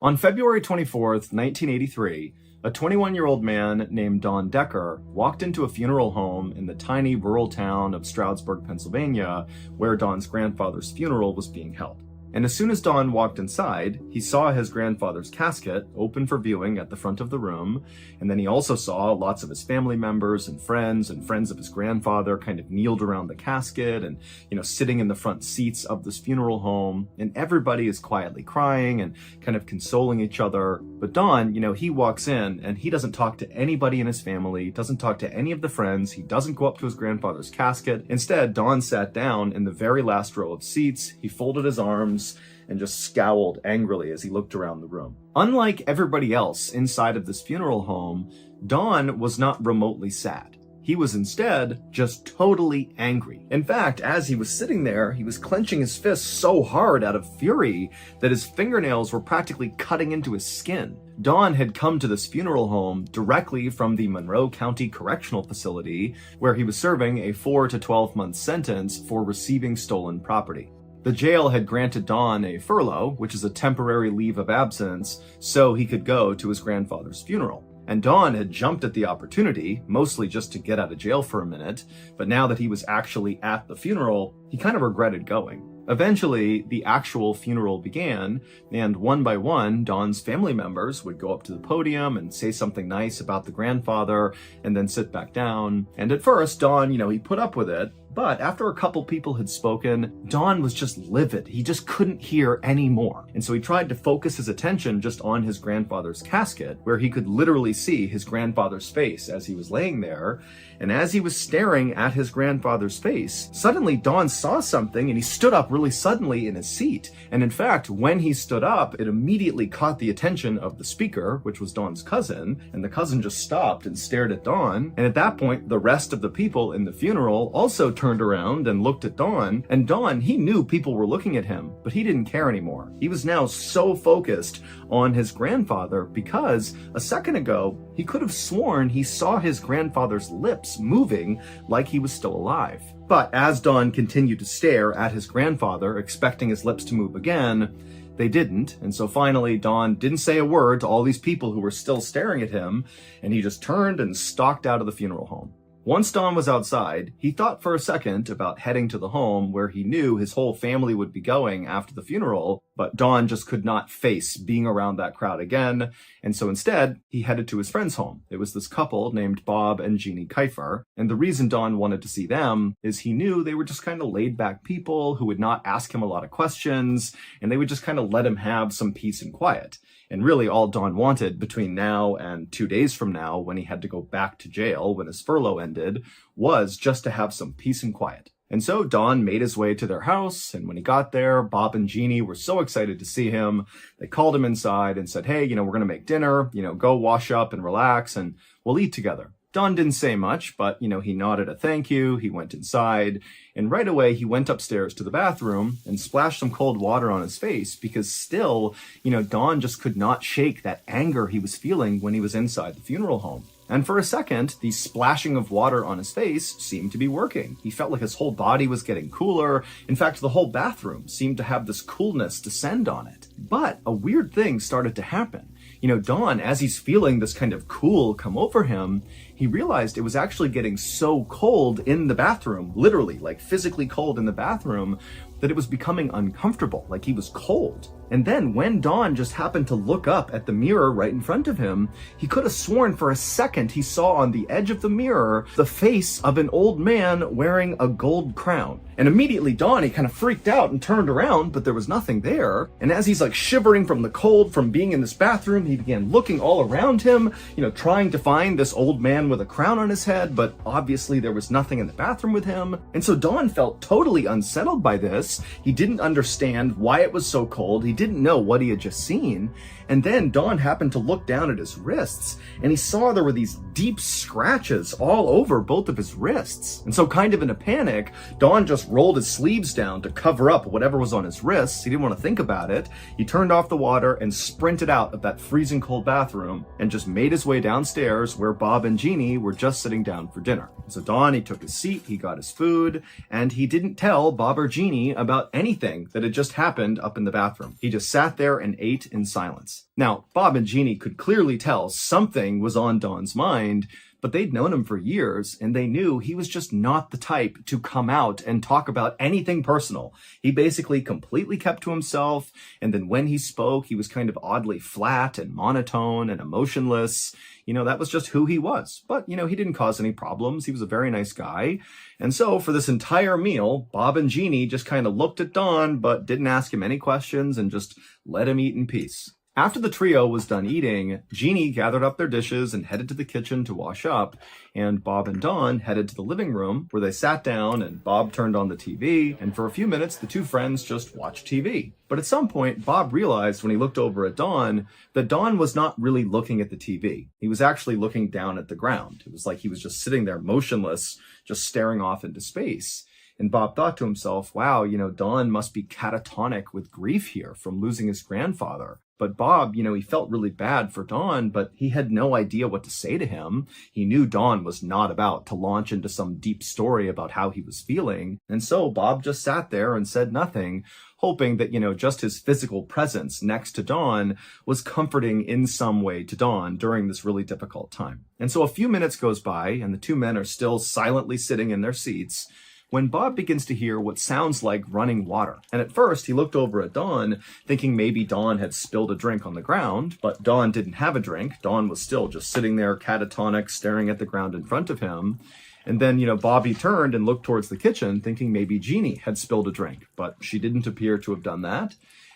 On February 24th, 1983, a 21-year-old man named Don Decker walked into a funeral home in the tiny rural town of Stroudsburg, Pennsylvania, where Don's grandfather's funeral was being held. And as soon as Don walked inside, he saw his grandfather's casket open for viewing at the front of the room, and then he also saw lots of his family members and friends of his grandfather kind of kneeled around the casket and, sitting in the front seats of this funeral home, and everybody is quietly crying and kind of consoling each other. But Don, he walks in and he doesn't talk to anybody in his family, doesn't talk to any of the friends, he doesn't go up to his grandfather's casket. Instead, Don sat down in the very last row of seats, he folded his arms, and just scowled angrily as he looked around the room. Unlike everybody else inside of this funeral home, Don was not remotely sad. He was instead just totally angry. In fact, as he was sitting there, he was clenching his fists so hard out of fury that his fingernails were practically cutting into his skin. Don had come to this funeral home directly from the Monroe County Correctional Facility, where he was serving a 4 to 12 month sentence for receiving stolen property. The jail had granted Don a furlough, which is a temporary leave of absence, so he could go to his grandfather's funeral. And Don had jumped at the opportunity, mostly just to get out of jail for a minute, but now that he was actually at the funeral, he kind of regretted going. Eventually, the actual funeral began, and one by one, Don's family members would go up to the podium and say something nice about the grandfather, and then sit back down. And at first, Don, he put up with it, but after a couple people had spoken, Don was just livid. He just couldn't hear anymore. And so he tried to focus his attention just on his grandfather's casket, where he could literally see his grandfather's face as he was laying there. And as he was staring at his grandfather's face, suddenly Don saw something and he stood up really suddenly in his seat. And in fact, when he stood up, it immediately caught the attention of the speaker, which was Don's cousin, and the cousin just stopped and stared at Don. And at that point, the rest of the people in the funeral also turned around and looked at Don. And Don, he knew people were looking at him, but he didn't care anymore. He was now so focused on his grandfather because a second ago, he could have sworn he saw his grandfather's lips moving like he was still alive. But as Don continued to stare at his grandfather, expecting his lips to move again, they didn't. And so finally, Don didn't say a word to all these people who were still staring at him, and he just turned and stalked out of the funeral home. Once Don was outside, he thought for a second about heading to the home where he knew his whole family would be going after the funeral, but Don just could not face being around that crowd again, and so instead, he headed to his friend's home. It was this couple named Bob and Jeannie Kiefer, and the reason Don wanted to see them is he knew they were just kind of laid-back people who would not ask him a lot of questions, and they would just kind of let him have some peace and quiet. And really all Don wanted between now and 2 days from now, when he had to go back to jail when his furlough ended, was just to have some peace and quiet. And so Don made his way to their house, and when he got there, Bob and Jeannie were so excited to see him. They called him inside and said, hey, we're going to make dinner, go wash up and relax, and we'll eat together. Don didn't say much, but, he nodded a thank you, he went inside, and right away he went upstairs to the bathroom and splashed some cold water on his face because still, Don just could not shake that anger he was feeling when he was inside the funeral home. And for a second, the splashing of water on his face seemed to be working. He felt like his whole body was getting cooler. In fact, the whole bathroom seemed to have this coolness descend on it. But a weird thing started to happen. Don, as he's feeling this kind of cool come over him, he realized it was actually getting so cold in the bathroom, literally, like physically cold in the bathroom, that it was becoming uncomfortable, like he was cold. And then when Don just happened to look up at the mirror right in front of him, he could have sworn for a second he saw on the edge of the mirror the face of an old man wearing a gold crown. And immediately Don, he kind of freaked out and turned around, but there was nothing there. And as he's like shivering from the cold from being in this bathroom, he began looking all around him, trying to find this old man with a crown on his head, but obviously there was nothing in the bathroom with him. And so Don felt totally unsettled by this. He didn't understand why it was so cold. He didn't know what he had just seen. And then Don happened to look down at his wrists, and he saw there were these deep scratches all over both of his wrists. And so kind of in a panic, Don just rolled his sleeves down to cover up whatever was on his wrists. He didn't want to think about it. He turned off the water and sprinted out of that that freezing cold bathroom and just made his way downstairs where Bob and Jeannie were just sitting down for dinner. So Don, he took his seat, he got his food, and he didn't tell Bob or Jeannie about anything that had just happened up in the bathroom. He just sat there and ate in silence. Now, Bob and Jeannie could clearly tell something was on Don's mind, but they'd known him for years, and they knew he was just not the type to come out and talk about anything personal. He basically completely kept to himself, and then when he spoke, he was kind of oddly flat and monotone and emotionless. That was just who he was. But, he didn't cause any problems. He was a very nice guy. And so for this entire meal, Bob and Jeannie just kind of looked at Don, but didn't ask him any questions and just let him eat in peace. After the trio was done eating, Jeannie gathered up their dishes and headed to the kitchen to wash up, and Bob and Don headed to the living room where they sat down and Bob turned on the TV, and for a few minutes the two friends just watched TV. But at some point, Bob realized when he looked over at Don that Don was not really looking at the TV. He was actually looking down at the ground. It was like he was just sitting there motionless, just staring off into space. And Bob thought to himself, wow, Don must be catatonic with grief here from losing his grandfather. But Bob, he felt really bad for Don, but he had no idea what to say to him. He knew Don was not about to launch into some deep story about how he was feeling. And so Bob just sat there and said nothing, hoping that, just his physical presence next to Don was comforting in some way to Don during this really difficult time. And so a few minutes goes by and the two men are still silently sitting in their seats when Bob begins to hear what sounds like running water. And at first, he looked over at Don, thinking maybe Don had spilled a drink on the ground, but Don didn't have a drink. Don was still just sitting there catatonic, staring at the ground in front of him. And then, Bobby turned and looked towards the kitchen, thinking maybe Jeannie had spilled a drink, but she didn't appear to have done that.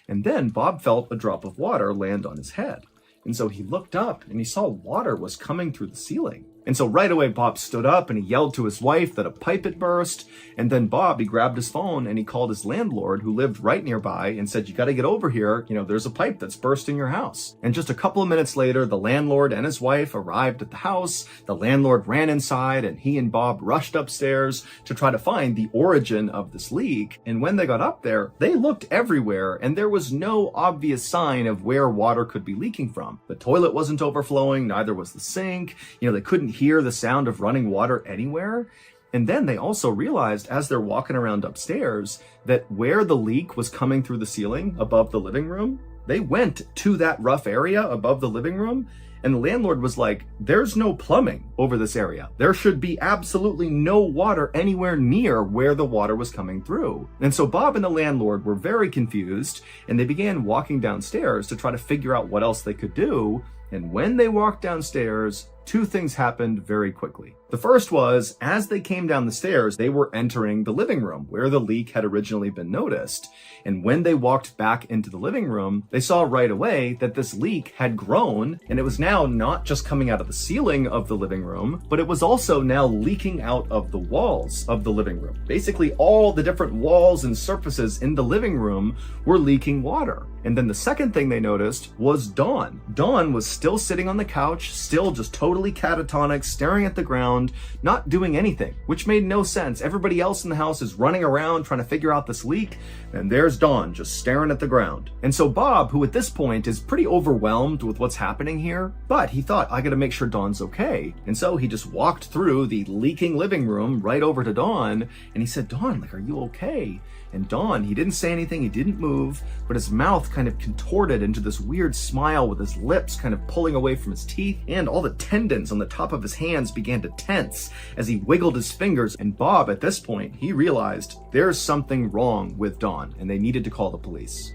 And then Bob felt a drop of water land on his head. And so he looked up and he saw water was coming through the ceiling. And so right away, Bob stood up and he yelled to his wife that a pipe had burst. And then Bob, he grabbed his phone and he called his landlord who lived right nearby and said, you got to get over here. There's a pipe that's burst in your house. And just a couple of minutes later, the landlord and his wife arrived at the house. The landlord ran inside and he and Bob rushed upstairs to try to find the origin of this leak. And when they got up there, they looked everywhere and there was no obvious sign of where water could be leaking from. The toilet wasn't overflowing, neither was the sink. They couldn't hear the sound of running water anywhere. And then they also realized as they're walking around upstairs that where the leak was coming through the ceiling above the living room, they went to that rough area above the living room. And the landlord was like, there's no plumbing over this area. There should be absolutely no water anywhere near where the water was coming through. And so Bob and the landlord were very confused and they began walking downstairs to try to figure out what else they could do. And when they walked downstairs, two things happened very quickly. The first was, as they came down the stairs, they were entering the living room where the leak had originally been noticed. And when they walked back into the living room, they saw right away that this leak had grown, and it was now not just coming out of the ceiling of the living room, but it was also now leaking out of the walls of the living room. Basically, all the different walls and surfaces in the living room were leaking water. And then the second thing they noticed was Dawn. Dawn was still sitting on the couch, still just totally catatonic, staring at the ground, not doing anything, which made no sense. Everybody else in the house is running around trying to figure out this leak, and there's Dawn just staring at the ground. And so Bob, who at this point is pretty overwhelmed with what's happening here, but he thought, I gotta make sure Dawn's okay. And so he just walked through the leaking living room right over to Dawn, and he said, Dawn, are you okay? And Dawn, he didn't say anything, he didn't move, but his mouth kind of contorted into this weird smile with his lips kind of pulling away from his teeth, and all the tendons on the top of his hands began to tense as he wiggled his fingers. And Bob, at this point, he realized there's something wrong with Dawn, and they needed to call the police.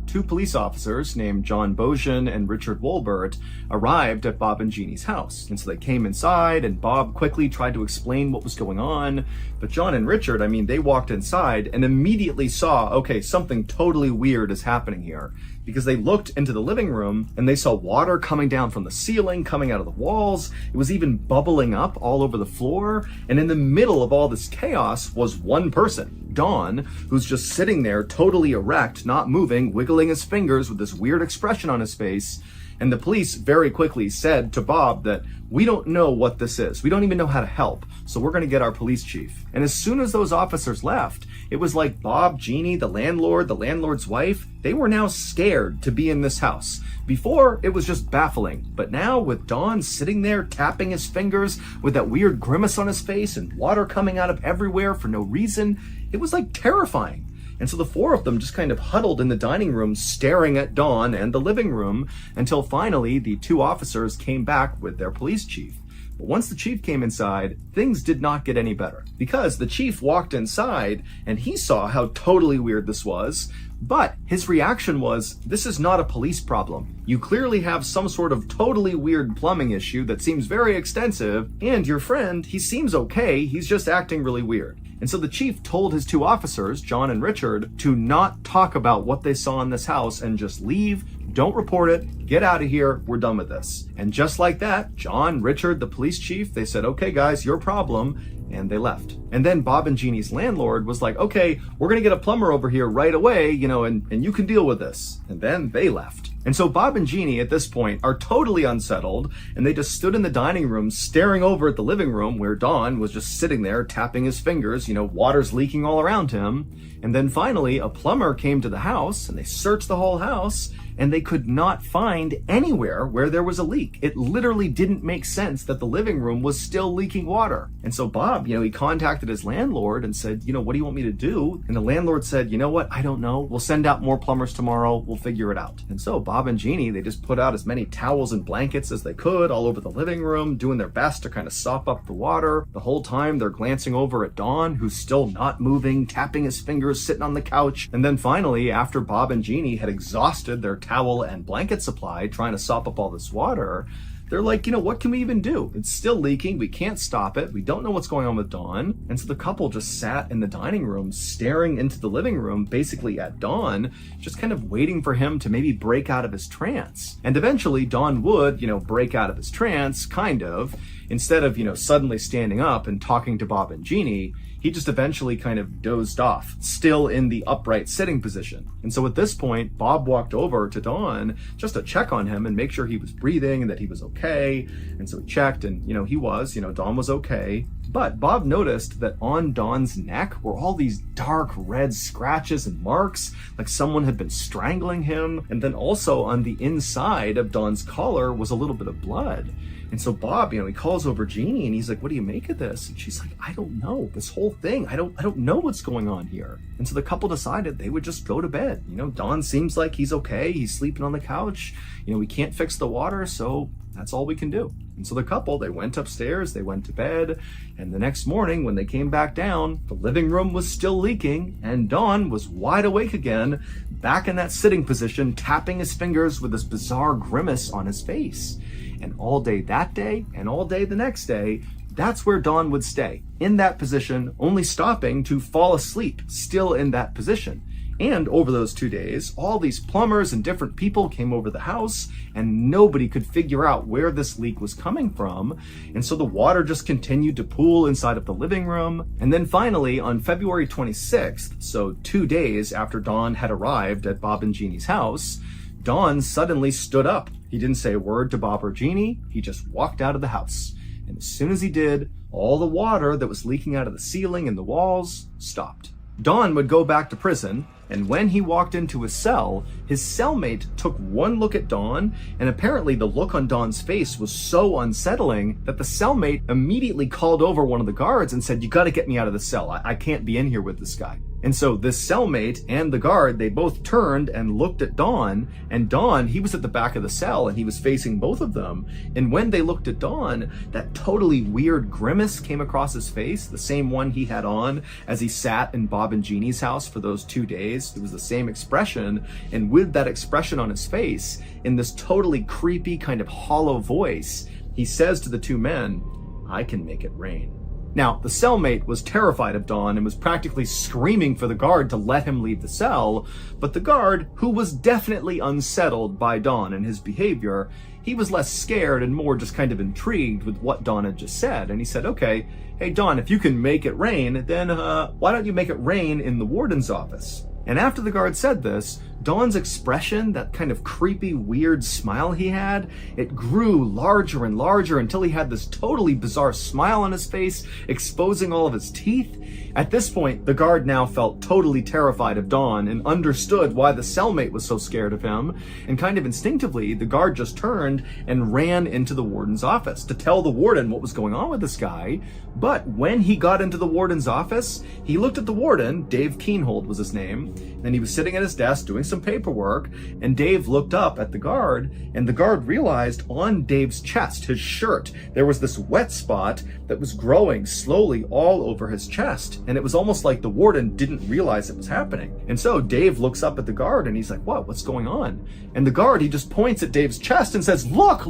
Two police officers named John Bojan and Richard Wolbert arrived at Bob and Jeannie's house. And so they came inside and Bob quickly tried to explain what was going on. But John and Richard, they walked inside and immediately saw, okay, something totally weird is happening here. Because they looked into the living room and they saw water coming down from the ceiling, coming out of the walls. It was even bubbling up all over the floor. And in the middle of all this chaos was one person, Dawn, who's just sitting there totally erect, not moving, wiggling his fingers with this weird expression on his face. And the police very quickly said to Bob that we don't know what this is. We don't even know how to help. So we're going to get our police chief. And as soon as those officers left, It was like Bob, Jeannie, the landlord, the landlord's wife, they were now scared to be in this house. Before, it was just baffling, but now with Don sitting there tapping his fingers with that weird grimace on his face and water coming out of everywhere for no reason, it was like terrifying. And so the four of them just kind of huddled in the dining room staring at Don and the living room until finally the two officers came back with their police chief. But once the chief came inside, things did not get any better because the chief walked inside and he saw how totally weird this was. But his reaction was, this is not a police problem. You clearly have some sort of totally weird plumbing issue that seems very extensive, and your friend, he seems okay, he's just acting really weird. And so the chief told his two officers, John and Richard, to not talk about what they saw in this house and just leave, don't report it, get out of here, we're done with this. And just like that, John, Richard, the police chief, they said, okay guys, your problem, and they left. And then Bob and Jeannie's landlord was like, okay, we're gonna get a plumber over here right away, and you can deal with this. And then they left. And so Bob and Jeannie at this point are totally unsettled, and they just stood in the dining room staring over at the living room where Don was just sitting there tapping his fingers, water's leaking all around him. And then finally a plumber came to the house and they searched the whole house and they could not find anywhere where there was a leak. It literally didn't make sense that the living room was still leaking water. And so Bob, he contacted his landlord and said, what do you want me to do? And the landlord said, you know what? I don't know. We'll send out more plumbers tomorrow. We'll figure it out. And so Bob and Jeannie, they just put out as many towels and blankets as they could all over the living room, doing their best to kind of sop up the water. The whole time they're glancing over at Don, who's still not moving, tapping his fingers, sitting on the couch. And then finally, after Bob and Jeannie had exhausted their towel and blanket supply trying to sop up all this water, they're like, what can we even do? It's still leaking. We can't stop it. We don't know what's going on with Don. And so the couple just sat in the dining room staring into the living room, basically at Don, just kind of waiting for him to maybe break out of his trance. And eventually Don would, break out of his trance, kind of. Instead of, suddenly standing up and talking to Bob and Jeannie, he just eventually kind of dozed off, still in the upright sitting position. And so at this point, Bob walked over to Don just to check on him and make sure he was breathing and that he was okay. And so he checked and, he was, Don was okay. But Bob noticed that on Don's neck were all these dark red scratches and marks, like someone had been strangling him. And then also on the inside of Don's collar was a little bit of blood. And so Bob, he calls over Jeannie and he's like, what do you make of this? And she's like, I don't know. This whole thing, I don't know what's going on here. And so the couple decided they would just go to bed. Don seems like he's okay. He's sleeping on the couch. We can't fix the water, so that's all we can do. And so the couple, they went upstairs, they went to bed, and the next morning when they came back down, the living room was still leaking, and Don was wide awake again, back in that sitting position, tapping his fingers with this bizarre grimace on his face. And all day that day, and all day the next day, that's where Don would stay, in that position, only stopping to fall asleep, still in that position. And over those 2 days, all these plumbers and different people came over the house and nobody could figure out where this leak was coming from. And so the water just continued to pool inside of the living room. And then finally, on February 26th, so 2 days after Don had arrived at Bob and Jeannie's house, Don suddenly stood up. He didn't say a word to Bob or Jeannie. He just walked out of the house. And as soon as he did, all the water that was leaking out of the ceiling and the walls stopped. Don would go back to prison, and when he walked into his cell, his cellmate took one look at Don, and apparently the look on Don's face was so unsettling that the cellmate immediately called over one of the guards and said, you gotta get me out of the cell. I can't be in here with this guy. And so this cellmate and the guard, they both turned and looked at Don, and Don, he was at the back of the cell and he was facing both of them. And when they looked at Don, that totally weird grimace came across his face, the same one he had on as he sat in Bob and Jeannie's house for those 2 days. It was the same expression, and with that expression on his face, in this totally creepy kind of hollow voice, he says to the two men, I can make it rain. Now, the cellmate was terrified of Don and was practically screaming for the guard to let him leave the cell, but the guard, who was definitely unsettled by Don and his behavior, he was less scared and more just kind of intrigued with what Don had just said. And he said, okay, hey Don, if you can make it rain, then why don't you make it rain in the warden's office? And after the guard said this, Don's expression, that kind of creepy, weird smile he had, it grew larger and larger until he had this totally bizarre smile on his face, exposing all of his teeth. At this point, the guard now felt totally terrified of Don and understood why the cellmate was so scared of him, and kind of instinctively, the guard just turned and ran into the warden's office to tell the warden what was going on with this guy. But when he got into the warden's office, he looked at the warden, Dave Keenhold was his name, and he was sitting at his desk doing some paperwork, and Dave looked up at the guard, and the guard realized on Dave's chest, his shirt, there was this wet spot that was growing slowly all over his chest, and it was almost like the warden didn't realize it was happening. And so Dave looks up at the guard and he's like, what's going on? And the guard, he just points at Dave's chest and says, look!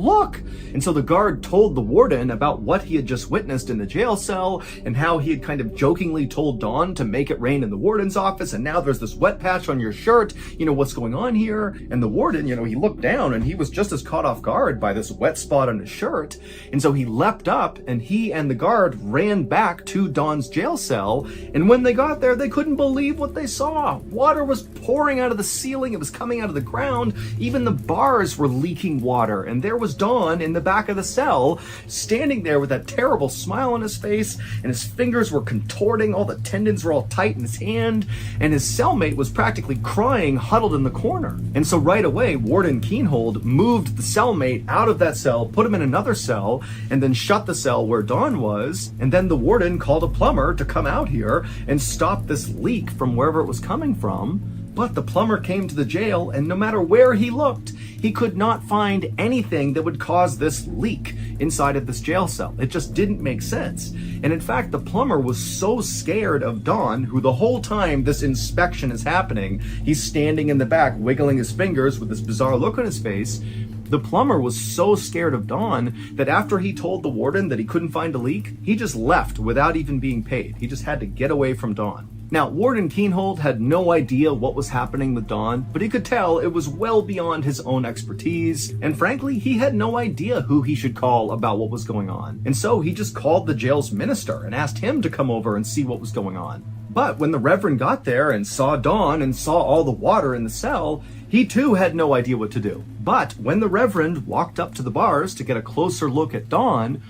And so the guard told the warden about what he had just witnessed in the jail cell and how he had kind of jokingly told Don to make it rain in the warden's office, and now there's this wet patch on your shirt, what's going on here? And the warden, he looked down and he was just as caught off guard by this wet spot on his shirt. And so he leapt up and he and the guard ran back to Don's jail cell. And when they got there, they couldn't believe what they saw. Water was pouring out of the ceiling. It was coming out of the ground. Even the bars were leaking water. And there was Don in the back of the cell, standing there with that terrible smile on his face, and his fingers were contorting. All the tendons were all tight in his hand, and his cellmate was practically crying, huddled in the corner. And so right away, Warden Keenhold moved the cellmate out of that cell, put him in another cell, and then shut the cell where Don was. And then the warden called a plumber to come out here and stop this leak from wherever it was coming from. But the plumber came to the jail, and no matter where he looked, he could not find anything that would cause this leak inside of this jail cell. It just didn't make sense. And in fact, the plumber was so scared of Don, who the whole time this inspection is happening, he's standing in the back, wiggling his fingers with this bizarre look on his face. The plumber was so scared of Don that after he told the warden that he couldn't find a leak, he just left without even being paid. He just had to get away from Don. Now, Warden Keenhold had no idea what was happening with Don, but he could tell it was well beyond his own expertise, and frankly, he had no idea who he should call about what was going on. And so he just called the jail's minister and asked him to come over and see what was going on. But when the Reverend got there and saw Don and saw all the water in the cell, he too had no idea what to do. But when the Reverend walked up to the bars to get a closer look at Don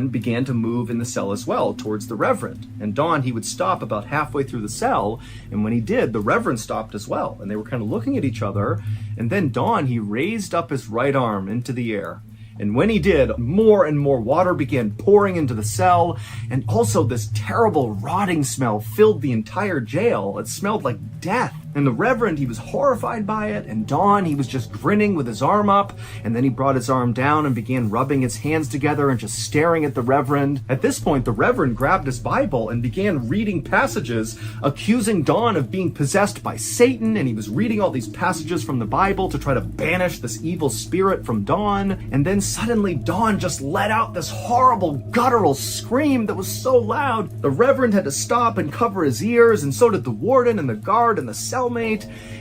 began to move in the cell as well towards the Reverend. And Don, he would stop about halfway through the cell, and when he did, the Reverend stopped as well, and they were kind of looking at each other. And then Don, he raised up his right arm into the air. And when he did, more and more water began pouring into the cell, and also this terrible rotting smell filled the entire jail. It smelled like death. And the Reverend, he was horrified by it, and Don, he was just grinning with his arm up, and then he brought his arm down and began rubbing his hands together and just staring at the Reverend. At this point, the Reverend grabbed his Bible and began reading passages accusing Don of being possessed by Satan, and he was reading all these passages from the Bible to try to banish this evil spirit from Don. And then suddenly, Don just let out this horrible guttural scream that was so loud, the Reverend had to stop and cover his ears, and so did the warden and the guard and the cellmate.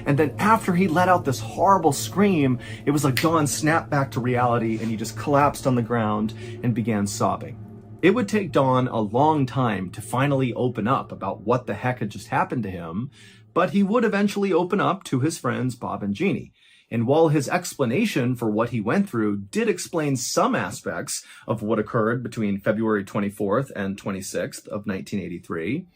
And then after he let out this horrible scream, it was like Don snapped back to reality and he just collapsed on the ground and began sobbing. It would take Don a long time to finally open up about what the heck had just happened to him, but he would eventually open up to his friends Bob and Jeannie. And while his explanation for what he went through did explain some aspects of what occurred between February 24th and 26th of 1983,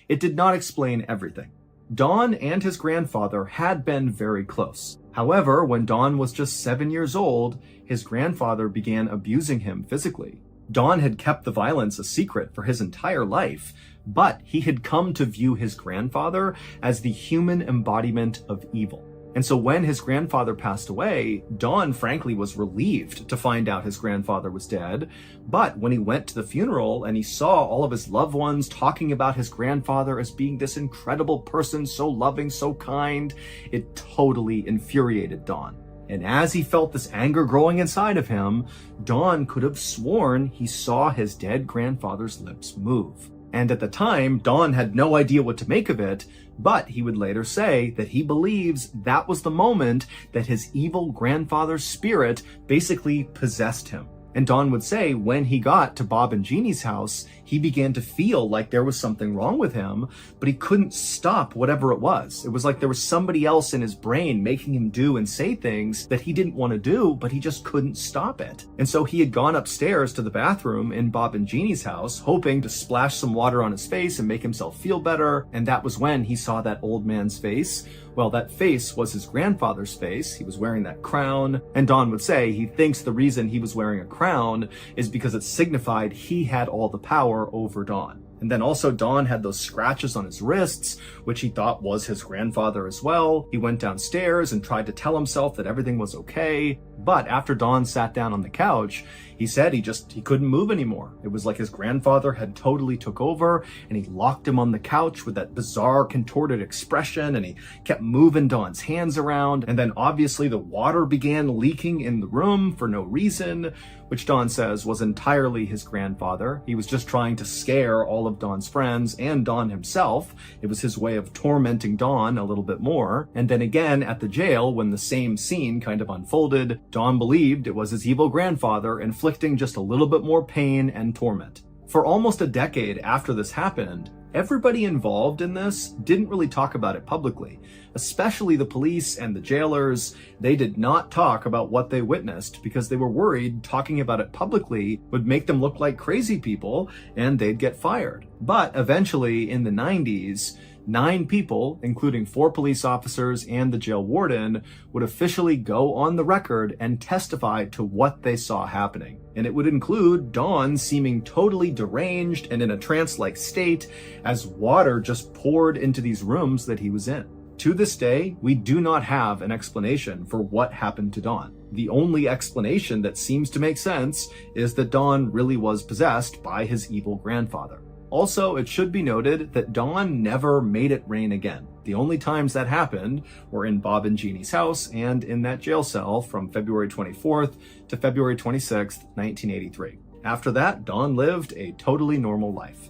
it did not explain everything. Don and his grandfather had been very close. However, when Don was just 7 years old, his grandfather began abusing him physically. Don had kept the violence a secret for his entire life, but he had come to view his grandfather as the human embodiment of evil. And so when his grandfather passed away, Don frankly was relieved to find out his grandfather was dead. But when he went to the funeral and he saw all of his loved ones talking about his grandfather as being this incredible person, so loving, so kind, it totally infuriated Don. And as he felt this anger growing inside of him, Don could have sworn he saw his dead grandfather's lips move. And at the time, Don had no idea what to make of it, but he would later say that he believes that was the moment that his evil grandfather's spirit basically possessed him. And Don would say when he got to Bob and Jeannie's house, he began to feel like there was something wrong with him, but he couldn't stop whatever it was. It was like there was somebody else in his brain making him do and say things that he didn't want to do, but he just couldn't stop it. And so he had gone upstairs to the bathroom in Bob and Jeannie's house, hoping to splash some water on his face and make himself feel better. And that was when he saw that old man's face. Well, that face was his grandfather's face. He was wearing that crown. And Don would say he thinks the reason he was wearing a crown is because it signified he had all the power over Don. And then also Don had those scratches on his wrists, which he thought was his grandfather as well. He went downstairs and tried to tell himself that everything was okay. But after Don sat down on the couch, he said he couldn't move anymore. It was like his grandfather had totally took over, and he locked him on the couch with that bizarre contorted expression, and he kept moving Don's hands around. And then obviously the water began leaking in the room for no reason, which Don says was entirely his grandfather. He was just trying to scare all of Don's friends and Don himself. It was his way of tormenting Don a little bit more. And then again at the jail, when the same scene kind of unfolded, Don believed it was his evil grandfather inflicting just a little bit more pain and torment. For almost a decade after this happened, everybody involved in this didn't really talk about it publicly, especially the police and the jailers. They did not talk about what they witnessed because they were worried talking about it publicly would make them look like crazy people and they'd get fired. But eventually in the 90s, 9 people, including 4 police officers and the jail warden, would officially go on the record and testify to what they saw happening. And it would include Don seeming totally deranged and in a trance-like state as water just poured into these rooms that he was in. To this day, we do not have an explanation for what happened to Don. The only explanation that seems to make sense is that Don really was possessed by his evil grandfather. Also, it should be noted that Don never made it rain again. The only times that happened were in Bob and Jeannie's house and in that jail cell from February 24th to February 26th, 1983. After that, Don lived a totally normal life.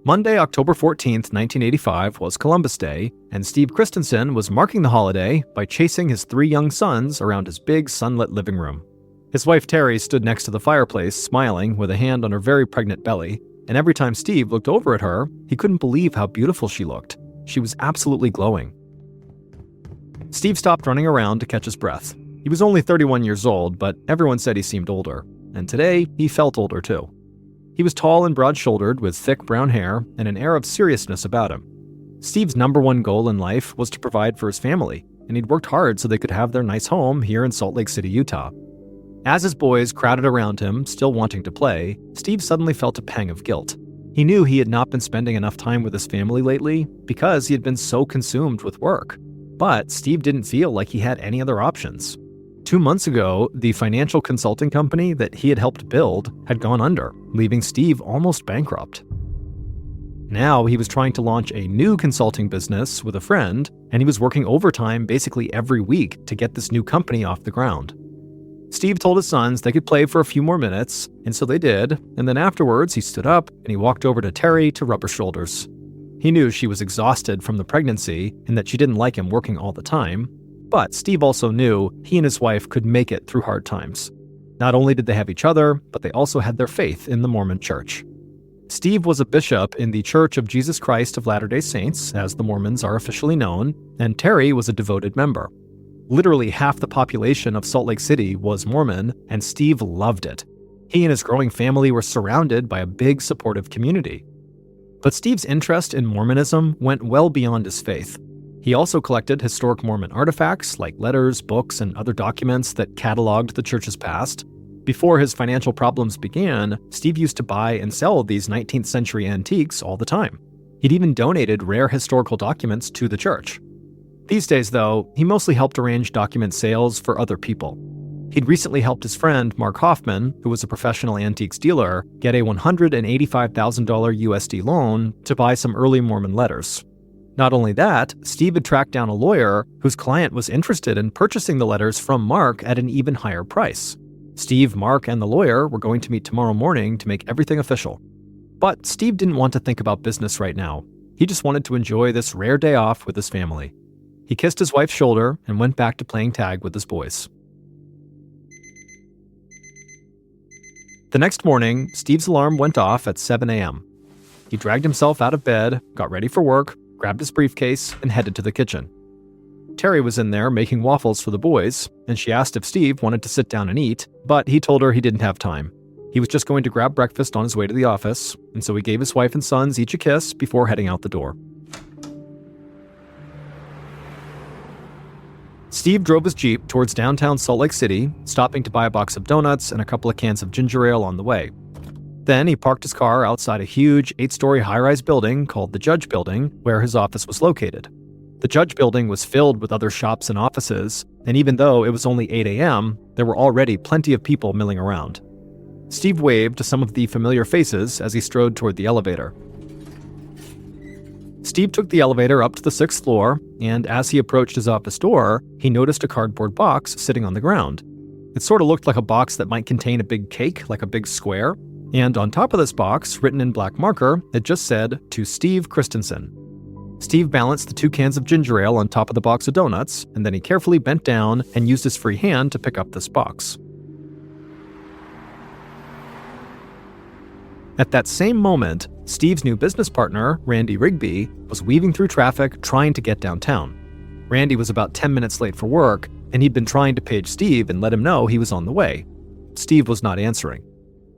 Monday, October 14th, 1985 was Columbus Day, and Steve Christensen was marking the holiday by chasing his 3 young sons around his big sunlit living room. His wife Terry stood next to the fireplace, smiling with a hand on her very pregnant belly, and every time Steve looked over at her, he couldn't believe how beautiful she looked. She was absolutely glowing. Steve stopped running around to catch his breath. He was only 31 years old, but everyone said he seemed older, and today he felt older too. He was tall and broad-shouldered with thick brown hair and an air of seriousness about him. Steve's number one goal in life was to provide for his family, and he'd worked hard so they could have their nice home here in Salt Lake City, Utah. As his boys crowded around him, still wanting to play, Steve suddenly felt a pang of guilt. He knew he had not been spending enough time with his family lately because he had been so consumed with work. But Steve didn't feel like he had any other options. 2 months ago, the financial consulting company that he had helped build had gone under, leaving Steve almost bankrupt. Now he was trying to launch a new consulting business with a friend, and he was working overtime basically every week to get this new company off the ground. Steve told his sons they could play for a few more minutes, and so they did, and then afterwards he stood up and he walked over to Terry to rub her shoulders. He knew she was exhausted from the pregnancy and that she didn't like him working all the time, but Steve also knew he and his wife could make it through hard times. Not only did they have each other, but they also had their faith in the Mormon Church. Steve was a bishop in the Church of Jesus Christ of Latter-day Saints, as the Mormons are officially known, and Terry was a devoted member. Literally half the population of Salt Lake City was Mormon, and Steve loved it. He and his growing family were surrounded by a big supportive community. But Steve's interest in Mormonism went well beyond his faith. He also collected historic Mormon artifacts like letters, books, and other documents that cataloged the church's past. Before his financial problems began, Steve used to buy and sell these 19th century antiques all the time. He'd even donated rare historical documents to the church. These days, though, he mostly helped arrange document sales for other people. He'd recently helped his friend, Mark Hoffman, who was a professional antiques dealer, get a $185,000 USD loan to buy some early Mormon letters. Not only that, Steve had tracked down a lawyer whose client was interested in purchasing the letters from Mark at an even higher price. Steve, Mark, and the lawyer were going to meet tomorrow morning to make everything official. But Steve didn't want to think about business right now. He just wanted to enjoy this rare day off with his family. He kissed his wife's shoulder and went back to playing tag with his boys. The next morning, Steve's alarm went off at 7 a.m. He dragged himself out of bed, got ready for work, grabbed his briefcase, and headed to the kitchen. Terry was in there making waffles for the boys, and she asked if Steve wanted to sit down and eat, but he told her he didn't have time. He was just going to grab breakfast on his way to the office, and so he gave his wife and sons each a kiss before heading out the door. Steve drove his Jeep towards downtown Salt Lake City, stopping to buy a box of donuts and a couple of cans of ginger ale on the way. Then he parked his car outside a huge 8-story high-rise building called the Judge Building, where his office was located. The Judge Building was filled with other shops and offices, and even though it was only 8 a.m., there were already plenty of people milling around. Steve waved to some of the familiar faces as he strode toward the elevator. Steve took the elevator up to the 6th floor, and as he approached his office door, he noticed a cardboard box sitting on the ground. It sort of looked like a box that might contain a big cake, like a big square, and on top of this box, written in black marker, it just said, "To Steve Christensen." Steve balanced the 2 cans of ginger ale on top of the box of donuts, and then he carefully bent down and used his free hand to pick up this box. At that same moment, Steve's new business partner, Randy Rigby, was weaving through traffic trying to get downtown. Randy was about 10 minutes late for work, and he'd been trying to page Steve and let him know he was on the way. Steve was not answering.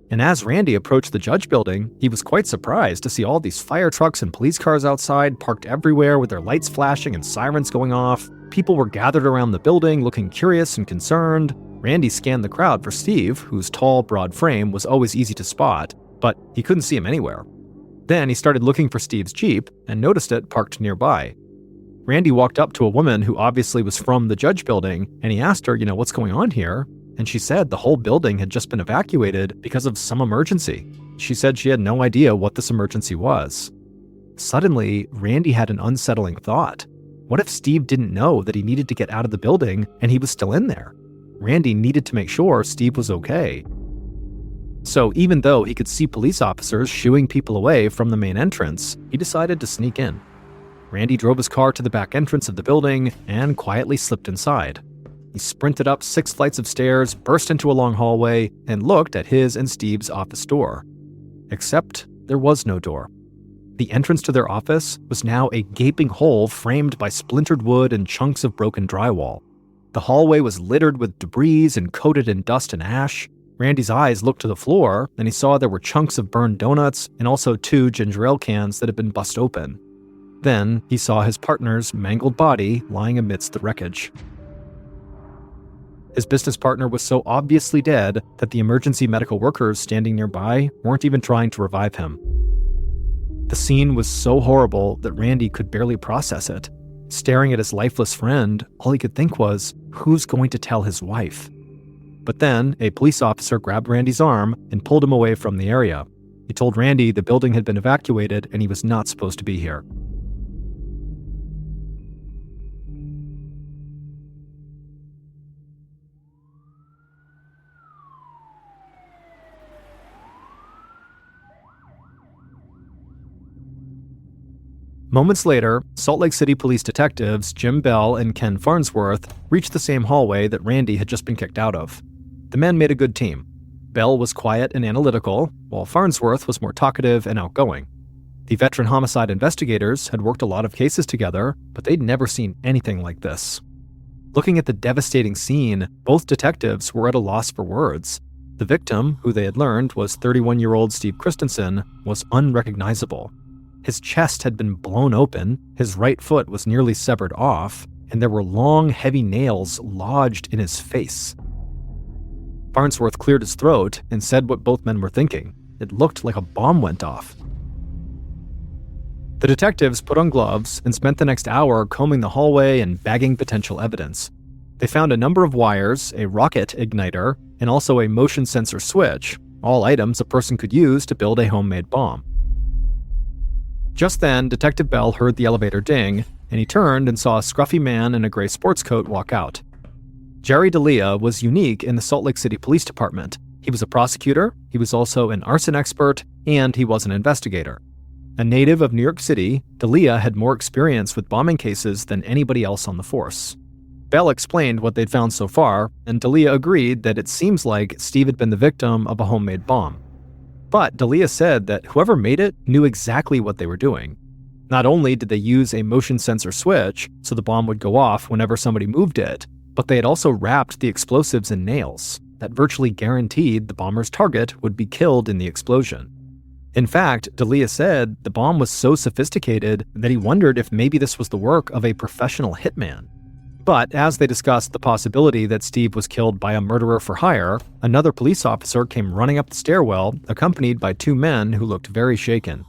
And as Randy approached the Judge Building, he was quite surprised to see all these fire trucks and police cars outside, parked everywhere with their lights flashing and sirens going off. People were gathered around the building, looking curious and concerned. Randy scanned the crowd for Steve, whose tall, broad frame was always easy to spot, but he couldn't see him anywhere. Then he started looking for Steve's Jeep and noticed it parked nearby. Randy walked up to a woman who obviously was from the Judge Building, and he asked her, what's going on here? And she said the whole building had just been evacuated because of some emergency. She said she had no idea what this emergency was. Suddenly, Randy had an unsettling thought. What if Steve didn't know that he needed to get out of the building and he was still in there? Randy needed to make sure Steve was okay. So even though he could see police officers shooing people away from the main entrance, he decided to sneak in. Randy drove his car to the back entrance of the building and quietly slipped inside. He sprinted up 6 flights of stairs, burst into a long hallway, and looked at his and Steve's office door. Except there was no door. The entrance to their office was now a gaping hole framed by splintered wood and chunks of broken drywall. The hallway was littered with debris and coated in dust and ash. Randy's eyes looked to the floor, and he saw there were chunks of burned donuts and also 2 ginger ale cans that had been bust open. Then he saw his partner's mangled body lying amidst the wreckage. His business partner was so obviously dead that the emergency medical workers standing nearby weren't even trying to revive him. The scene was so horrible that Randy could barely process it. Staring at his lifeless friend, all he could think was, who's going to tell his wife? But then, a police officer grabbed Randy's arm and pulled him away from the area. He told Randy the building had been evacuated and he was not supposed to be here. Moments later, Salt Lake City police detectives Jim Bell and Ken Farnsworth reached the same hallway that Randy had just been kicked out of. The men made a good team. Bell was quiet and analytical, while Farnsworth was more talkative and outgoing. The veteran homicide investigators had worked a lot of cases together, but they'd never seen anything like this. Looking at the devastating scene, both detectives were at a loss for words. The victim, who they had learned was 31-year-old Steve Christensen, was unrecognizable. His chest had been blown open, his right foot was nearly severed off, and there were long, heavy nails lodged in his face. Farnsworth cleared his throat and said what both men were thinking. It looked like a bomb went off. The detectives put on gloves and spent the next hour combing the hallway and bagging potential evidence. They found a number of wires, a rocket igniter, and also a motion sensor switch, all items a person could use to build a homemade bomb. Just then, Detective Bell heard the elevator ding, and he turned and saw a scruffy man in a gray sports coat walk out. Jerry D'Elia was unique in the Salt Lake City Police Department. He was a prosecutor, he was also an arson expert, and he was an investigator. A native of New York City, D'Elia had more experience with bombing cases than anybody else on the force. Bell explained what they'd found so far, and D'Elia agreed that it seems like Steve had been the victim of a homemade bomb. But D'Elia said that whoever made it knew exactly what they were doing. Not only did they use a motion sensor switch so the bomb would go off whenever somebody moved it, but they had also wrapped the explosives in nails that virtually guaranteed the bomber's target would be killed in the explosion. In fact, D'Elia said the bomb was so sophisticated that he wondered if maybe this was the work of a professional hitman. But as they discussed the possibility that Steve was killed by a murderer for hire, another police officer came running up the stairwell, accompanied by two men who looked very shaken.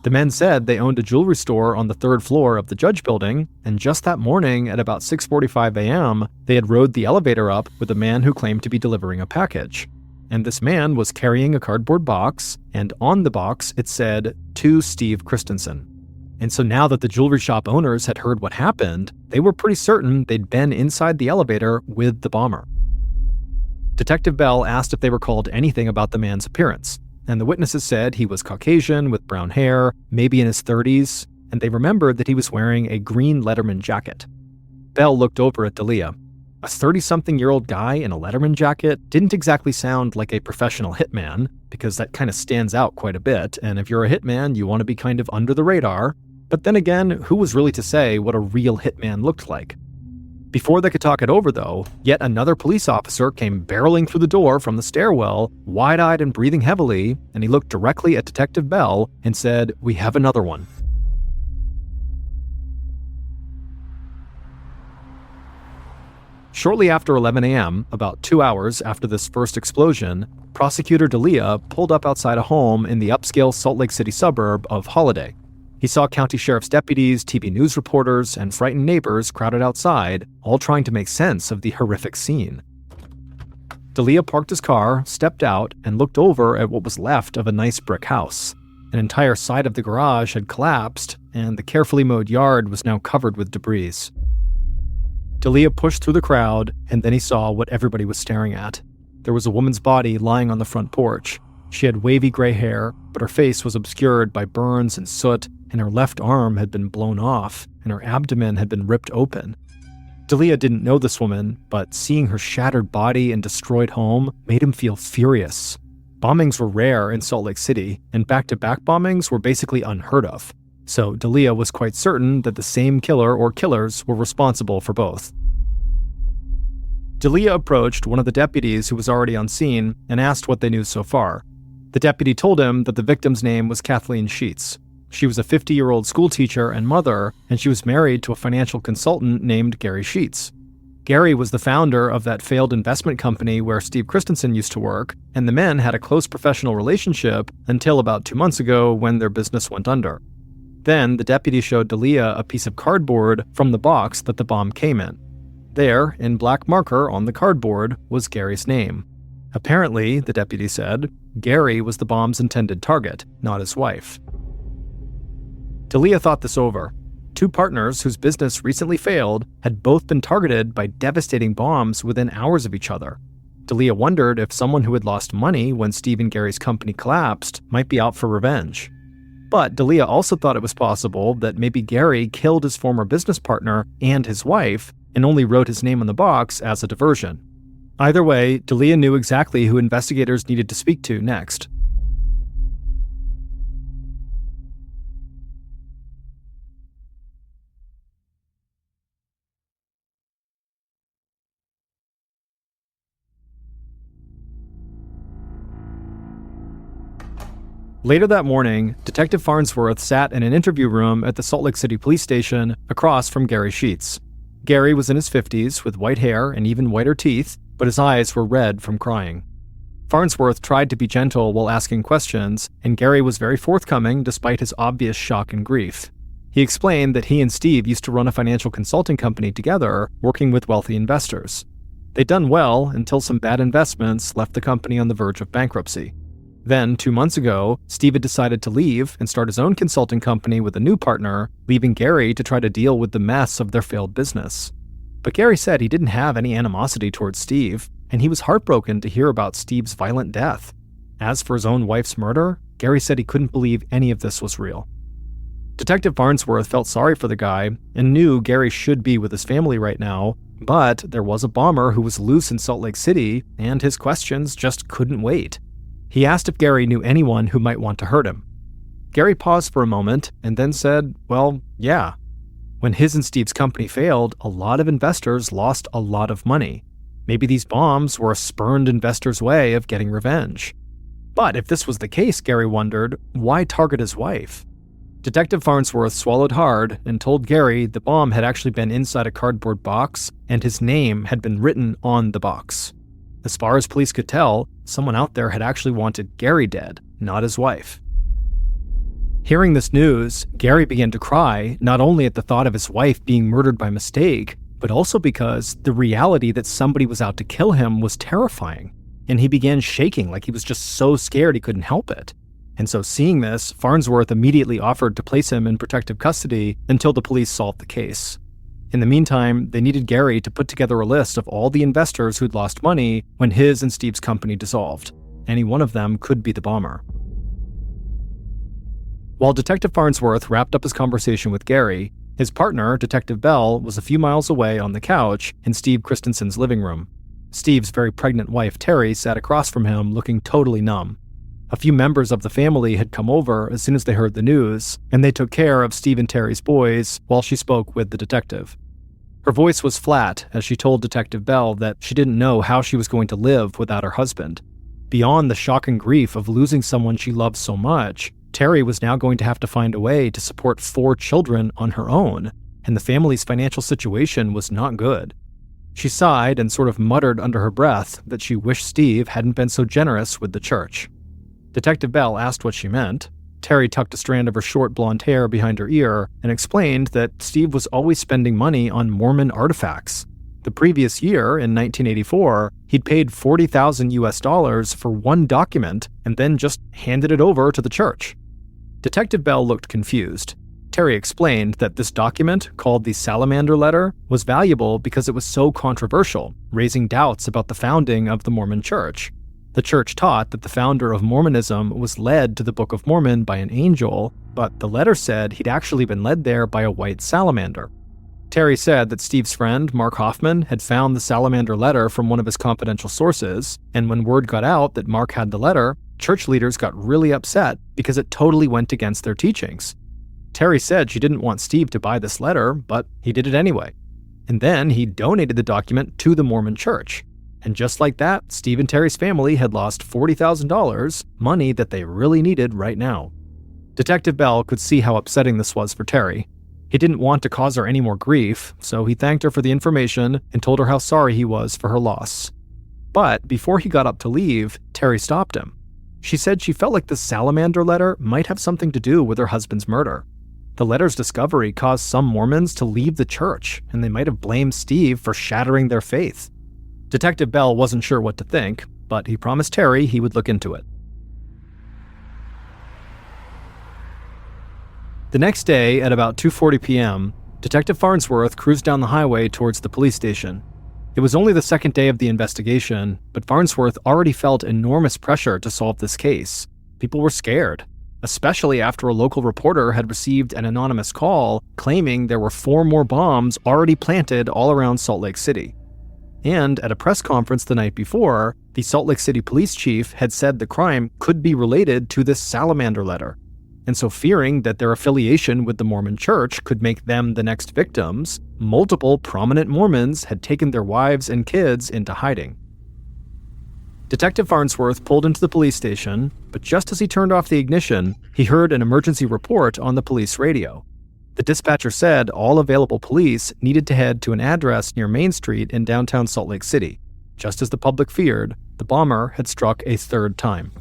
The men said they owned a jewelry store on the third floor of the Judge Building, and just that morning at about 6:45 a.m., they had rode the elevator up with a man who claimed to be delivering a package. And this man was carrying a cardboard box, and on the box it said, "To Steve Christensen." And so now that the jewelry shop owners had heard what happened, they were pretty certain they'd been inside the elevator with the bomber. Detective Bell asked if they recalled anything about the man's appearance, and the witnesses said he was Caucasian with brown hair, maybe in his 30s, and they remembered that he was wearing a green Letterman jacket. Bell looked over at D'Elia. A 30-something-year-old guy in a Letterman jacket didn't exactly sound like a professional hitman, because that kind of stands out quite a bit, and if you're a hitman, you want to be kind of under the radar. But then again, who was really to say what a real hitman looked like? Before they could talk it over, though, yet another police officer came barreling through the door from the stairwell, wide-eyed and breathing heavily, and he looked directly at Detective Bell and said, "We have another one." Shortly after 11 a.m., about 2 hours after this first explosion, Prosecutor D'Elia pulled up outside a home in the upscale Salt Lake City suburb of Holiday. He saw county sheriff's deputies, TV news reporters, and frightened neighbors crowded outside, all trying to make sense of the horrific scene. D'Elia parked his car, stepped out, and looked over at what was left of a nice brick house. An entire side of the garage had collapsed, and the carefully mowed yard was now covered with debris. D'Elia pushed through the crowd, and then he saw what everybody was staring at. There was a woman's body lying on the front porch. She had wavy gray hair, but her face was obscured by burns and soot, and her left arm had been blown off, and her abdomen had been ripped open. D'Elia didn't know this woman, but seeing her shattered body and destroyed home made him feel furious. Bombings were rare in Salt Lake City, and back-to-back bombings were basically unheard of. So D'Elia was quite certain that the same killer or killers were responsible for both. D'Elia approached one of the deputies who was already on scene and asked what they knew so far. The deputy told him that the victim's name was Kathleen Sheets. She was a 50-year-old schoolteacher and mother, and she was married to a financial consultant named Gary Sheets. Gary was the founder of that failed investment company where Steve Christensen used to work, and the men had a close professional relationship until about 2 months ago when their business went under. Then, the deputy showed D'Elia a piece of cardboard from the box that the bomb came in. There, in black marker on the cardboard, was Gary's name. Apparently, the deputy said, Gary was the bomb's intended target, not his wife. D'Elia thought this over. Two partners whose business recently failed had both been targeted by devastating bombs within hours of each other. D'Elia wondered if someone who had lost money when Steve and Gary's company collapsed might be out for revenge. But D'Elia also thought it was possible that maybe Gary killed his former business partner and his wife and only wrote his name on the box as a diversion. Either way, D'Elia knew exactly who investigators needed to speak to next. Later that morning, Detective Farnsworth sat in an interview room at the Salt Lake City police station across from Gary Sheets. Gary was in his 50s with white hair and even whiter teeth, but his eyes were red from crying. Farnsworth tried to be gentle while asking questions, and Gary was very forthcoming despite his obvious shock and grief. He explained that he and Steve used to run a financial consulting company together, working with wealthy investors. They'd done well until some bad investments left the company on the verge of bankruptcy. Then, 2 months ago, Steve had decided to leave and start his own consulting company with a new partner, leaving Gary to try to deal with the mess of their failed business. But Gary said he didn't have any animosity towards Steve, and he was heartbroken to hear about Steve's violent death. As for his own wife's murder, Gary said he couldn't believe any of this was real. Detective Farnsworth felt sorry for the guy and knew Gary should be with his family right now, but there was a bomber who was loose in Salt Lake City, and his questions just couldn't wait. He asked if Gary knew anyone who might want to hurt him. Gary paused for a moment and then said, well, yeah. When his and Steve's company failed, a lot of investors lost a lot of money. Maybe these bombs were a spurned investor's way of getting revenge. But if this was the case, Gary wondered, why target his wife? Detective Farnsworth swallowed hard and told Gary the bomb had actually been inside a cardboard box and his name had been written on the box. As far as police could tell, someone out there had actually wanted Gary dead, not his wife. Hearing this news, Gary began to cry, not only at the thought of his wife being murdered by mistake, but also because the reality that somebody was out to kill him was terrifying, and he began shaking like he was just so scared he couldn't help it. And so seeing this, Farnsworth immediately offered to place him in protective custody until the police solved the case. In the meantime, they needed Gary to put together a list of all the investors who'd lost money when his and Steve's company dissolved. Any one of them could be the bomber. While Detective Farnsworth wrapped up his conversation with Gary, his partner, Detective Bell, was a few miles away on the couch in Steve Christensen's living room. Steve's very pregnant wife, Terry, sat across from him looking totally numb. A few members of the family had come over as soon as they heard the news, and they took care of Steve and Terry's boys while she spoke with the detective. Her voice was flat as she told Detective Bell that she didn't know how she was going to live without her husband. Beyond the shock and grief of losing someone she loved so much, Terry was now going to have to find a way to support 4 children on her own, and the family's financial situation was not good. She sighed and sort of muttered under her breath that she wished Steve hadn't been so generous with the church. Detective Bell asked what she meant. Terry tucked a strand of her short blonde hair behind her ear and explained that Steve was always spending money on Mormon artifacts. The previous year, in 1984, he'd paid $40,000 for one document and then just handed it over to the church. Detective Bell looked confused. Terry explained that this document, called the Salamander Letter, was valuable because it was so controversial, raising doubts about the founding of the Mormon Church. The church taught that the founder of Mormonism was led to the Book of Mormon by an angel, but the letter said he'd actually been led there by a white salamander. Terry said that Steve's friend, Mark Hoffman, had found the Salamander Letter from one of his confidential sources, and when word got out that Mark had the letter, church leaders got really upset because it totally went against their teachings. Terry said she didn't want Steve to buy this letter, but he did it anyway. And then he donated the document to the Mormon Church. And just like that, Steve and Terry's family had lost $40,000, money that they really needed right now. Detective Bell could see how upsetting this was for Terry. He didn't want to cause her any more grief, so he thanked her for the information and told her how sorry he was for her loss. But before he got up to leave, Terry stopped him. She said she felt like the Salamander Letter might have something to do with her husband's murder. The letter's discovery caused some Mormons to leave the church, and they might have blamed Steve for shattering their faith. Detective Bell wasn't sure what to think, but he promised Terry he would look into it. The next day, at about 2:40 p.m., Detective Farnsworth cruised down the highway towards the police station. It was only the second day of the investigation, but Farnsworth already felt enormous pressure to solve this case. People were scared, especially after a local reporter had received an anonymous call claiming there were 4 more bombs already planted all around Salt Lake City. And at a press conference the night before, the Salt Lake City police chief had said the crime could be related to this Salamander Letter. And so fearing that their affiliation with the Mormon Church could make them the next victims, multiple prominent Mormons had taken their wives and kids into hiding. Detective Farnsworth pulled into the police station, but just as he turned off the ignition, he heard an emergency report on the police radio. The dispatcher said all available police needed to head to an address near Main Street in downtown Salt Lake City. Just as the public feared, the bomber had struck a 3rd time.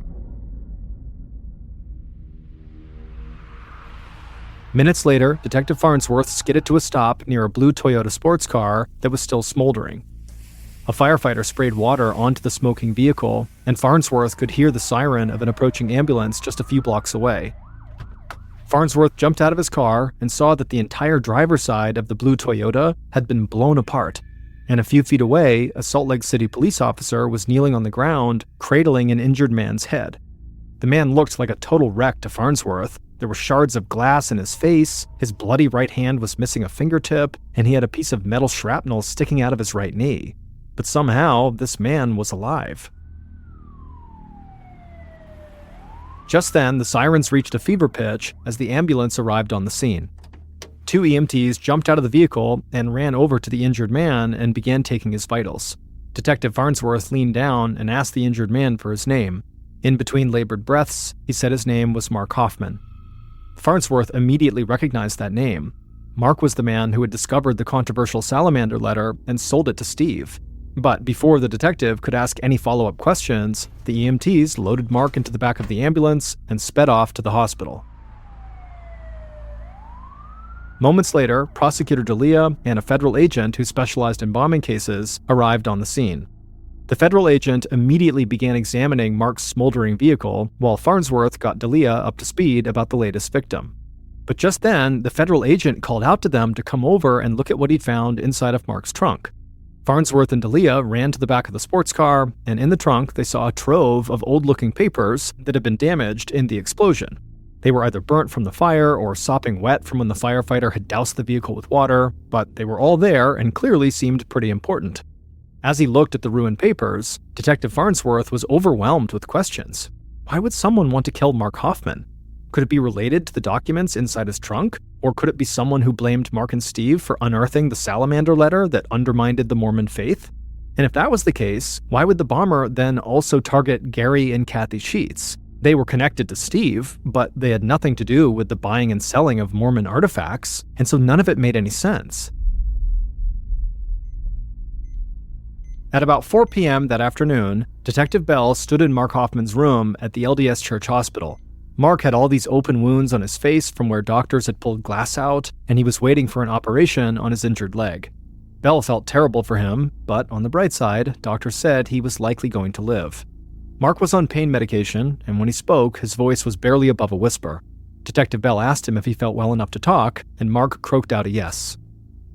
Minutes later, Detective Farnsworth skidded to a stop near a blue Toyota sports car that was still smoldering. A firefighter sprayed water onto the smoking vehicle, and Farnsworth could hear the siren of an approaching ambulance just a few blocks away. Farnsworth jumped out of his car and saw that the entire driver's side of the blue Toyota had been blown apart, and a few feet away, a Salt Lake City police officer was kneeling on the ground, cradling an injured man's head. The man looked like a total wreck to Farnsworth, There were shards of glass in his face, his bloody right hand was missing a fingertip, and he had a piece of metal shrapnel sticking out of his right knee. But somehow, this man was alive. Just then, the sirens reached a fever pitch as the ambulance arrived on the scene. 2 EMTs jumped out of the vehicle and ran over to the injured man and began taking his vitals. Detective Farnsworth leaned down and asked the injured man for his name. In between labored breaths, he said his name was Mark Hoffman. Farnsworth immediately recognized that name. Mark was the man who had discovered the controversial salamander letter and sold it to Steve. But before the detective could ask any follow-up questions, the EMTs loaded Mark into the back of the ambulance and sped off to the hospital. Moments later, Prosecutor D'Elia and a federal agent who specialized in bombing cases arrived on the scene. The federal agent immediately began examining Mark's smoldering vehicle, while Farnsworth got D'Elia up to speed about the latest victim. But just then, the federal agent called out to them to come over and look at what he'd found inside of Mark's trunk. Farnsworth and D'Elia ran to the back of the sports car, and in the trunk they saw a trove of old-looking papers that had been damaged in the explosion. They were either burnt from the fire or sopping wet from when the firefighter had doused the vehicle with water, but they were all there and clearly seemed pretty important. As he looked at the ruined papers, Detective Farnsworth was overwhelmed with questions. Why would someone want to kill Mark Hoffman? Could it be related to the documents inside his trunk? Or could it be someone who blamed Mark and Steve for unearthing the salamander letter that undermined the Mormon faith? And if that was the case, why would the bomber then also target Gary and Kathy Sheets? They were connected to Steve, but they had nothing to do with the buying and selling of Mormon artifacts, and so none of it made any sense. At about 4 p.m. that afternoon, Detective Bell stood in Mark Hoffman's room at the LDS Church Hospital. Mark had all these open wounds on his face from where doctors had pulled glass out, and he was waiting for an operation on his injured leg. Bell felt terrible for him, but on the bright side, doctors said he was likely going to live. Mark was on pain medication, and when he spoke, his voice was barely above a whisper. Detective Bell asked him if he felt well enough to talk, and Mark croaked out a yes.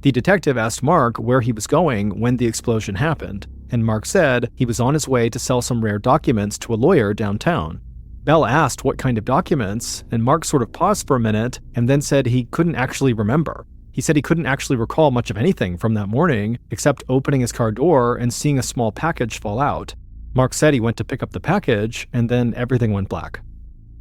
The detective asked Mark where he was going when the explosion happened, and Mark said he was on his way to sell some rare documents to a lawyer downtown. Bell asked what kind of documents, and Mark sort of paused for a minute and then said he couldn't actually remember. He said he couldn't actually recall much of anything from that morning except opening his car door and seeing a small package fall out. Mark said he went to pick up the package, and then everything went black.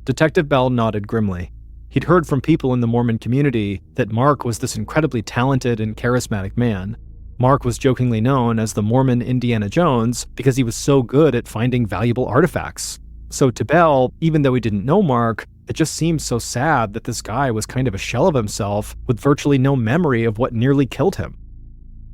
Detective Bell nodded grimly. He'd heard from people in the Mormon community that Mark was this incredibly talented and charismatic man. Mark was jokingly known as the Mormon Indiana Jones because he was so good at finding valuable artifacts. So to Bell, even though he didn't know Mark, it just seemed so sad that this guy was kind of a shell of himself with virtually no memory of what nearly killed him.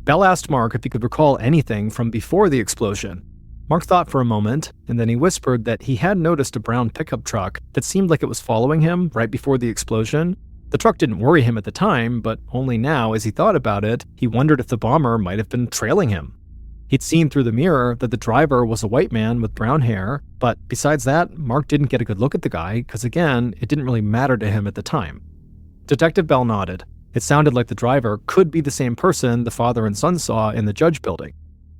Bell asked Mark if he could recall anything from before the explosion. Mark thought for a moment, and then he whispered that he had noticed a brown pickup truck that seemed like it was following him right before the explosion. The truck didn't worry him at the time, but only now, as he thought about it, he wondered if the bomber might have been trailing him. He'd seen through the mirror that the driver was a white man with brown hair, but besides that, Mark didn't get a good look at the guy because, again, it didn't really matter to him at the time. Detective Bell nodded. It sounded like the driver could be the same person the father and son saw in the Judge building.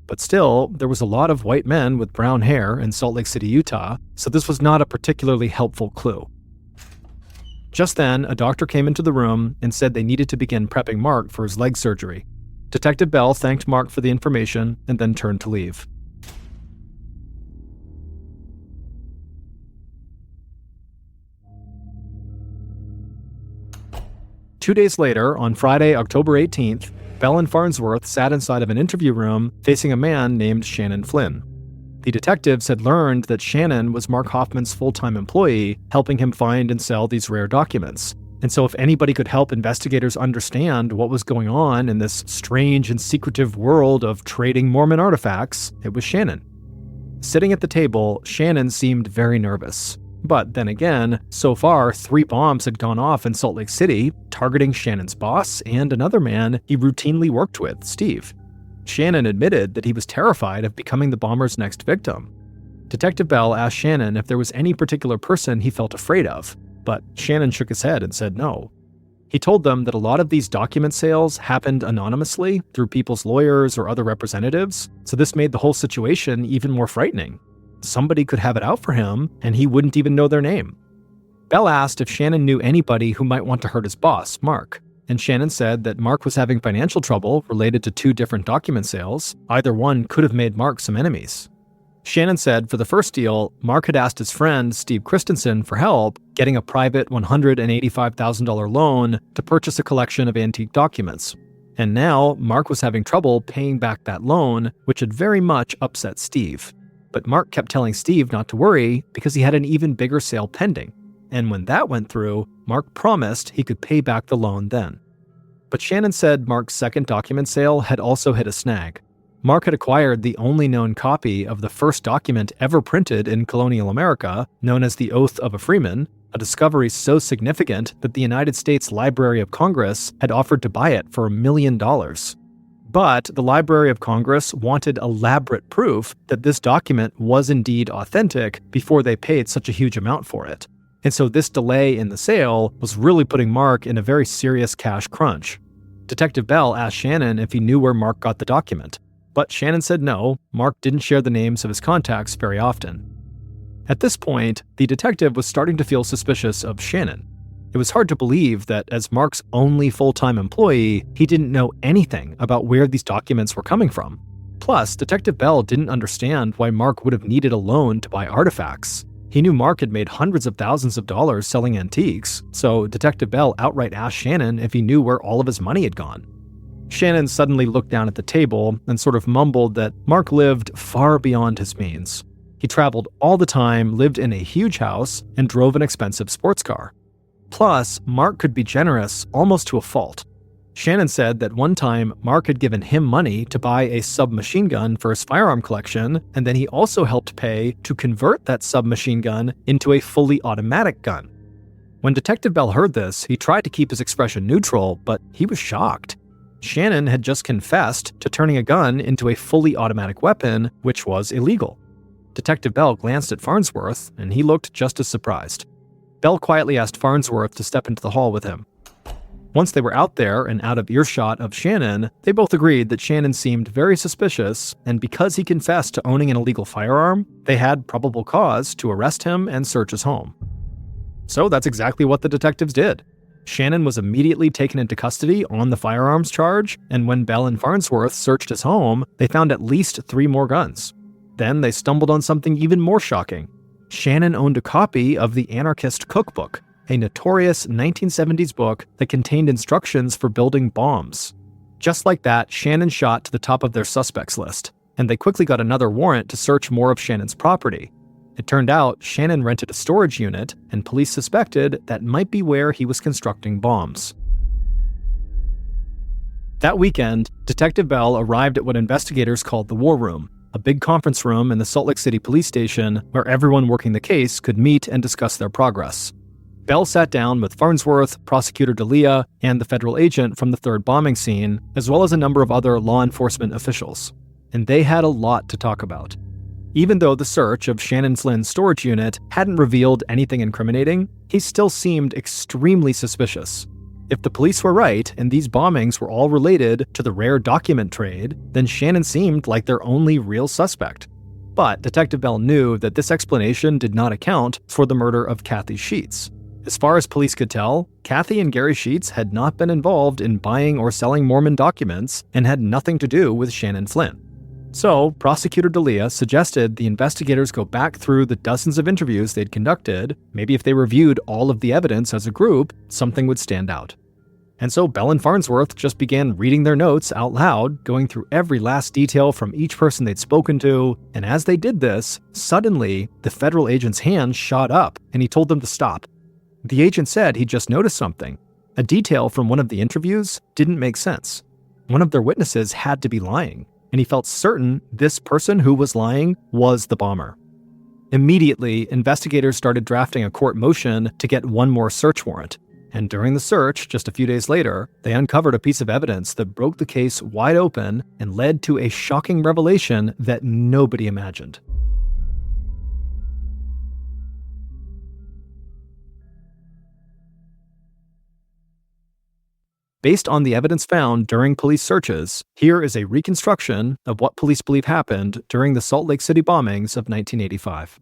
But still, there was a lot of white men with brown hair in Salt Lake City, Utah, so this was not a particularly helpful clue. Just then, a doctor came into the room and said they needed to begin prepping Mark for his leg surgery. Detective Bell thanked Mark for the information and then turned to leave. Two days later, on Friday, October 18th, Bell and Farnsworth sat inside of an interview room facing a man named Shannon Flynn. The detectives had learned that Shannon was Mark Hoffman's full-time employee, helping him find and sell these rare documents. And so if anybody could help investigators understand what was going on in this strange and secretive world of trading Mormon artifacts, it was Shannon. Sitting at the table, Shannon seemed very nervous. But then again, so far 3 bombs had gone off in Salt Lake City, targeting Shannon's boss and another man he routinely worked with, Steve. Shannon admitted that he was terrified of becoming the bomber's next victim. Detective Bell asked Shannon if there was any particular person he felt afraid of, but Shannon shook his head and said no. He told them that a lot of these document sales happened anonymously through people's lawyers or other representatives, so this made the whole situation even more frightening. Somebody could have it out for him, and he wouldn't even know their name. Bell asked if Shannon knew anybody who might want to hurt his boss, Mark, and Shannon said that Mark was having financial trouble related to 2 different document sales. Either one could have made Mark some enemies. Shannon said for the first deal, Mark had asked his friend Steve Christensen for help getting a private $185,000 loan to purchase a collection of antique documents. And now, Mark was having trouble paying back that loan, which had very much upset Steve. But Mark kept telling Steve not to worry because he had an even bigger sale pending. And when that went through, Mark promised he could pay back the loan then. But Shannon said Mark's second document sale had also hit a snag. Mark had acquired the only known copy of the first document ever printed in colonial America, known as the Oath of a Freeman, a discovery so significant that the United States Library of Congress had offered to buy it for $1 million. But the Library of Congress wanted elaborate proof that this document was indeed authentic before they paid such a huge amount for it. And so this delay in the sale was really putting Mark in a very serious cash crunch. Detective Bell asked Shannon if he knew where Mark got the document. But Shannon said no, Mark didn't share the names of his contacts very often. At this point, the detective was starting to feel suspicious of Shannon. It was hard to believe that as Mark's only full-time employee, he didn't know anything about where these documents were coming from. Plus, Detective Bell didn't understand why Mark would have needed a loan to buy artifacts. He knew Mark had made hundreds of thousands of dollars selling antiques, so Detective Bell outright asked Shannon if he knew where all of his money had gone. Shannon suddenly looked down at the table and sort of mumbled that Mark lived far beyond his means. He traveled all the time, lived in a huge house, and drove an expensive sports car. Plus, Mark could be generous almost to a fault. Shannon said that one time Mark had given him money to buy a submachine gun for his firearm collection, and then he also helped pay to convert that submachine gun into a fully automatic gun. When Detective Bell heard this, he tried to keep his expression neutral, but he was shocked. Shannon had just confessed to turning a gun into a fully automatic weapon, which was illegal. Detective Bell glanced at Farnsworth, and he looked just as surprised. Bell quietly asked Farnsworth to step into the hall with him. Once they were out there and out of earshot of Shannon, they both agreed that Shannon seemed very suspicious, and because he confessed to owning an illegal firearm, they had probable cause to arrest him and search his home. So that's exactly what the detectives did. Shannon was immediately taken into custody on the firearms charge, and when Bell and Farnsworth searched his home, they found at least 3 more guns. Then they stumbled on something even more shocking. Shannon owned a copy of the Anarchist Cookbook, a notorious 1970s book that contained instructions for building bombs. Just like that, Shannon shot to the top of their suspects list, and they quickly got another warrant to search more of Shannon's property. It turned out Shannon rented a storage unit, and police suspected that might be where he was constructing bombs. That weekend, Detective Bell arrived at what investigators called the War Room, a big conference room in the Salt Lake City Police Station where everyone working the case could meet and discuss their progress. Bell sat down with Farnsworth, Prosecutor D'Elia, and the federal agent from the third bombing scene, as well as a number of other law enforcement officials. And they had a lot to talk about. Even though the search of Shannon Flynn's storage unit hadn't revealed anything incriminating, he still seemed extremely suspicious. If the police were right and these bombings were all related to the rare document trade, then Shannon seemed like their only real suspect. But Detective Bell knew that this explanation did not account for the murder of Kathy Sheets. As far as police could tell, Kathy and Gary Sheets had not been involved in buying or selling Mormon documents and had nothing to do with Shannon Flynn. So, Prosecutor D'Elia suggested the investigators go back through the dozens of interviews they'd conducted. Maybe if they reviewed all of the evidence as a group, something would stand out. And so Bell and Farnsworth just began reading their notes out loud, going through every last detail from each person they'd spoken to, and as they did this, suddenly, the federal agent's hand shot up, and he told them to stop. The agent said he just noticed something. A detail from one of the interviews didn't make sense. One of their witnesses had to be lying, and he felt certain this person who was lying was the bomber. Immediately, investigators started drafting a court motion to get one more search warrant. And during the search, just a few days later, they uncovered a piece of evidence that broke the case wide open and led to a shocking revelation that nobody imagined. Based on the evidence found during police searches, here is a reconstruction of what police believe happened during the Salt Lake City bombings of 1985.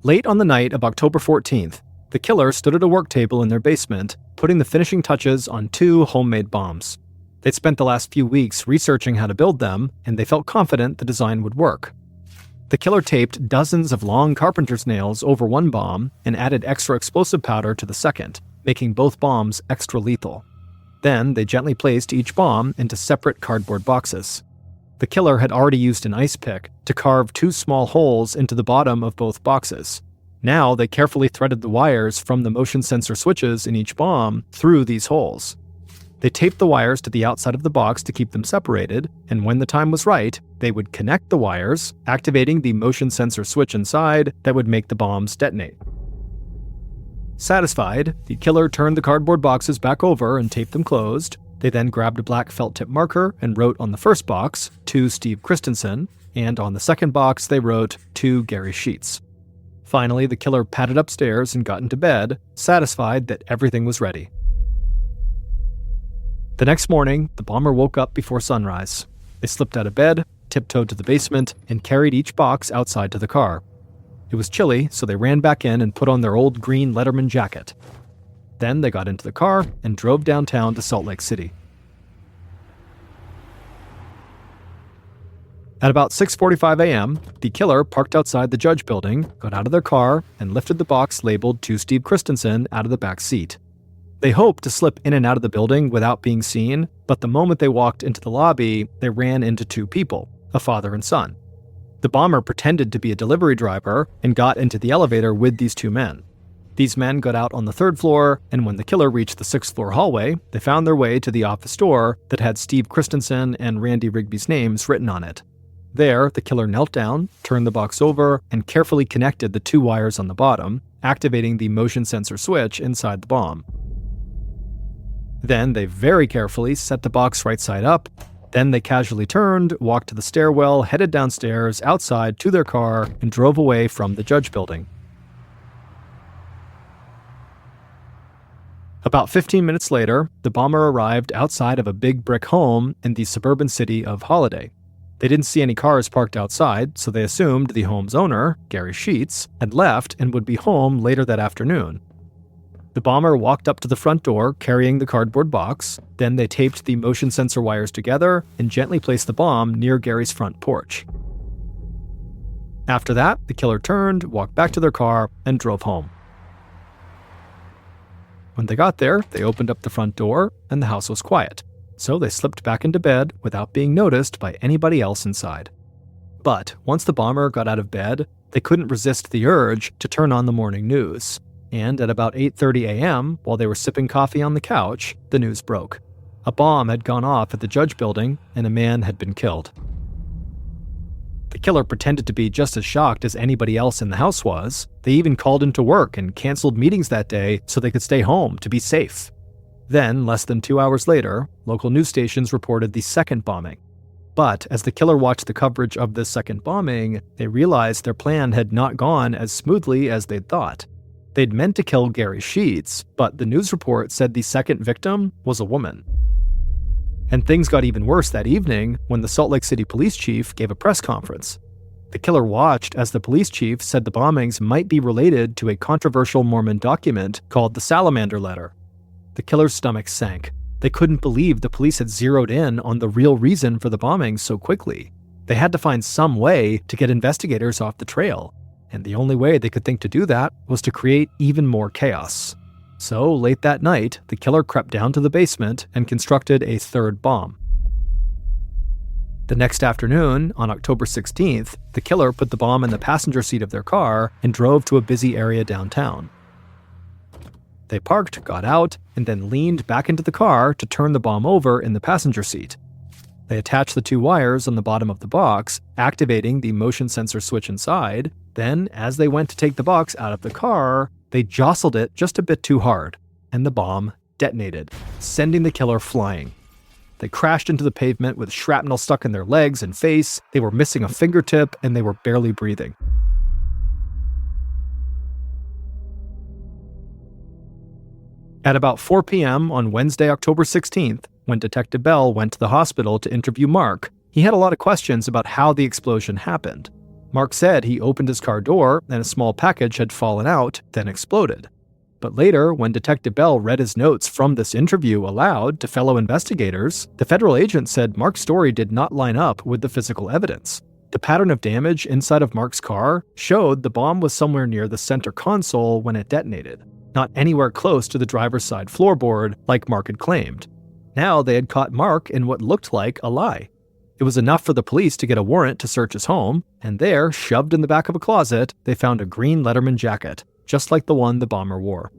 Late on the night of October 14th, the killer stood at a work table in their basement, putting the finishing touches on 2 homemade bombs. They'd spent the last few weeks researching how to build them, and they felt confident the design would work. The killer taped dozens of long carpenter's nails over one bomb and added extra explosive powder to the second, making both bombs extra lethal. Then they gently placed each bomb into separate cardboard boxes. The killer had already used an ice pick to carve 2 small holes into the bottom of both boxes. Now they carefully threaded the wires from the motion sensor switches in each bomb through these holes. They taped the wires to the outside of the box to keep them separated, and when the time was right, they would connect the wires, activating the motion sensor switch inside that would make the bombs detonate. Satisfied, the killer turned the cardboard boxes back over and taped them closed. They then grabbed a black felt tip marker and wrote on the first box, "To Steve Christensen," and on the second box they wrote, "To Gary Sheets." Finally, the killer padded upstairs and got into bed, satisfied that everything was ready. The next morning, the bomber woke up before sunrise. They slipped out of bed, tiptoed to the basement, and carried each box outside to the car. It was chilly, so they ran back in and put on their old green Letterman jacket. Then they got into the car and drove downtown to Salt Lake City. At about 6:45 a.m., the killer parked outside the judge building, got out of their car, and lifted the box labeled "To Steve Christensen" out of the back seat. They hoped to slip in and out of the building without being seen, but the moment they walked into the lobby, they ran into 2 people, a father and son. The bomber pretended to be a delivery driver and got into the elevator with these 2 men. These men got out on the 3rd floor, and when the killer reached the 6th floor hallway, they found their way to the office door that had Steve Christensen and Randy Rigby's names written on it. There, the killer knelt down, turned the box over, and carefully connected the 2 wires on the bottom, activating the motion sensor switch inside the bomb. Then they very carefully set the box right side up. Then they casually turned, walked to the stairwell, headed downstairs, outside to their car, and drove away from the judge building. About 15 minutes later, the bomber arrived outside of a big brick home in the suburban city of Holiday. They didn't see any cars parked outside, so they assumed the home's owner, Gary Sheets, had left and would be home later that afternoon. The bomber walked up to the front door carrying the cardboard box. Then they taped the motion sensor wires together and gently placed the bomb near Gary's front porch. After that, the killer turned, walked back to their car, and drove home. When they got there, they opened up the front door, and the house was quiet. So they slipped back into bed without being noticed by anybody else inside. But once the bomber got out of bed, they couldn't resist the urge to turn on the morning news. And at about 8:30 a.m., while they were sipping coffee on the couch, the news broke. A bomb had gone off at the judge building, and a man had been killed. The killer pretended to be just as shocked as anybody else in the house was. They even called into work and canceled meetings that day so they could stay home to be safe. Then, less than 2 hours later, local news stations reported the second bombing. But as the killer watched the coverage of this second bombing, they realized their plan had not gone as smoothly as they'd thought. They'd meant to kill Gary Sheets, but the news report said the second victim was a woman. And things got even worse that evening when the Salt Lake City police chief gave a press conference. The killer watched as the police chief said the bombings might be related to a controversial Mormon document called the Salamander Letter. The killer's stomach sank. They couldn't believe the police had zeroed in on the real reason for the bombings so quickly. They had to find some way to get investigators off the trail. And the only way they could think to do that was to create even more chaos. So, late that night, the killer crept down to the basement and constructed a 3rd bomb. The next afternoon, on October 16th, the killer put the bomb in the passenger seat of their car and drove to a busy area downtown. They parked, got out, and then leaned back into the car to turn the bomb over in the passenger seat. They attached the 2 wires on the bottom of the box, activating the motion sensor switch inside. Then, as they went to take the box out of the car, they jostled it just a bit too hard, and the bomb detonated, sending the killer flying. They crashed into the pavement with shrapnel stuck in their legs and face. They were missing a fingertip, and they were barely breathing. At about 4 p.m. on Wednesday, October 16th, when Detective Bell went to the hospital to interview Mark, he had a lot of questions about how the explosion happened. Mark said he opened his car door and a small package had fallen out, then exploded. But later, when Detective Bell read his notes from this interview aloud to fellow investigators, the federal agent said Mark's story did not line up with the physical evidence. The pattern of damage inside of Mark's car showed the bomb was somewhere near the center console when it detonated, not anywhere close to the driver's side floorboard like Mark had claimed. Now they had caught Mark in what looked like a lie. It was enough for the police to get a warrant to search his home, and there, shoved in the back of a closet, they found a green Letterman jacket, just like the one the bomber wore.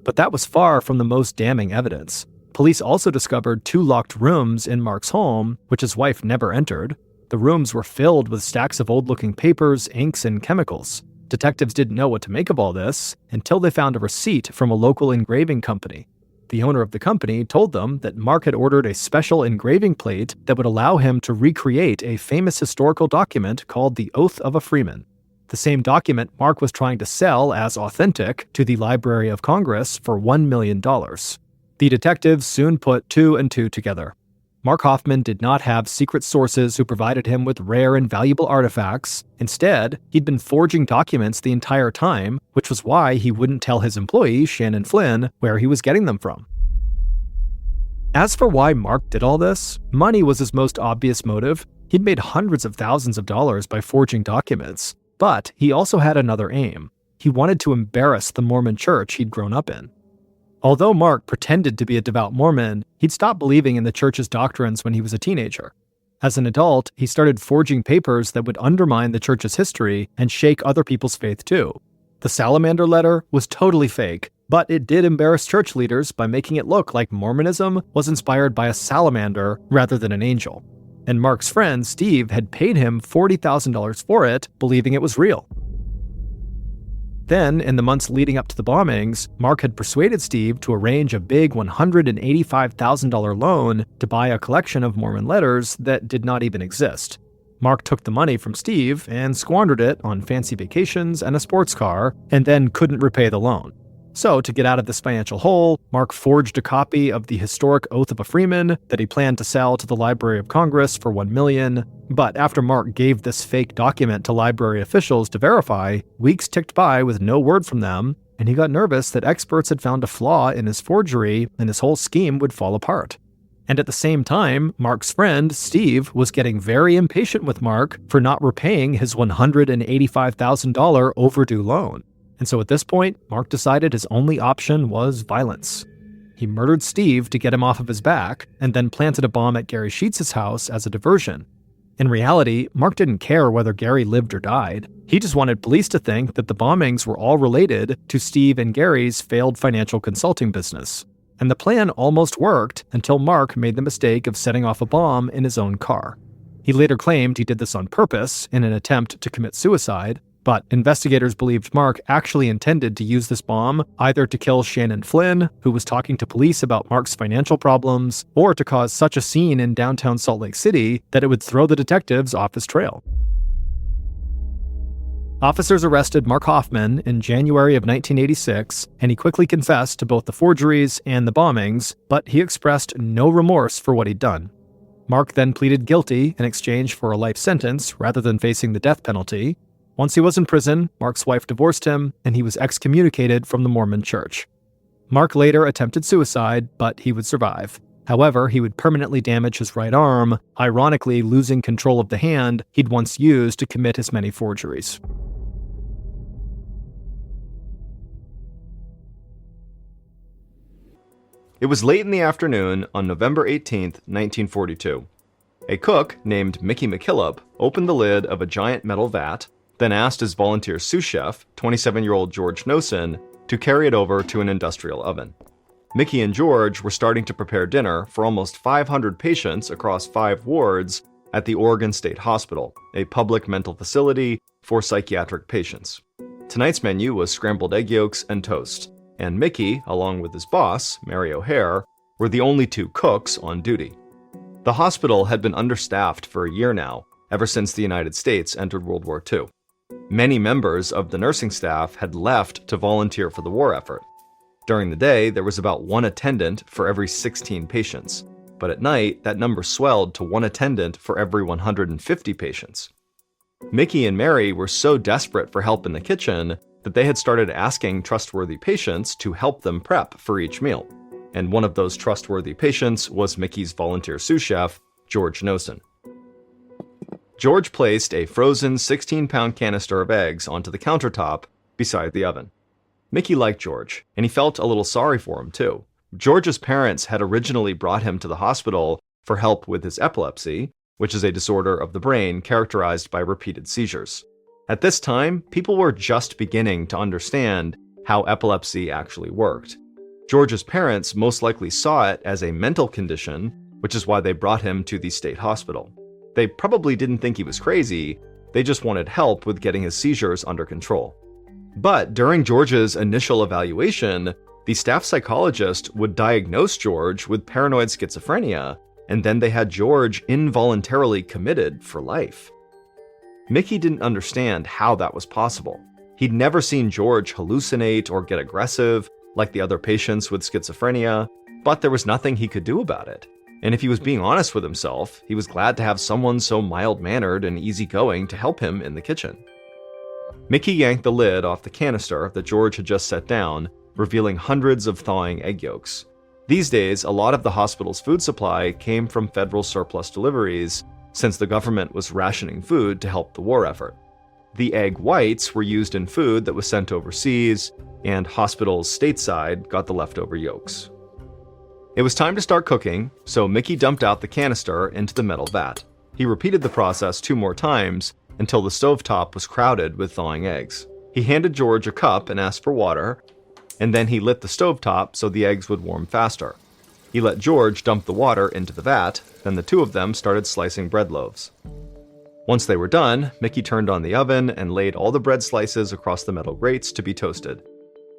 But that was far from the most damning evidence. Police also discovered 2 locked rooms in Mark's home, which his wife never entered. The rooms were filled with stacks of old-looking papers, inks, and chemicals. Detectives didn't know what to make of all this until they found a receipt from a local engraving company. The owner of the company told them that Mark had ordered a special engraving plate that would allow him to recreate a famous historical document called the Oath of a Freeman. The same document Mark was trying to sell as authentic to the Library of Congress for $1 million. The detectives soon put 2 and 2 together. Mark Hoffman did not have secret sources who provided him with rare and valuable artifacts. Instead, he'd been forging documents the entire time, which was why he wouldn't tell his employee, Shannon Flynn, where he was getting them from. As for why Mark did all this, money was his most obvious motive. He'd made hundreds of thousands of dollars by forging documents, but he also had another aim. He wanted to embarrass the Mormon church he'd grown up in. Although Mark pretended to be a devout Mormon, he'd stopped believing in the church's doctrines when he was a teenager. As an adult, he started forging papers that would undermine the church's history and shake other people's faith too. The salamander letter was totally fake, but it did embarrass church leaders by making it look like Mormonism was inspired by a salamander rather than an angel. And Mark's friend, Steve, had paid him $40,000 for it, believing it was real. Then, in the months leading up to the bombings, Mark had persuaded Steve to arrange a big $185,000 loan to buy a collection of Mormon letters that did not even exist. Mark took the money from Steve and squandered it on fancy vacations and a sports car, and then couldn't repay the loan. So, to get out of this financial hole, Mark forged a copy of the historic Oath of a Freeman that he planned to sell to the Library of Congress for $1 million. But after Mark gave this fake document to library officials to verify, weeks ticked by with no word from them, and he got nervous that experts had found a flaw in his forgery and his whole scheme would fall apart. And at the same time, Mark's friend, Steve, was getting very impatient with Mark for not repaying his $185,000 overdue loan. And so at this point, Mark decided his only option was violence. He murdered Steve to get him off of his back, and then planted a bomb at Gary Sheets' house as a diversion. In reality, Mark didn't care whether Gary lived or died. He just wanted police to think that the bombings were all related to Steve and Gary's failed financial consulting business. And the plan almost worked until Mark made the mistake of setting off a bomb in his own car. He later claimed he did this on purpose in an attempt to commit suicide, but investigators believed Mark actually intended to use this bomb either to kill Shannon Flynn, who was talking to police about Mark's financial problems, or to cause such a scene in downtown Salt Lake City that it would throw the detectives off his trail. Officers arrested Mark Hoffman in January of 1986, and he quickly confessed to both the forgeries and the bombings, but he expressed no remorse for what he'd done. Mark then pleaded guilty in exchange for a life sentence rather than facing the death penalty. Once he was in prison, Mark's wife divorced him, and he was excommunicated from the Mormon Church. Mark later attempted suicide, but he would survive. However, he would permanently damage his right arm, ironically losing control of the hand he'd once used to commit his many forgeries. It was late in the afternoon on November 18th, 1942. A cook named Mickey McKillop opened the lid of a giant metal vat, then asked his volunteer sous chef, 27-year-old George Nosen, to carry it over to an industrial oven. Mickey and George were starting to prepare dinner for almost 500 patients across 5 wards at the Oregon State Hospital, a public mental facility for psychiatric patients. Tonight's menu was scrambled egg yolks and toast, and Mickey, along with his boss, Mary O'Hare, were the only 2 cooks on duty. The hospital had been understaffed for a year now, ever since the United States entered World War II. Many members of the nursing staff had left to volunteer for the war effort. During the day, there was about 1 attendant for every 16 patients, but at night, that number swelled to 1 attendant for every 150 patients. Mickey and Mary were so desperate for help in the kitchen that they had started asking trustworthy patients to help them prep for each meal. And one of those trustworthy patients was Mickey's volunteer sous chef, George Nosen. George placed a frozen 16-pound canister of eggs onto the countertop beside the oven. Mickey liked George, and he felt a little sorry for him too. George's parents had originally brought him to the hospital for help with his epilepsy, which is a disorder of the brain characterized by repeated seizures. At this time, people were just beginning to understand how epilepsy actually worked. George's parents most likely saw it as a mental condition, which is why they brought him to the state hospital. They probably didn't think he was crazy, they just wanted help with getting his seizures under control. But during George's initial evaluation, the staff psychologist would diagnose George with paranoid schizophrenia, and then they had George involuntarily committed for life. Mickey didn't understand how that was possible. He'd never seen George hallucinate or get aggressive like the other patients with schizophrenia, but there was nothing he could do about it. And if he was being honest with himself, he was glad to have someone so mild-mannered and easygoing to help him in the kitchen. Mickey yanked the lid off the canister that George had just set down, revealing hundreds of thawing egg yolks. These days, a lot of the hospital's food supply came from federal surplus deliveries, since the government was rationing food to help the war effort. The egg whites were used in food that was sent overseas, and hospitals stateside got the leftover yolks. It was time to start cooking, so Mickey dumped out the canister into the metal vat. He repeated the process 2 more times until the stovetop was crowded with thawing eggs. He handed George a cup and asked for water, and then he lit the stovetop so the eggs would warm faster. He let George dump the water into the vat, then the two of them started slicing bread loaves. Once they were done, Mickey turned on the oven and laid all the bread slices across the metal grates to be toasted.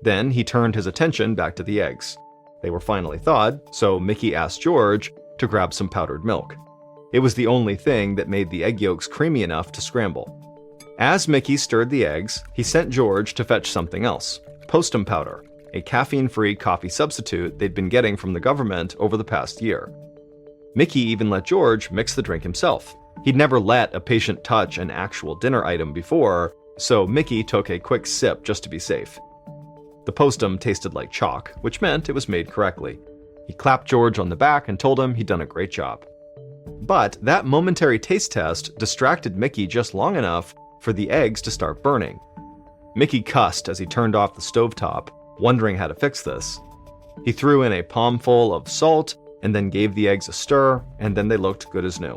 Then he turned his attention back to the eggs. They were finally thawed, so Mickey asked George to grab some powdered milk. It was the only thing that made the egg yolks creamy enough to scramble. As Mickey stirred the eggs, he sent George to fetch something else, postum powder, a caffeine-free coffee substitute they'd been getting from the government over the past year. Mickey even let George mix the drink himself. He'd never let a patient touch an actual dinner item before, so Mickey took a quick sip just to be safe. The postum tasted like chalk, which meant it was made correctly. He clapped George on the back and told him he'd done a great job. But that momentary taste test distracted Mickey just long enough for the eggs to start burning. Mickey cussed as he turned off the stovetop, wondering how to fix this. He threw in a palmful of salt and then gave the eggs a stir, and then they looked good as new.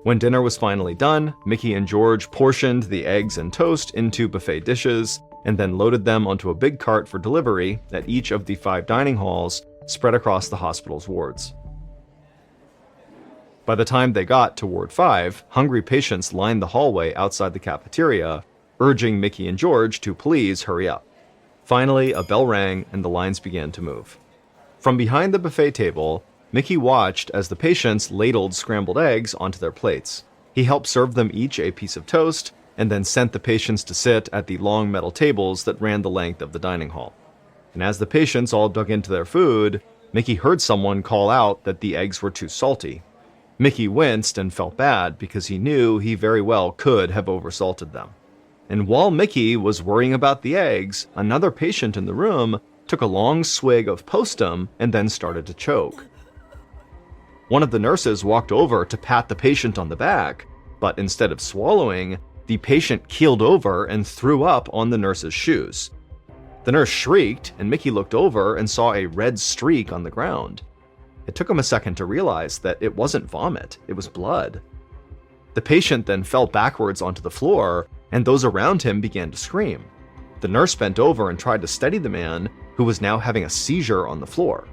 When dinner was finally done, Mickey and George portioned the eggs and toast into buffet dishes and then loaded them onto a big cart for delivery at each of the 5 dining halls spread across the hospital's wards. By the time they got to Ward 5, hungry patients lined the hallway outside the cafeteria, urging Mickey and George to please hurry up. Finally, a bell rang and the lines began to move. From behind the buffet table, Mickey watched as the patients ladled scrambled eggs onto their plates. He helped serve them each a piece of toast, and then sent the patients to sit at the long metal tables that ran the length of the dining hall. And as the patients all dug into their food, Mickey heard someone call out that the eggs were too salty. Mickey winced and felt bad because he knew he very well could have oversalted them. And while Mickey was worrying about the eggs, another patient in the room took a long swig of postum and then started to choke. One of the nurses walked over to pat the patient on the back, but instead of swallowing, the patient keeled over and threw up on the nurse's shoes. The nurse shrieked, and Mickey looked over and saw a red streak on the ground. It took him a second to realize that it wasn't vomit, it was blood. The patient then fell backwards onto the floor, and those around him began to scream. The nurse bent over and tried to steady the man, who was now having a seizure on the floor.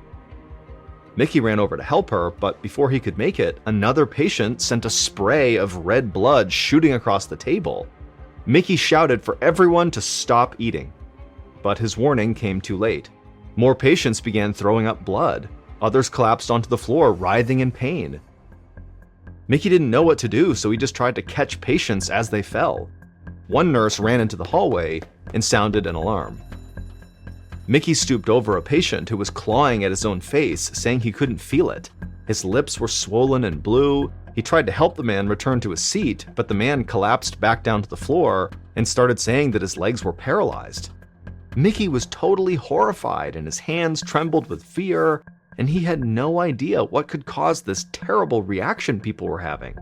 Mickey ran over to help her, but before he could make it, another patient sent a spray of red blood shooting across the table. Mickey shouted for everyone to stop eating. But his warning came too late. More patients began throwing up blood. Others collapsed onto the floor, writhing in pain. Mickey didn't know what to do, so he just tried to catch patients as they fell. One nurse ran into the hallway and sounded an alarm. Mickey stooped over a patient who was clawing at his own face, saying he couldn't feel it. His lips were swollen and blue, He tried to help the man return to his seat, but the man collapsed back down to the floor and started saying that his legs were paralyzed. Mickey was totally horrified and his hands trembled with fear, and he had no idea what could cause this terrible reaction people were having.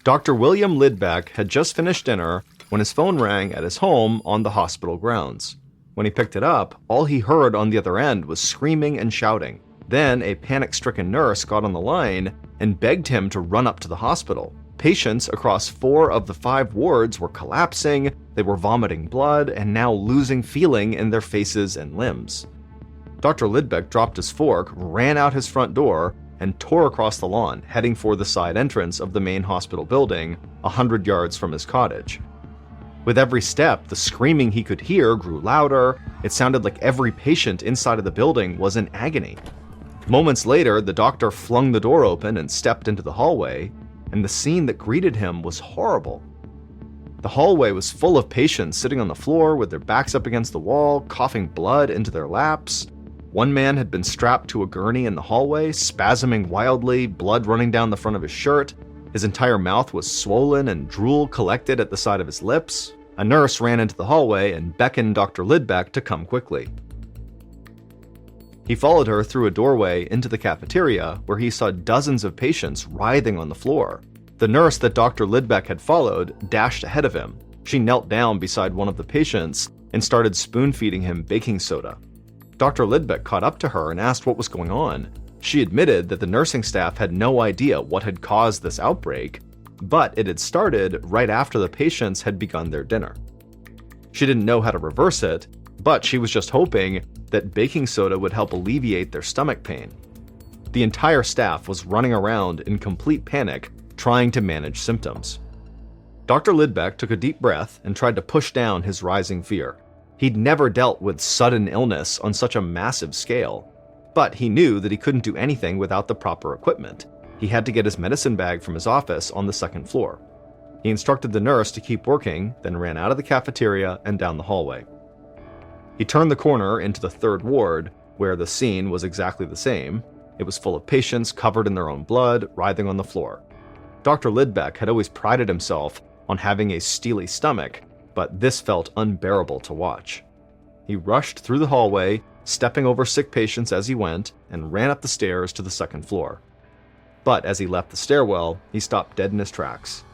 Dr. William Lidbeck had just finished dinner when his phone rang at his home on the hospital grounds. When he picked it up, all he heard on the other end was screaming and shouting. Then a panic-stricken nurse got on the line and begged him to run up to the hospital. Patients across 4 of the 5 wards were collapsing, they were vomiting blood, and now losing feeling in their faces and limbs. Dr. Lidbeck dropped his fork, ran out his front door, and tore across the lawn, heading for the side entrance of the main hospital building, 100 yards from his cottage. With every step, the screaming he could hear grew louder. It sounded like every patient inside of the building was in agony. Moments later, the doctor flung the door open and stepped into the hallway, and the scene that greeted him was horrible. The hallway was full of patients sitting on the floor with their backs up against the wall, coughing blood into their laps. One man had been strapped to a gurney in the hallway, spasming wildly, blood running down the front of his shirt. His entire mouth was swollen and drool collected at the side of his lips. A nurse ran into the hallway and beckoned Dr. Lidbeck to come quickly. He followed her through a doorway into the cafeteria, where he saw dozens of patients writhing on the floor. The nurse that Dr. Lidbeck had followed dashed ahead of him. She knelt down beside one of the patients and started spoon-feeding him baking soda. Dr. Lidbeck caught up to her and asked what was going on. She admitted that the nursing staff had no idea what had caused this outbreak, but it had started right after the patients had begun their dinner. She didn't know how to reverse it, but she was just hoping that baking soda would help alleviate their stomach pain. The entire staff was running around in complete panic, trying to manage symptoms. Dr. Lidbeck took a deep breath and tried to push down his rising fear. He'd never dealt with sudden illness on such a massive scale, but he knew that he couldn't do anything without the proper equipment. He had to get his medicine bag from his office on the second floor. He instructed the nurse to keep working, then ran out of the cafeteria and down the hallway. He turned the corner into the 3rd ward, where the scene was exactly the same. It was full of patients covered in their own blood, writhing on the floor. Dr. Lidbeck had always prided himself on having a steely stomach, but this felt unbearable to watch. He rushed through the hallway, stepping over sick patients as he went, and ran up the stairs to the 2nd floor. But as he left the stairwell, he stopped dead in his tracks.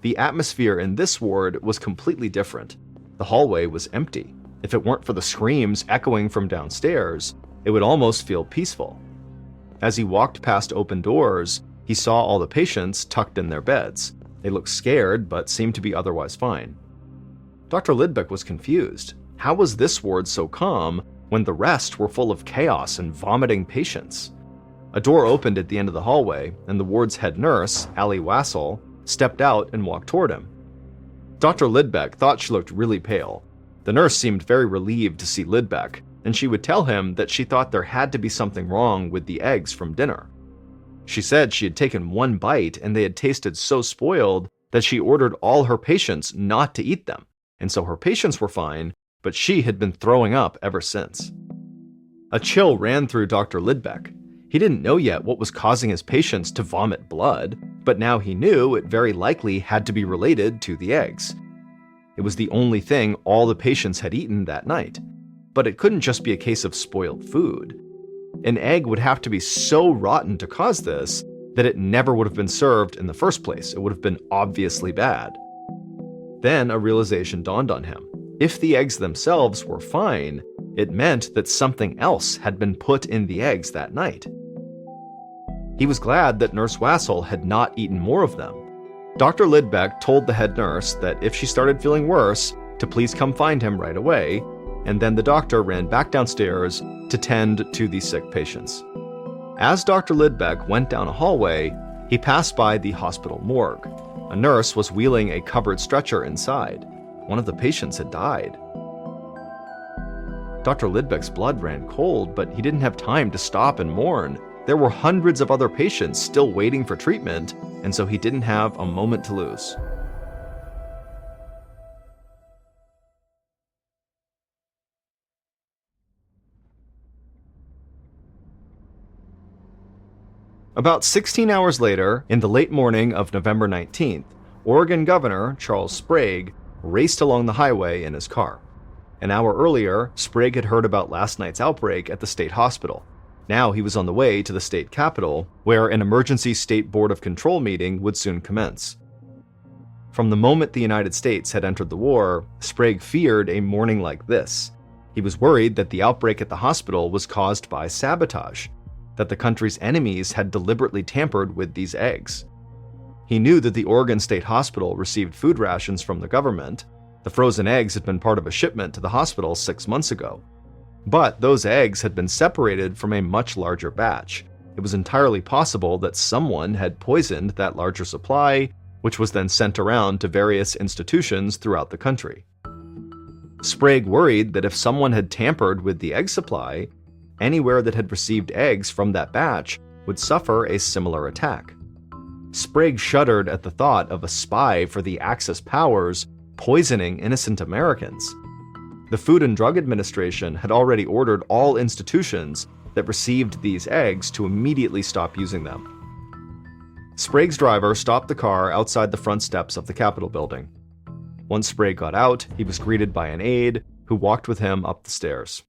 The atmosphere in this ward was completely different. The hallway was empty. If it weren't for the screams echoing from downstairs, it would almost feel peaceful. As he walked past open doors, he saw all the patients tucked in their beds. They looked scared, but seemed to be otherwise fine. Dr. Lidbeck was confused. How was this ward so calm when the rest were full of chaos and vomiting patients? A door opened at the end of the hallway, and the ward's head nurse, Allie Wassel, stepped out and walked toward him. Dr. Lidbeck thought she looked really pale. The nurse seemed very relieved to see Lidbeck, and she would tell him that she thought there had to be something wrong with the eggs from dinner. She said she had taken one bite and they had tasted so spoiled that she ordered all her patients not to eat them, and so her patients were fine, but she had been throwing up ever since. A chill ran through Dr. Lidbeck. He didn't know yet what was causing his patients to vomit blood, but now he knew it very likely had to be related to the eggs. It was the only thing all the patients had eaten that night. But it couldn't just be a case of spoiled food. An egg would have to be so rotten to cause this that it never would have been served in the first place. It would have been obviously bad. Then a realization dawned on him. If the eggs themselves were fine, it meant that something else had been put in the eggs that night. He was glad that Nurse Wassel had not eaten more of them. Dr. Lidbeck told the head nurse that if she started feeling worse, to please come find him right away, and then the doctor ran back downstairs to tend to the sick patients. As Dr. Lidbeck went down a hallway, he passed by the hospital morgue. A nurse was wheeling a covered stretcher inside. One of the patients had died. Dr. Lidbeck's blood ran cold, but he didn't have time to stop and mourn. There were hundreds of other patients still waiting for treatment, and so he didn't have a moment to lose. About 16 hours later, in the late morning of November 19th, Oregon Governor Charles Sprague raced along the highway in his car. An hour earlier, Sprague had heard about last night's outbreak at the state hospital. Now he was on the way to the state capitol, where an emergency State Board of Control meeting would soon commence. From the moment the United States had entered the war, Sprague feared a morning like this. He was worried that the outbreak at the hospital was caused by sabotage, that the country's enemies had deliberately tampered with these eggs. He knew that the Oregon State Hospital received food rations from the government. The frozen eggs had been part of a shipment to the hospital 6 months ago. But those eggs had been separated from a much larger batch. It was entirely possible that someone had poisoned that larger supply, which was then sent around to various institutions throughout the country. Sprague worried that if someone had tampered with the egg supply, anywhere that had received eggs from that batch would suffer a similar attack. Sprague shuddered at the thought of a spy for the Axis powers poisoning innocent Americans. The Food and Drug Administration had already ordered all institutions that received these eggs to immediately stop using them. Sprague's driver stopped the car outside the front steps of the Capitol building. Once Sprague got out, he was greeted by an aide who walked with him up the stairs.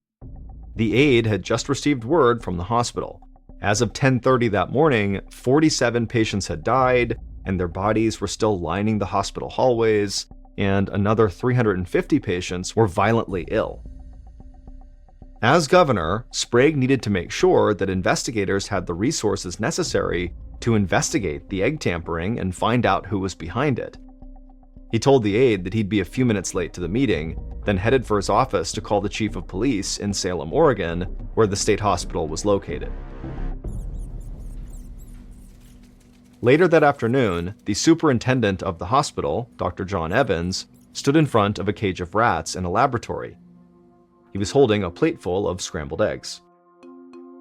The aide had just received word from the hospital. As of 10:30 that morning, 47 patients had died, and their bodies were still lining the hospital hallways, and another 350 patients were violently ill. As governor, Sprague needed to make sure that investigators had the resources necessary to investigate the egg tampering and find out who was behind it. He told the aide that he'd be a few minutes late to the meeting, then headed for his office to call the chief of police in Salem, Oregon, where the state hospital was located. Later that afternoon, the superintendent of the hospital, Dr. John Evans, stood in front of a cage of rats in a laboratory. He was holding a plateful of scrambled eggs.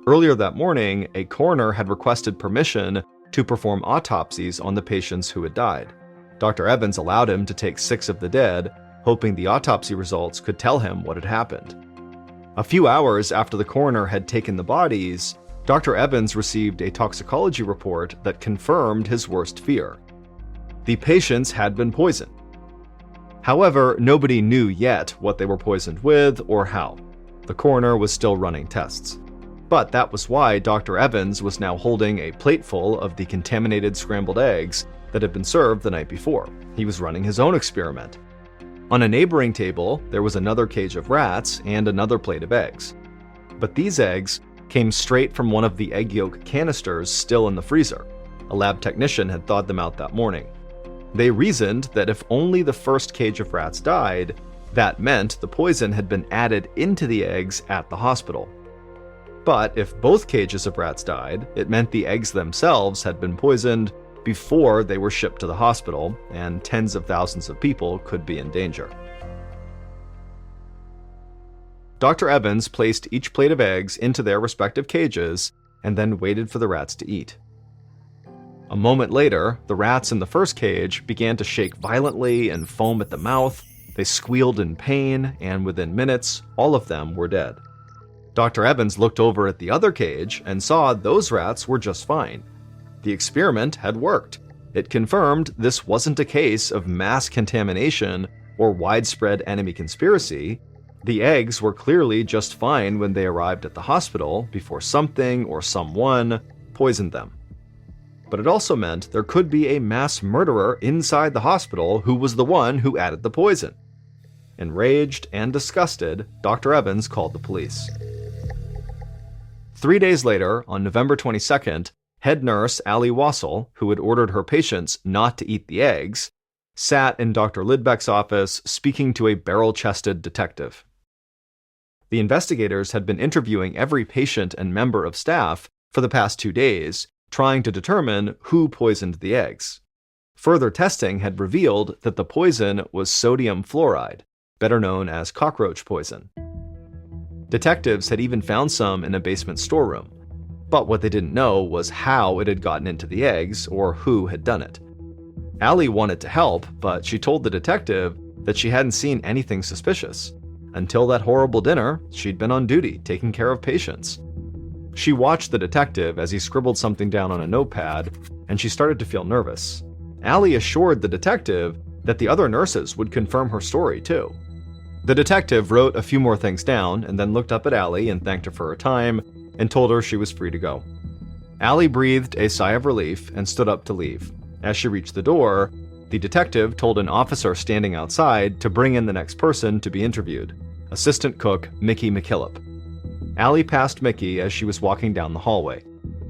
Earlier that morning, a coroner had requested permission to perform autopsies on the patients who had died. Dr. Evans allowed him to take 6 of the dead, hoping the autopsy results could tell him what had happened. A few hours after the coroner had taken the bodies, Dr. Evans received a toxicology report that confirmed his worst fear. The patients had been poisoned. However, nobody knew yet what they were poisoned with or how. The coroner was still running tests. But that was why Dr. Evans was now holding a plateful of the contaminated scrambled eggs that had been served the night before. He was running his own experiment. On a neighboring table, there was another cage of rats and another plate of eggs. But these eggs came straight from one of the egg yolk canisters still in the freezer. A lab technician had thawed them out that morning. They reasoned that if only the first cage of rats died, that meant the poison had been added into the eggs at the hospital. But if both cages of rats died, it meant the eggs themselves had been poisoned before they were shipped to the hospital, and tens of thousands of people could be in danger. Dr. Evans placed each plate of eggs into their respective cages and then waited for the rats to eat. A moment later, the rats in the first cage began to shake violently and foam at the mouth. They squealed in pain, and within minutes, all of them were dead. Dr. Evans looked over at the other cage and saw those rats were just fine. The experiment had worked. It confirmed this wasn't a case of mass contamination or widespread enemy conspiracy. The eggs were clearly just fine when they arrived at the hospital before something or someone poisoned them. But it also meant there could be a mass murderer inside the hospital who was the one who added the poison. Enraged and disgusted, Dr. Evans called the police. 3 days later, on November 22nd, head nurse Allie Wassel, who had ordered her patients not to eat the eggs, sat in Dr. Lidbeck's office speaking to a barrel-chested detective. The investigators had been interviewing every patient and member of staff for the past 2 days, trying to determine who poisoned the eggs. Further testing had revealed that the poison was sodium fluoride, better known as cockroach poison. Detectives had even found some in a basement storeroom, but what they didn't know was how it had gotten into the eggs or who had done it. Allie wanted to help, but she told the detective that she hadn't seen anything suspicious. Until that horrible dinner, she'd been on duty taking care of patients. She watched the detective as he scribbled something down on a notepad, and she started to feel nervous. Allie assured the detective that the other nurses would confirm her story too. The detective wrote a few more things down and then looked up at Allie and thanked her for her time and told her she was free to go. Allie breathed a sigh of relief and stood up to leave. As she reached the door, the detective told an officer standing outside to bring in the next person to be interviewed, assistant cook Mickey McKillop. Allie passed Mickey as she was walking down the hallway.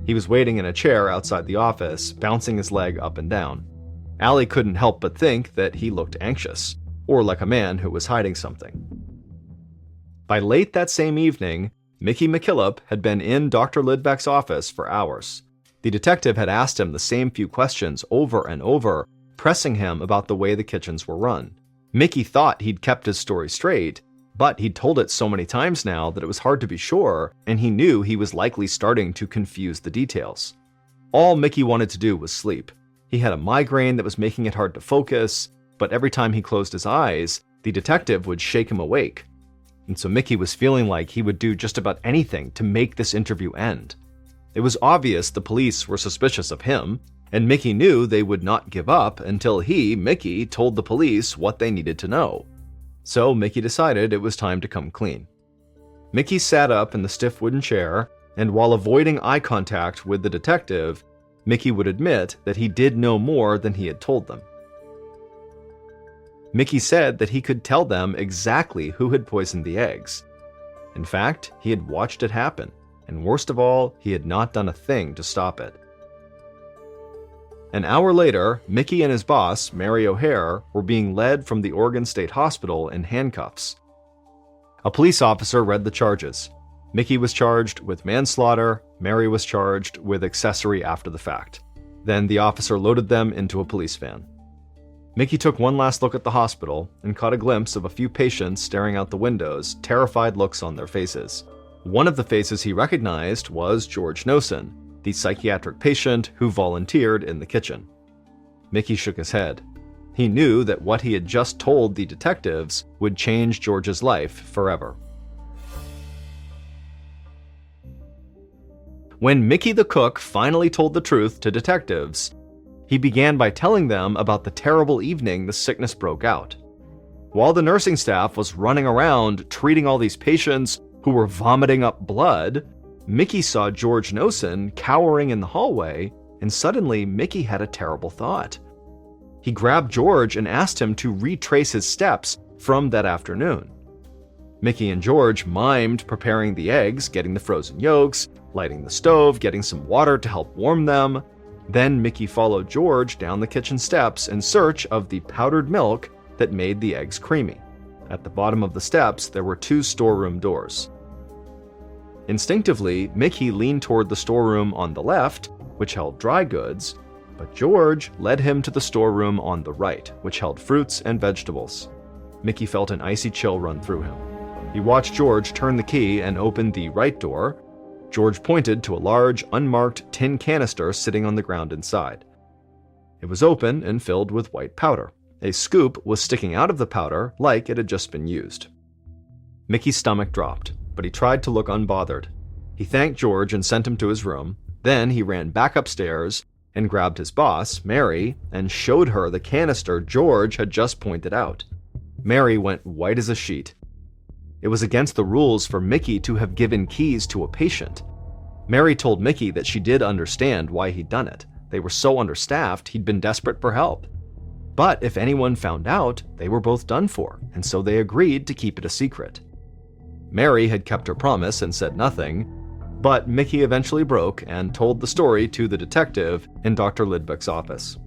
He was waiting in a chair outside the office, bouncing his leg up and down. Allie couldn't help but think that he looked anxious, or like a man who was hiding something. By late that same evening, Mickey McKillop had been in Dr. Lidbeck's office for hours. The detective had asked him the same few questions over and over, pressing him about the way the kitchens were run. Mickey thought he'd kept his story straight, but he'd told it so many times now that it was hard to be sure, and he knew he was likely starting to confuse the details. All Mickey wanted to do was sleep. He had a migraine that was making it hard to focus, but every time he closed his eyes, the detective would shake him awake. And so Mickey was feeling like he would do just about anything to make this interview end. It was obvious the police were suspicious of him, and Mickey knew they would not give up until he, Mickey, told the police what they needed to know. So Mickey decided it was time to come clean. Mickey sat up in the stiff wooden chair, and while avoiding eye contact with the detective, Mickey would admit that he did know more than he had told them. Mickey said that he could tell them exactly who had poisoned the eggs. In fact, he had watched it happen, and worst of all, he had not done a thing to stop it. An hour later, Mickey and his boss, Mary O'Hare, were being led from the Oregon State Hospital in handcuffs. A police officer read the charges. Mickey was charged with manslaughter, Mary was charged with accessory after the fact. Then the officer loaded them into a police van. Mickey took one last look at the hospital and caught a glimpse of a few patients staring out the windows, terrified looks on their faces. One of the faces he recognized was George Nosen, the psychiatric patient who volunteered in the kitchen. Mickey shook his head. He knew that what he had just told the detectives would change George's life forever. When Mickey the cook finally told the truth to detectives, he began by telling them about the terrible evening the sickness broke out. While the nursing staff was running around treating all these patients who were vomiting up blood, Mickey saw George Nosen cowering in the hallway, and suddenly Mickey had a terrible thought. He grabbed George and asked him to retrace his steps from that afternoon. Mickey and George mimed preparing the eggs, getting the frozen yolks, lighting the stove, getting some water to help warm them. Then Mickey followed George down the kitchen steps in search of the powdered milk that made the eggs creamy. At the bottom of the steps, there were 2 storeroom doors. Instinctively, Mickey leaned toward the storeroom on the left, which held dry goods, but George led him to the storeroom on the right, which held fruits and vegetables. Mickey felt an icy chill run through him. He watched George turn the key and open the right door. George pointed to a large, unmarked tin canister sitting on the ground inside. It was open and filled with white powder. A scoop was sticking out of the powder like it had just been used. Mickey's stomach dropped, but he tried to look unbothered. He thanked George and sent him to his room. Then he ran back upstairs and grabbed his boss, Mary, and showed her the canister George had just pointed out. Mary went white as a sheet. It was against the rules for Mickey to have given keys to a patient. Mary told Mickey that she did understand why he'd done it. They were so understaffed, he'd been desperate for help. But if anyone found out, they were both done for, and so they agreed to keep it a secret. Mary had kept her promise and said nothing, but Mickey eventually broke and told the story to the detective in Dr. Lidbeck's office.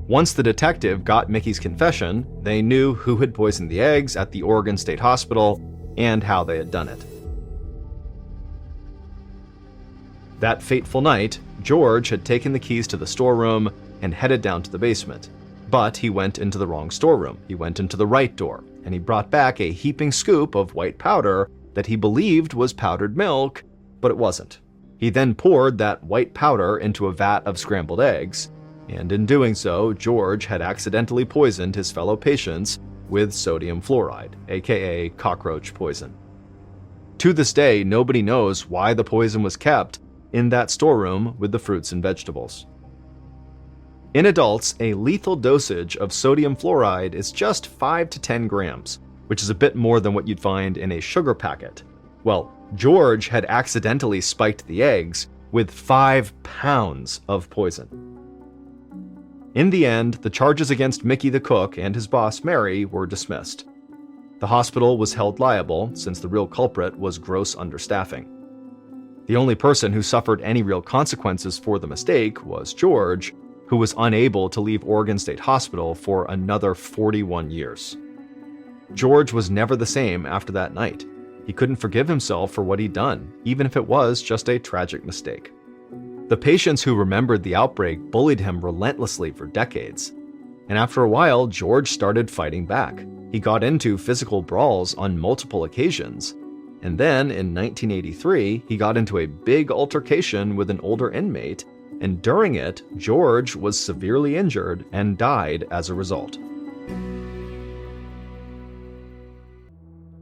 Once the detective got Mickey's confession, they knew who had poisoned the eggs at the Oregon State Hospital and how they had done it. That fateful night, George had taken the keys to the storeroom and headed down to the basement. But he went into the wrong storeroom. He went into the right door, and he brought back a heaping scoop of white powder that he believed was powdered milk, but it wasn't. He then poured that white powder into a vat of scrambled eggs, and in doing so, George had accidentally poisoned his fellow patients with sodium fluoride, aka cockroach poison. To this day, nobody knows why the poison was kept in that storeroom with the fruits and vegetables. In adults, a lethal dosage of sodium fluoride is just 5 to 10 grams, which is a bit more than what you'd find in a sugar packet. Well, George had accidentally spiked the eggs with 5 pounds of poison. In the end, the charges against Mickey the cook and his boss Mary were dismissed. The hospital was held liable since the real culprit was gross understaffing. The only person who suffered any real consequences for the mistake was George, who was unable to leave Oregon State Hospital for another 41 years. George was never the same after that night. He couldn't forgive himself for what he'd done, even if it was just a tragic mistake. The patients who remembered the outbreak bullied him relentlessly for decades. And after a while, George started fighting back. He got into physical brawls on multiple occasions. And then, in 1983, he got into a big altercation with an older inmate, and during it, George was severely injured and died as a result.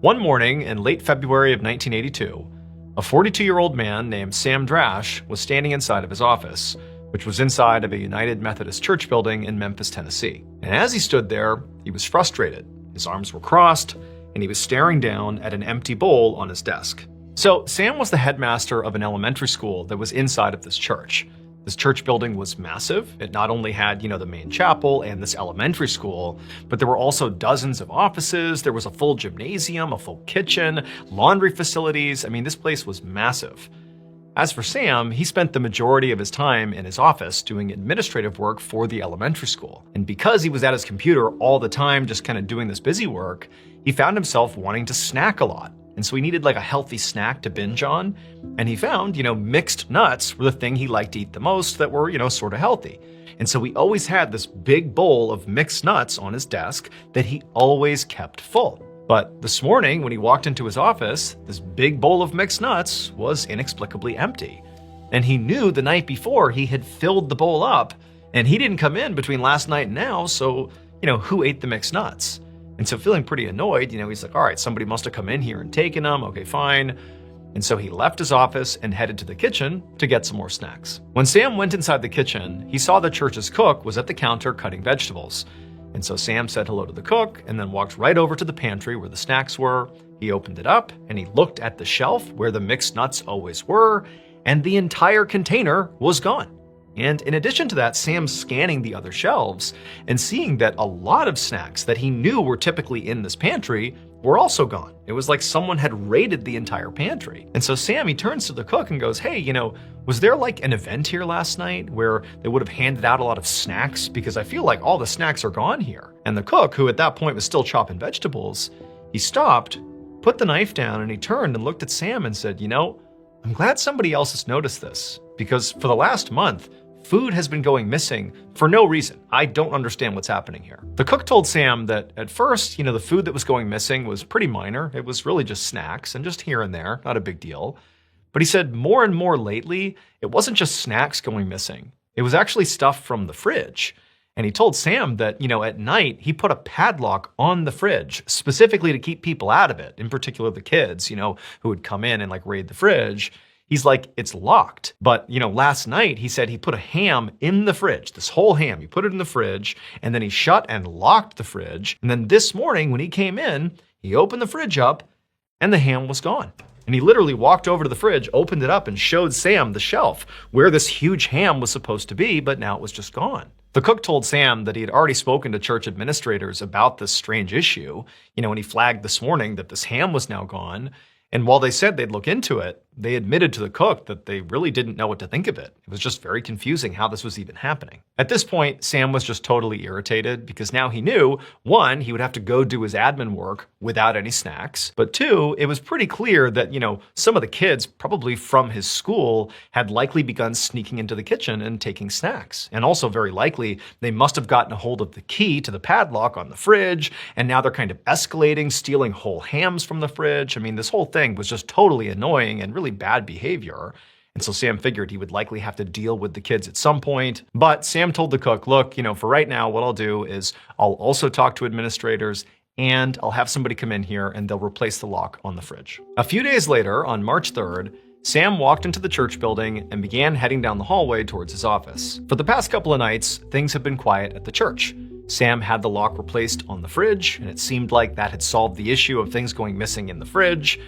One morning in late February of 1982, a 42-year-old man named Sam Drash was standing inside of his office, which was inside of a United Methodist Church building in Memphis, Tennessee. And as he stood there, he was frustrated. His arms were crossed, and he was staring down at an empty bowl on his desk. So Sam was the headmaster of an elementary school that was inside of this church. This church building was massive. It not only had, the main chapel and this elementary school, but there were also dozens of offices. There was a full gymnasium, a full kitchen, laundry facilities. I mean, this place was massive. As for Sam, he spent the majority of his time in his office doing administrative work for the elementary school. And because he was at his computer all the time, just kind of doing this busy work, he found himself wanting to snack a lot. And so he needed like a healthy snack to binge on. And he found, mixed nuts were the thing he liked to eat the most that were, sort of healthy. And so he always had this big bowl of mixed nuts on his desk that he always kept full. But this morning, when he walked into his office, this big bowl of mixed nuts was inexplicably empty. And he knew the night before he had filled the bowl up, and he didn't come in between last night and now, so, who ate the mixed nuts? And so feeling pretty annoyed, he's like, all right, somebody must have come in here and taken them, okay, fine. And so he left his office and headed to the kitchen to get some more snacks. When Sam went inside the kitchen, he saw the church's cook was at the counter cutting vegetables. And so Sam said hello to the cook and then walked right over to the pantry where the snacks were. He opened it up and he looked at the shelf where the mixed nuts always were, and the entire container was gone. And in addition to that, Sam's scanning the other shelves and seeing that a lot of snacks that he knew were typically in this pantry were also gone. It was like someone had raided the entire pantry. And so Sam, he turns to the cook and goes, hey, was there like an event here last night where they would have handed out a lot of snacks? Because I feel like all the snacks are gone here. And the cook, who at that point was still chopping vegetables, he stopped, put the knife down, and he turned and looked at Sam and said, I'm glad somebody else has noticed this, because for the last month, food has been going missing for no reason. I don't understand what's happening here. The cook told Sam that at first, the food that was going missing was pretty minor. It was really just snacks and just here and there, not a big deal. But he said more and more lately, it wasn't just snacks going missing. It was actually stuff from the fridge. And he told Sam that, at night, he put a padlock on the fridge specifically to keep people out of it, in particular the kids, who would come in and like raid the fridge. He's like, it's locked. But, last night he said he put a ham in the fridge, this whole ham. He put it in the fridge and then he shut and locked the fridge. And then this morning when he came in, he opened the fridge up and the ham was gone. And he literally walked over to the fridge, opened it up and showed Sam the shelf where this huge ham was supposed to be, but now it was just gone. The cook told Sam that he had already spoken to church administrators about this strange issue, when he flagged this morning that this ham was now gone. And while they said they'd look into it, they admitted to the cook that they really didn't know what to think of it. It was just very confusing how this was even happening. At this point, Sam was just totally irritated because now he knew, one, he would have to go do his admin work without any snacks. But two, it was pretty clear that, some of the kids, probably from his school, had likely begun sneaking into the kitchen and taking snacks. And also very likely, they must have gotten a hold of the key to the padlock on the fridge, and now they're kind of escalating, stealing whole hams from the fridge. I mean, this whole thing was just totally annoying and really bad behavior. And so Sam figured he would likely have to deal with the kids at some point. But Sam told the cook, look, for right now, what I'll do is I'll also talk to administrators and I'll have somebody come in here and they'll replace the lock on the fridge. A few days later, on March 3rd, Sam walked into the church building and began heading down the hallway towards his office. For the past couple of nights, things have been quiet at the church. Sam had the lock replaced on the fridge, and it seemed like that had solved the issue of things going missing in the fridge.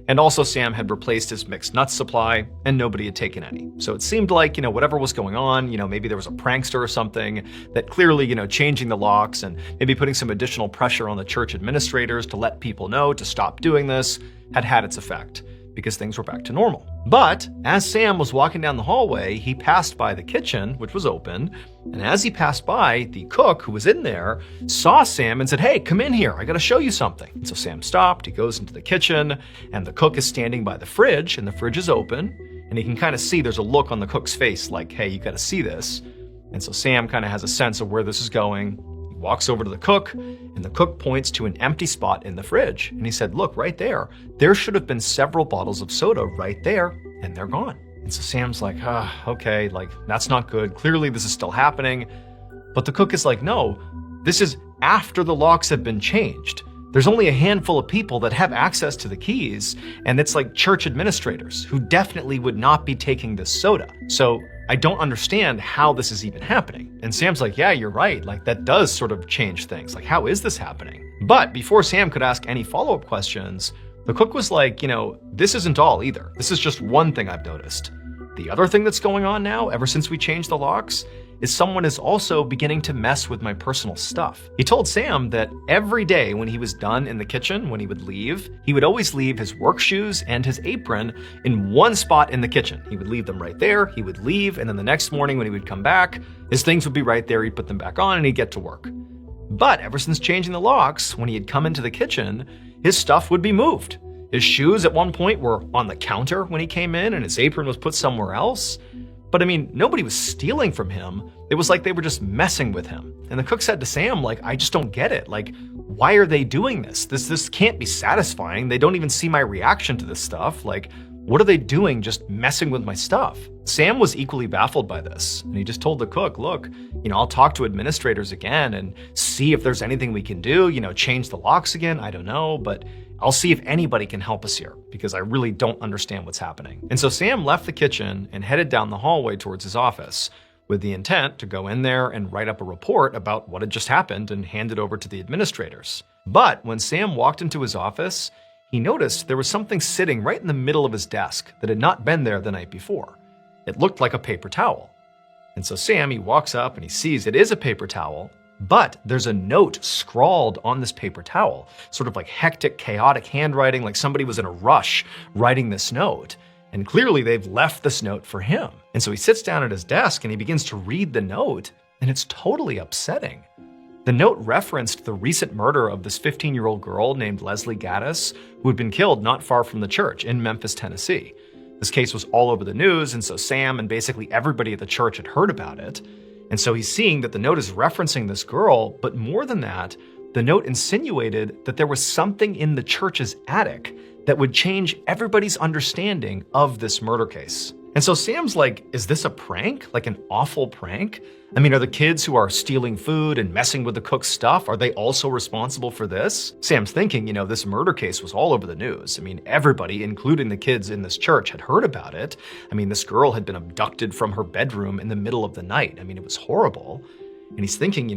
And also Sam had replaced his mixed nuts supply, and nobody had taken any. So it seemed like, whatever was going on, maybe there was a prankster or something that clearly, changing the locks and maybe putting some additional pressure on the church administrators to let people know to stop doing this had its effect, because things were back to normal. But as Sam was walking down the hallway, he passed by the kitchen, which was open, and as he passed by, the cook who was in there saw Sam and said, "Hey, come in here, I gotta show you something." And so Sam stopped, he goes into the kitchen, and the cook is standing by the fridge, and the fridge is open, and he can kind of see there's a look on the cook's face like, "Hey, you gotta see this." And so Sam kind of has a sense of where this is going. He walks over to the cook, and the cook points to an empty spot in the fridge. And he said, "Look, right there. There should have been several bottles of soda right there, and they're gone." And so Sam's like, okay, that's not good. Clearly this is still happening. But the cook is like, "No, this is after the locks have been changed. There's only a handful of people that have access to the keys, and it's like church administrators who definitely would not be taking this soda. So I don't understand how this is even happening." And Sam's like, "Yeah, you're right. That does sort of change things. How is this happening?" But before Sam could ask any follow-up questions, the cook was like, "This isn't all either. This is just one thing I've noticed. The other thing that's going on now, ever since we changed the locks, is someone is also beginning to mess with my personal stuff." He told Sam that every day when he was done in the kitchen, when he would leave, he would always leave his work shoes and his apron in one spot in the kitchen. He would leave them right there, he would leave, and then the next morning when he would come back, his things would be right there, he'd put them back on, and he'd get to work. But ever since changing the locks, when he had come into the kitchen, his stuff would be moved. His shoes at one point were on the counter when he came in, and his apron was put somewhere else. But nobody was stealing from him. It was like they were just messing with him. And the cook said to Sam, "I just don't get it. Why are they doing this? This can't be satisfying. They don't even see my reaction to this stuff. What are they doing just messing with my stuff?" Sam was equally baffled by this. And he just told the cook, "Look, I'll talk to administrators again and see if there's anything we can do, change the locks again. I don't know, but I'll see if anybody can help us here, because I really don't understand what's happening." And so Sam left the kitchen and headed down the hallway towards his office with the intent to go in there and write up a report about what had just happened and hand it over to the administrators. But when Sam walked into his office, he noticed there was something sitting right in the middle of his desk that had not been there the night before. It looked like a paper towel. And so Sam, he walks up and he sees it is a paper towel, but there's a note scrawled on this paper towel, sort of like hectic, chaotic handwriting, like somebody was in a rush writing this note. And clearly they've left this note for him. And so he sits down at his desk and he begins to read the note, and it's totally upsetting. The note referenced the recent murder of this 15-year-old girl named Leslie Gaddis, who had been killed not far from the church in Memphis, Tennessee. This case was all over the news, and so Sam and basically everybody at the church had heard about it. And so he's seeing that the note is referencing this girl, but more than that, the note insinuated that there was something in the church's attic that would change everybody's understanding of this murder case. And so Sam's like, is this a prank? Like an awful prank? Are the kids who are stealing food and messing with the cook's stuff, are they also responsible for this? Sam's thinking, this murder case was all over the news. Everybody, including the kids in this church, had heard about it. This girl had been abducted from her bedroom in the middle of the night. It was horrible. And he's thinking,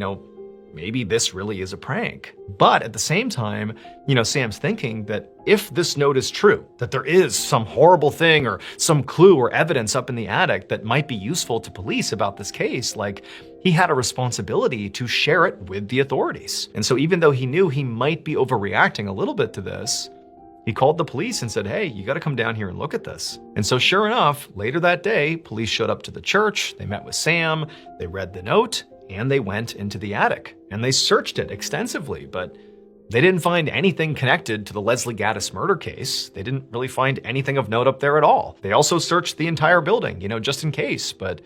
maybe this really is a prank. But at the same time, Sam's thinking that if this note is true, that there is some horrible thing or some clue or evidence up in the attic that might be useful to police about this case, he had a responsibility to share it with the authorities. And so even though he knew he might be overreacting a little bit to this, he called the police and said, "Hey, you got to come down here and look at this." And so sure enough, later that day, police showed up to the church, they met with Sam, they read the note, and they went into the attic. And they searched it extensively, but they didn't find anything connected to the Leslie Gaddis murder case. They didn't really find anything of note up there at all. They also searched the entire building, just in case, but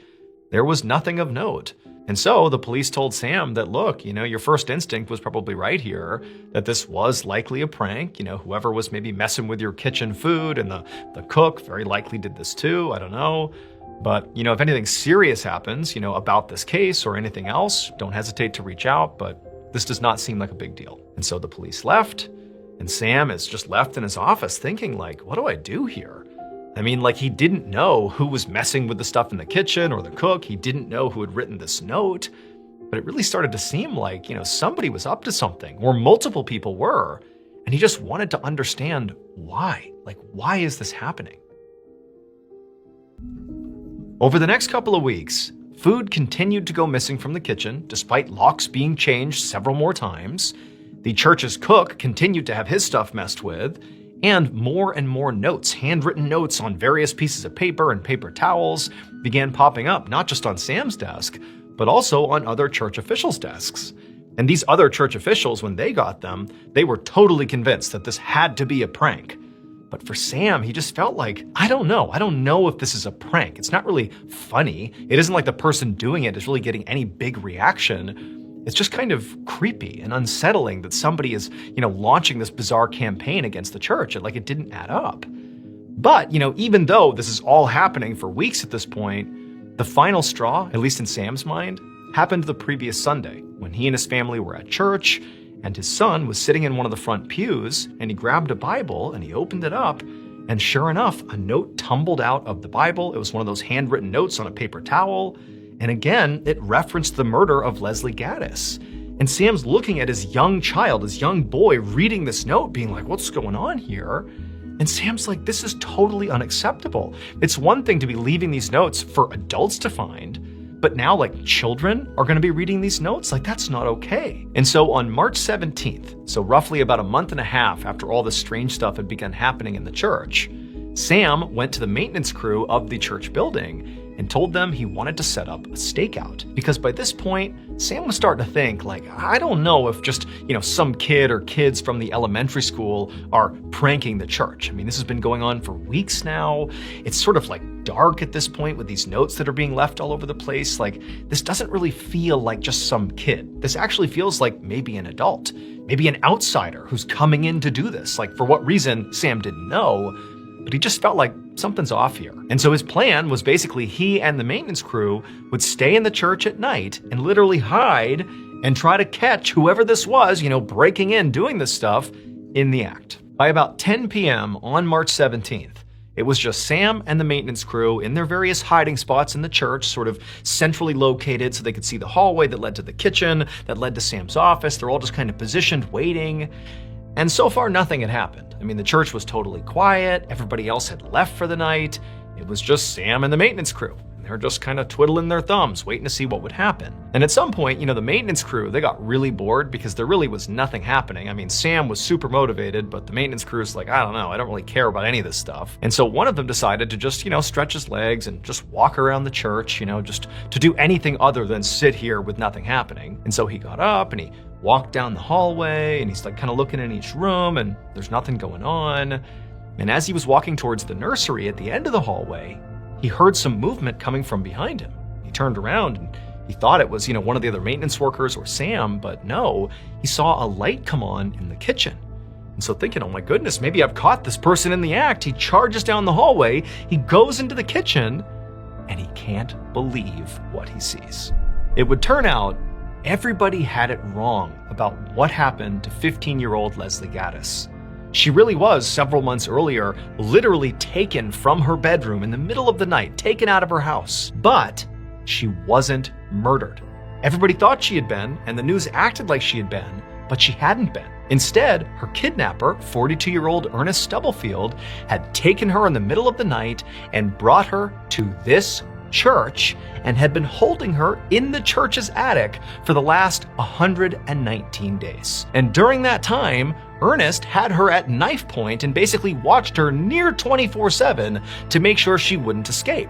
there was nothing of note. And so the police told Sam that, look, your first instinct was probably right here, that this was likely a prank. Whoever was maybe messing with your kitchen food, and the cook very likely did this too, I don't know. But, if anything serious happens, about this case or anything else, don't hesitate to reach out. But This does not seem like a big deal. And so the police left, and Sam is just left in his office thinking, like, what do I do here? I mean, like, he didn't know who was messing with the stuff in the kitchen or the cook. He didn't know who had written this note. But it really started to seem like, somebody was up to something, or multiple people were. And he just wanted to understand why. Like, why is this happening? Over the next couple of weeks, food continued to go missing from the kitchen, despite locks being changed several more times. The church's cook continued to have his stuff messed with, and more notes, handwritten notes on various pieces of paper and paper towels, began popping up, not just on Sam's desk, but also on other church officials' desks. And these other church officials, when they got them, they were totally convinced that this had to be a prank. But for Sam, he just felt like, I don't know if this is a prank. It's not really funny. It isn't like the person doing it is really getting any big reaction. It's just kind of creepy and unsettling that somebody is, launching this bizarre campaign against the church. It didn't add up. But, even though this is all happening for weeks at this point, the final straw, at least in Sam's mind, happened the previous Sunday when he and his family were at church, and his son was sitting in one of the front pews, and he grabbed a Bible and he opened it up, and sure enough, a note tumbled out of the Bible. It was one of those handwritten notes on a paper towel, and again, it referenced the murder of Leslie Gaddis. And Sam's looking at his young child, his young boy, reading this note, being like, what's going on here? And Sam's like, this is totally unacceptable. It's one thing to be leaving these notes for adults to find, but now, children are going to be reading these notes? That's not okay. And so on March 17th, so roughly about a month and a half after all this strange stuff had begun happening in the church, Sam went to the maintenance crew of the church building and told them he wanted to set up a stakeout. Because by this point, Sam was starting to think, I don't know if just, some kid or kids from the elementary school are pranking the church. I mean, this has been going on for weeks now. It's sort of dark at this point with these notes that are being left all over the place. This doesn't really feel like just some kid. This actually feels like maybe an adult, maybe an outsider who's coming in to do this. For what reason, Sam didn't know, but he just felt like something's off here. And so his plan was basically he and the maintenance crew would stay in the church at night and literally hide and try to catch whoever this was, breaking in, doing this stuff in the act. By about 10 p.m. on March 17th, it was just Sam and the maintenance crew in their various hiding spots in the church, sort of centrally located so they could see the hallway that led to the kitchen, that led to Sam's office. They're all just kind of positioned, waiting. And so far, nothing had happened. I mean, the church was totally quiet. Everybody else had left for the night. It was just Sam and the maintenance crew. And they were just kind of twiddling their thumbs, waiting to see what would happen. And at some point, the maintenance crew, they got really bored because there really was nothing happening. I mean, Sam was super motivated, but the maintenance crew's like, I don't know, I don't really care about any of this stuff. And so one of them decided to just, stretch his legs and just walk around the church, just to do anything other than sit here with nothing happening. And so he got up and he walked down the hallway, and he's kind of looking in each room, and there's nothing going on. And as he was walking towards the nursery at the end of the hallway, he heard some movement coming from behind him. He turned around and he thought it was, one of the other maintenance workers or Sam, but no, he saw a light come on in the kitchen. And so thinking, oh my goodness, maybe I've caught this person in the act, he charges down the hallway, he goes into the kitchen, and he can't believe what he sees. It would turn out everybody had it wrong about what happened to 15-year-old Leslie Gaddis. She really was, several months earlier, literally taken from her bedroom in the middle of the night, taken out of her house. But she wasn't murdered. Everybody thought she had been, and the news acted like she had been, but she hadn't been. Instead, her kidnapper, 42-year-old Ernest Stubblefield, had taken her in the middle of the night and brought her to this church and had been holding her in the church's attic for the last 119 days. And during that time, Ernest had her at knife point and basically watched her near 24/7 to make sure she wouldn't escape.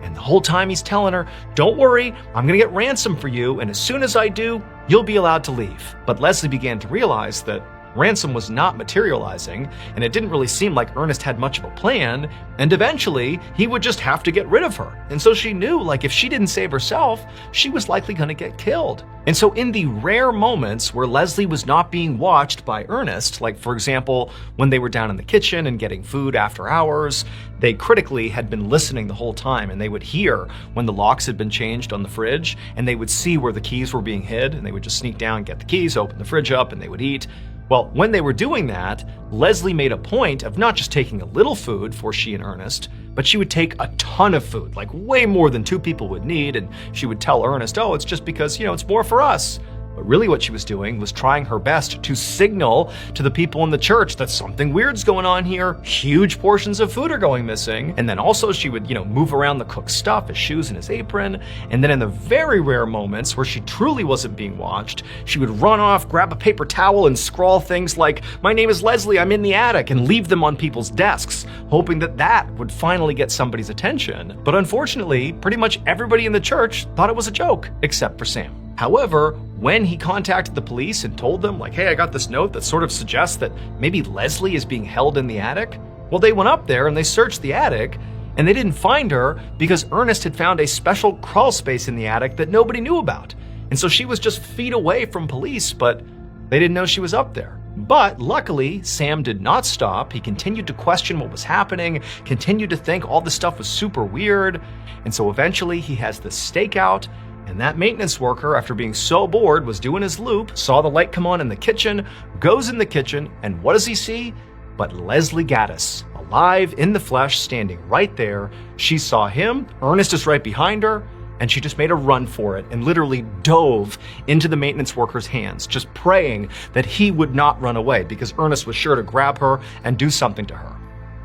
And the whole time he's telling her, don't worry, I'm gonna get ransom for you, and as soon as I do, you'll be allowed to leave. But Leslie began to realize that ransom was not materializing, and it didn't really seem like Ernest had much of a plan, and eventually he would just have to get rid of her. And so she knew, like, if she didn't save herself, she was likely going to get killed. And so in the rare moments where Leslie was not being watched by Ernest, like for example, when they were down in the kitchen and getting food after hours, they critically had been listening the whole time, and they would hear when the locks had been changed on the fridge, and they would see where the keys were being hid, and they would just sneak down, get the keys, open the fridge up, and they would eat. Well, when they were doing that, Leslie made a point of not just taking a little food for she and Ernest, but she would take a ton of food, like way more than two people would need, and she would tell Ernest, oh, it's just because, it's more for us. But really what she was doing was trying her best to signal to the people in the church that something weird's going on here. Huge portions of food are going missing. And then also she would, move around the cook's stuff, his shoes and his apron. And then in the very rare moments where she truly wasn't being watched, she would run off, grab a paper towel and scrawl things like, "My name is Leslie, I'm in the attic," and leave them on people's desks, hoping that that would finally get somebody's attention. But unfortunately, pretty much everybody in the church thought it was a joke, except for Sam. However, when he contacted the police and told them, like, hey, I got this note that sort of suggests that maybe Leslie is being held in the attic, well, they went up there and they searched the attic, and they didn't find her because Ernest had found a special crawl space in the attic that nobody knew about. And so she was just feet away from police, but they didn't know she was up there. But luckily, Sam did not stop. He continued to question what was happening, continued to think all this stuff was super weird. And so eventually he has this stakeout. And that maintenance worker, after being so bored, was doing his loop, saw the light come on in the kitchen, goes in the kitchen, and what does he see? But Leslie Gaddis, alive in the flesh, standing right there. She saw him, Ernest is right behind her, and she just made a run for it and literally dove into the maintenance worker's hands, just praying that he would not run away because Ernest was sure to grab her and do something to her.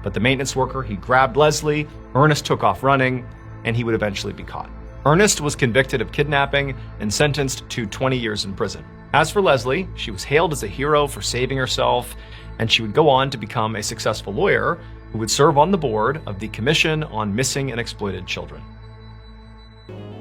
But the maintenance worker, he grabbed Leslie, Ernest took off running, and he would eventually be caught. Ernest was convicted of kidnapping and sentenced to 20 years in prison. As for Leslie, she was hailed as a hero for saving herself, and she would go on to become a successful lawyer who would serve on the board of the Commission on Missing and Exploited Children.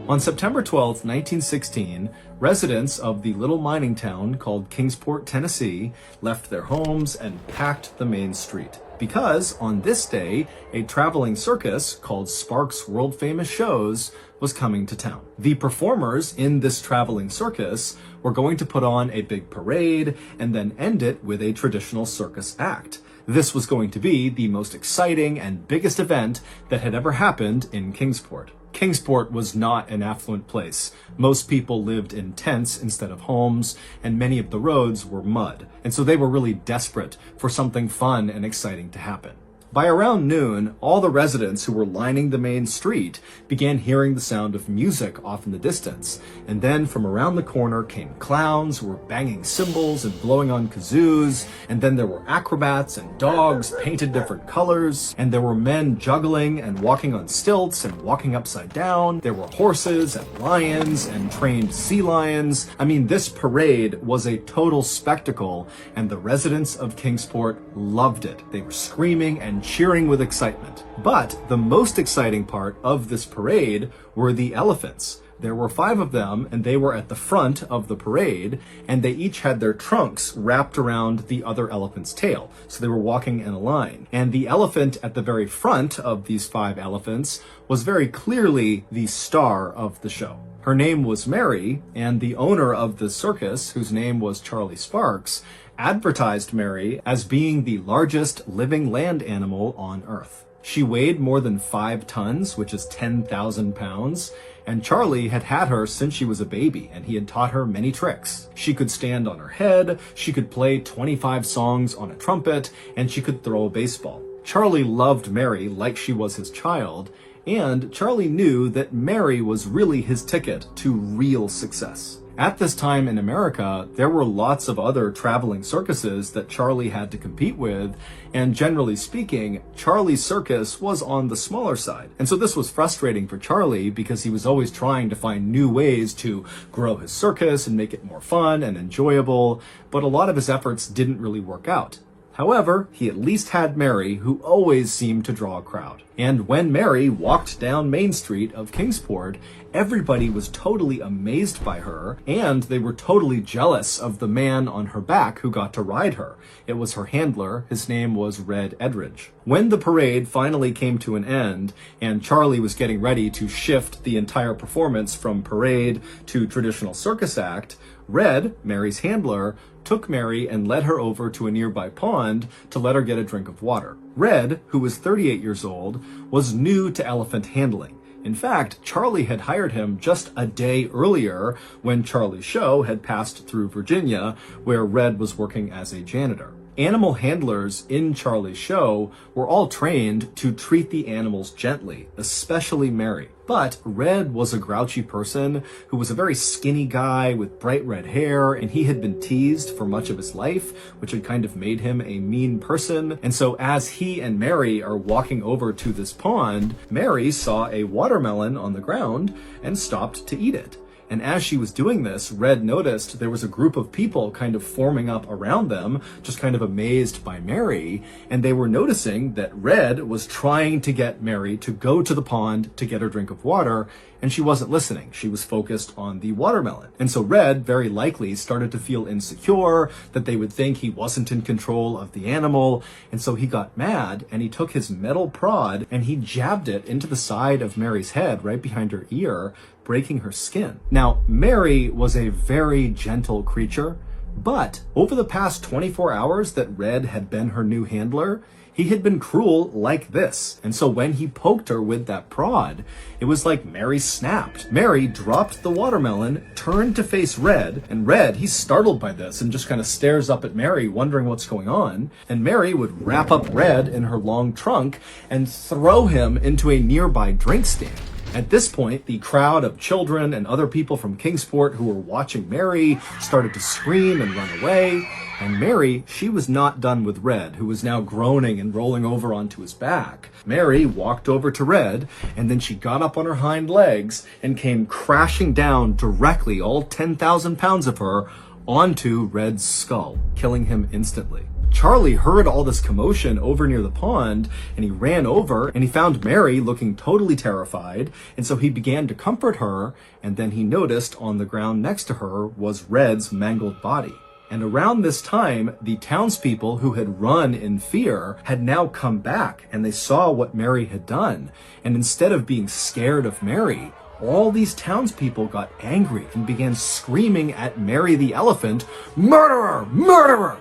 On September 12, 1916, residents of the little mining town called Kingsport, Tennessee, left their homes and packed the main street. Because on this day, a traveling circus called Sparks' World Famous Shows was coming to town. The performers in this traveling circus were going to put on a big parade and then end it with a traditional circus act. This was going to be the most exciting and biggest event that had ever happened in Kingsport. Kingsport was not an affluent place. Most people lived in tents instead of homes, and many of the roads were mud. And so they were really desperate for something fun and exciting to happen. By around noon, all the residents who were lining the main street began hearing the sound of music off in the distance. And then from around the corner came clowns who were banging cymbals and blowing on kazoos. And then there were acrobats and dogs painted different colors. And there were men juggling and walking on stilts and walking upside down. There were horses and lions and trained sea lions. I mean, this parade was a total spectacle, and the residents of Kingsport loved it. They were screaming and cheering with excitement. But the most exciting part of this parade were the elephants. There were 5 of them, and they were at the front of the parade, and they each had their trunks wrapped around the other elephant's tail. So they were walking in a line. And the elephant at the very front of these 5 elephants was very clearly the star of the show. Her name was Mary, and the owner of the circus, whose name was Charlie Sparks, advertised Mary as being the largest living land animal on Earth. She weighed more than 5 tons, which is 10,000 pounds, and Charlie had had her since she was a baby, and he had taught her many tricks. She could stand on her head, she could play 25 songs on a trumpet, and she could throw a baseball. Charlie loved Mary like she was his child, and Charlie knew that Mary was really his ticket to real success. At this time in America, there were lots of other traveling circuses that Charlie had to compete with, and generally speaking, Charlie's circus was on the smaller side. And so this was frustrating for Charlie because he was always trying to find new ways to grow his circus and make it more fun and enjoyable, but a lot of his efforts didn't really work out. However, he at least had Mary, who always seemed to draw a crowd. And when Mary walked down Main Street of Kingsport, everybody was totally amazed by her, and they were totally jealous of the man on her back who got to ride her. It was her handler. His name was Red Edridge. When the parade finally came to an end, and Charlie was getting ready to shift the entire performance from parade to traditional circus act, Red, Mary's handler, took Mary and led her over to a nearby pond to let her get a drink of water. Red, who was 38 years old, was new to elephant handling. In fact, Charlie had hired him just a day earlier when Charlie's show had passed through Virginia, where Red was working as a janitor. Animal handlers in Charlie's show were all trained to treat the animals gently, especially Mary. But Red was a grouchy person who was a very skinny guy with bright red hair, and he had been teased for much of his life, which had kind of made him a mean person. And so as he and Mary are walking over to this pond, Mary saw a watermelon on the ground and stopped to eat it. And as she was doing this, Red noticed there was a group of people kind of forming up around them, just kind of amazed by Mary. And they were noticing that Red was trying to get Mary to go to the pond to get her drink of water, and she wasn't listening. She was focused on the watermelon. And so Red very likely started to feel insecure, that they would think he wasn't in control of the animal. And so he got mad, and he took his metal prod and he jabbed it into the side of Mary's head, right behind her ear, breaking her skin. Now, Mary was a very gentle creature, but over the past 24 hours that Red had been her new handler, he had been cruel like this. And so when he poked her with that prod, it was like Mary snapped. Mary dropped the watermelon, turned to face Red, and Red, he's startled by this and just kind of stares up at Mary, wondering what's going on. And Mary would wrap up Red in her long trunk and throw him into a nearby drink stand. At this point, the crowd of children and other people from Kingsport who were watching Mary started to scream and run away. And Mary, she was not done with Red, who was now groaning and rolling over onto his back. Mary walked over to Red, and then she got up on her hind legs and came crashing down directly, all 10,000 pounds of her, onto Red's skull, killing him instantly. Charlie heard all this commotion over near the pond, and he ran over and he found Mary looking totally terrified, and so he began to comfort her, and then he noticed on the ground next to her was Red's mangled body. And around this time, the townspeople who had run in fear had now come back, and they saw what Mary had done. And instead of being scared of Mary, all these townspeople got angry and began screaming at Mary the elephant, "Murderer! Murderer!"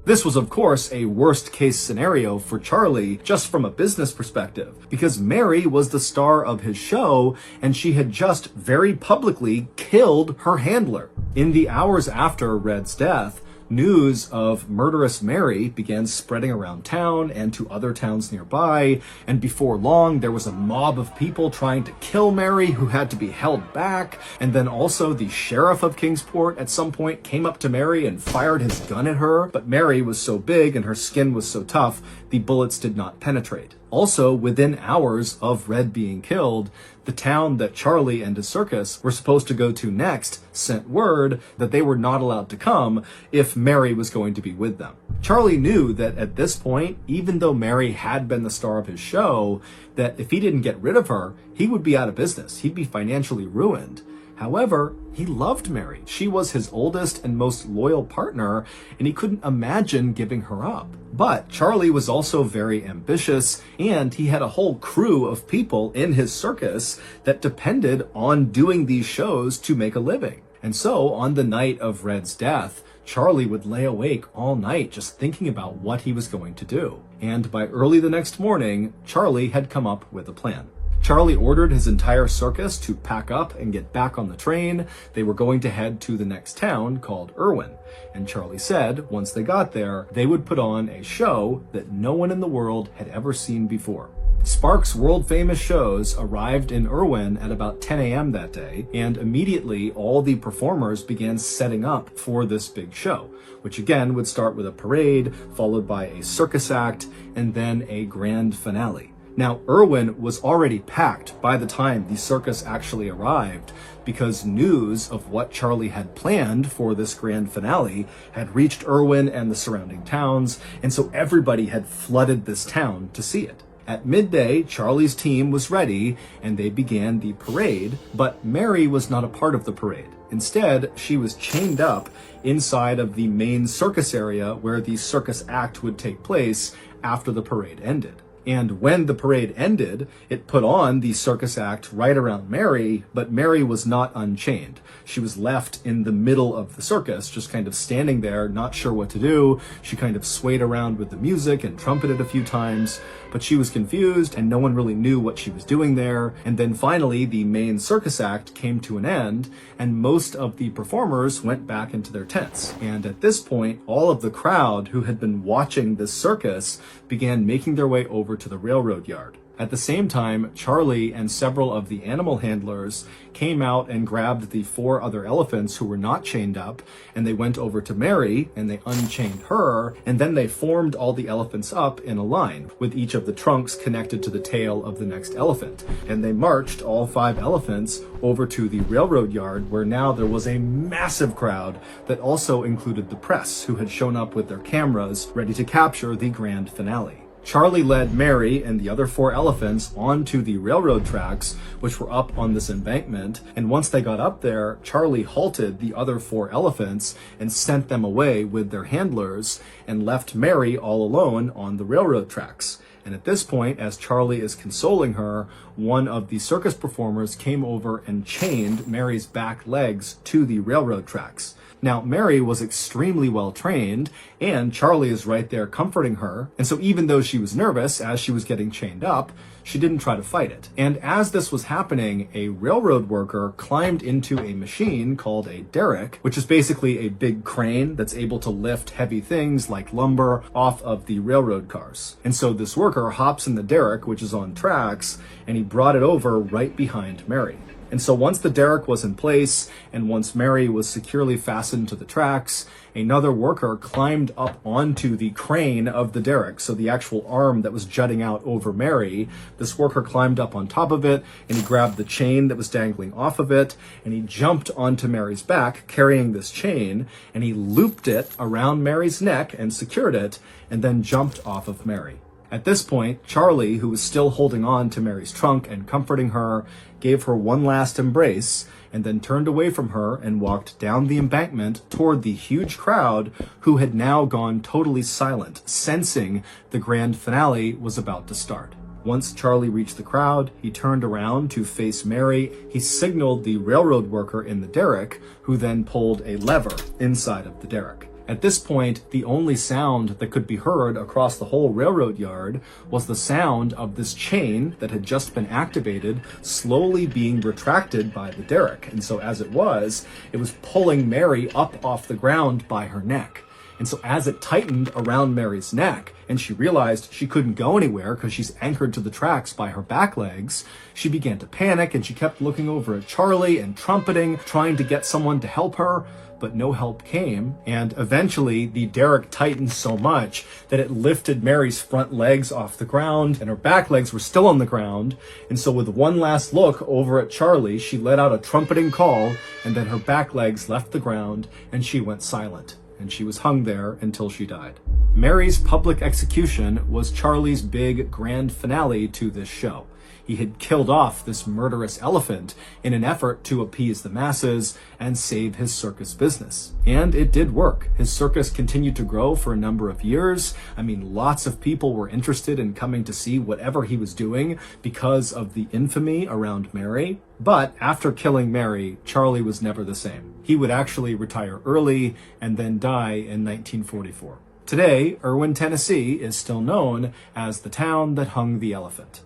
This was, of course, a worst-case scenario for Charlie, just from a business perspective, because Mary was the star of his show, and she had just very publicly killed her handler. In the hours after Red's death, news of murderous Mary began spreading around town and to other towns nearby, and before long there was a mob of people trying to kill Mary who had to be held back, and then also the sheriff of Kingsport at some point came up to Mary and fired his gun at her, but Mary was so big and her skin was so tough, the bullets did not penetrate. Also, within hours of Red being killed, the town that Charlie and his circus were supposed to go to next sent word that they were not allowed to come if Mary was going to be with them. Charlie knew that at this point, even though Mary had been the star of his show, that if he didn't get rid of her, he would be out of business. He'd be financially ruined. However, he loved Mary. She was his oldest and most loyal partner, and he couldn't imagine giving her up. But Charlie was also very ambitious, and he had a whole crew of people in his circus that depended on doing these shows to make a living. And so, on the night of Red's death, Charlie would lay awake all night just thinking about what he was going to do. And by early the next morning, Charlie had come up with a plan. Charlie ordered his entire circus to pack up and get back on the train. They were going to head to the next town called Irwin. And Charlie said, once they got there, they would put on a show that no one in the world had ever seen before. Sparks' world-famous shows arrived in Irwin at about 10 a.m. that day, and immediately all the performers began setting up for this big show, which again would start with a parade, followed by a circus act, and then a grand finale. Now, Irwin was already packed by the time the circus actually arrived, because news of what Charlie had planned for this grand finale had reached Irwin and the surrounding towns, and so everybody had flooded this town to see it. At midday, Charlie's team was ready, and they began the parade, but Mary was not a part of the parade. Instead, she was chained up inside of the main circus area where the circus act would take place after the parade ended. And when the parade ended, it put on the circus act right around Mary, but Mary was not unchained. She was left in the middle of the circus, just kind of standing there, not sure what to do. She kind of swayed around with the music and trumpeted a few times, but she was confused and no one really knew what she was doing there. And then finally, the main circus act came to an end, and most of the performers went back into their tents. And at this point, all of the crowd who had been watching this circus began making their way over to the railroad yard. At the same time, Charlie and several of the animal handlers came out and grabbed the 4 other elephants who were not chained up, and they went over to Mary and they unchained her, and then they formed all the elephants up in a line, with each of the trunks connected to the tail of the next elephant. And they marched all 5 elephants over to the railroad yard, where now there was a massive crowd that also included the press, who had shown up with their cameras ready to capture the grand finale. Charlie led Mary and the other 4 elephants onto the railroad tracks, which were up on this embankment, and once they got up there, Charlie halted the other 4 elephants and sent them away with their handlers and left Mary all alone on the railroad tracks. And at this point, as Charlie is consoling her, one of the circus performers came over and chained Mary's back legs to the railroad tracks. Now, Mary was extremely well trained, and Charlie is right there comforting her. And so even though she was nervous as she was getting chained up, she didn't try to fight it. And as this was happening, a railroad worker climbed into a machine called a derrick, which is basically a big crane that's able to lift heavy things like lumber off of the railroad cars. And so this worker hops in the derrick, which is on tracks, and he brought it over right behind Mary. And so once the derrick was in place, and once Mary was securely fastened to the tracks, another worker climbed up onto the crane of the derrick, so the actual arm that was jutting out over Mary. This worker climbed up on top of it, and he grabbed the chain that was dangling off of it, and he jumped onto Mary's back, carrying this chain, and he looped it around Mary's neck and secured it, and then jumped off of Mary. At this point, Charlie, who was still holding on to Mary's trunk and comforting her, gave her one last embrace, and then turned away from her and walked down the embankment toward the huge crowd, who had now gone totally silent, sensing the grand finale was about to start. Once Charlie reached the crowd, he turned around to face Mary. He signaled the railroad worker in the derrick, who then pulled a lever inside of the derrick. At this point, the only sound that could be heard across the whole railroad yard was the sound of this chain that had just been activated slowly being retracted by the derrick. And so as it was pulling Mary up off the ground by her neck. And so as it tightened around Mary's neck, and she realized she couldn't go anywhere because she's anchored to the tracks by her back legs, she began to panic, and she kept looking over at Charlie and trumpeting, trying to get someone to help her. But no help came, and eventually the derrick tightened so much that it lifted Mary's front legs off the ground, and her back legs were still on the ground. And so with one last look over at Charlie, she let out a trumpeting call, and then her back legs left the ground, and she went silent, and she was hung there until she died. Mary's public execution was Charlie's big grand finale to this show. He had killed off this murderous elephant in an effort to appease the masses and save his circus business. And it did work. His circus continued to grow for a number of years. I mean, lots of people were interested in coming to see whatever he was doing because of the infamy around Mary. But after killing Mary, Charlie was never the same. He would actually retire early and then die in 1944. Today, Irwin, Tennessee is still known as the town that hung the elephant.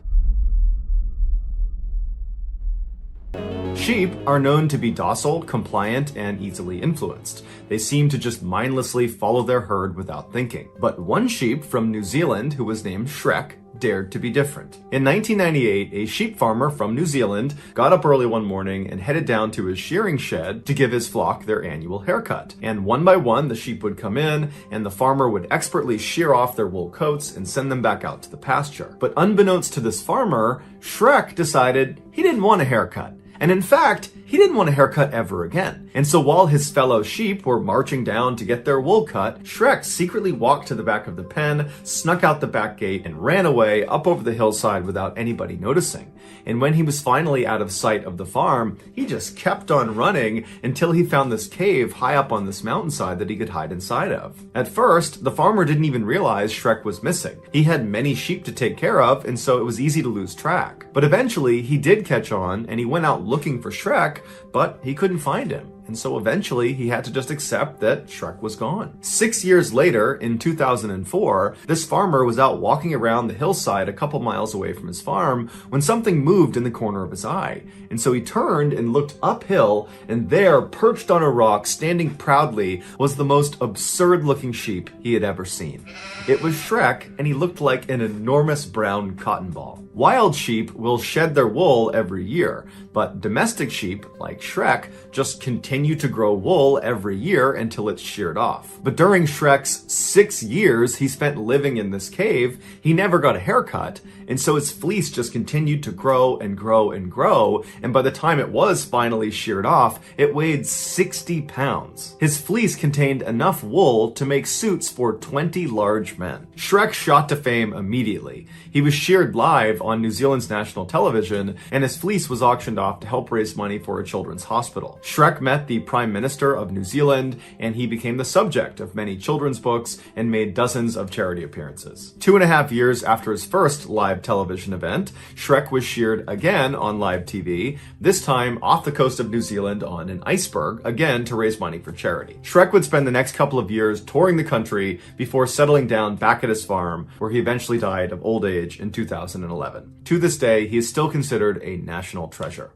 Sheep are known to be docile, compliant, and easily influenced. They They seemed to just mindlessly follow their herd without thinking. But one sheep from New Zealand, who was named Shrek, dared to be different. In 1998, a sheep farmer from New Zealand got up early one morning and headed down to his shearing shed to give his flock their annual haircut. And one by one, the sheep would come in, and the farmer would expertly shear off their wool coats and send them back out to the pasture. But unbeknownst to this farmer, Shrek decided he didn't want a haircut. And in fact, he didn't want a haircut ever again. And so while his fellow sheep were marching down to get their wool cut, Shrek secretly walked to the back of the pen, snuck out the back gate, and ran away up over the hillside without anybody noticing. And when he was finally out of sight of the farm, he just kept on running until he found this cave high up on this mountainside that he could hide inside of. At first, the farmer didn't even realize Shrek was missing. He had many sheep to take care of, and so it was easy to lose track. But eventually, he did catch on, and he went out looking for Shrek, but he couldn't find him. And so eventually he had to just accept that Shrek was gone. 6 years later, in 2004, this farmer was out walking around the hillside a couple miles away from his farm when something moved in the corner of his eye. And so he turned and looked uphill, and there, perched on a rock, standing proudly, was the most absurd-looking sheep he had ever seen. It was Shrek, and he looked like an enormous brown cotton ball. Wild sheep will shed their wool every year, but domestic sheep, like Shrek, just continue to grow wool every year until it's sheared off. But during Shrek's 6 years he spent living in this cave, he never got a haircut, and so his fleece just continued to grow and grow and grow, and by the time it was finally sheared off, it weighed 60 pounds. His fleece contained enough wool to make suits for 20 large men. Shrek shot to fame immediately. He was sheared live on New Zealand's national television, and his fleece was auctioned off to help raise money for a children's hospital. Shrek met the Prime Minister of New Zealand, and he became the subject of many children's books and made dozens of charity appearances. 2.5 years after his first live television event, Shrek was sheared again on live TV, this time off the coast of New Zealand on an iceberg, again to raise money for charity. Shrek would spend the next couple of years touring the country before settling down back at his farm, where he eventually died of old age in 2011. To this day, he is still considered a national treasure.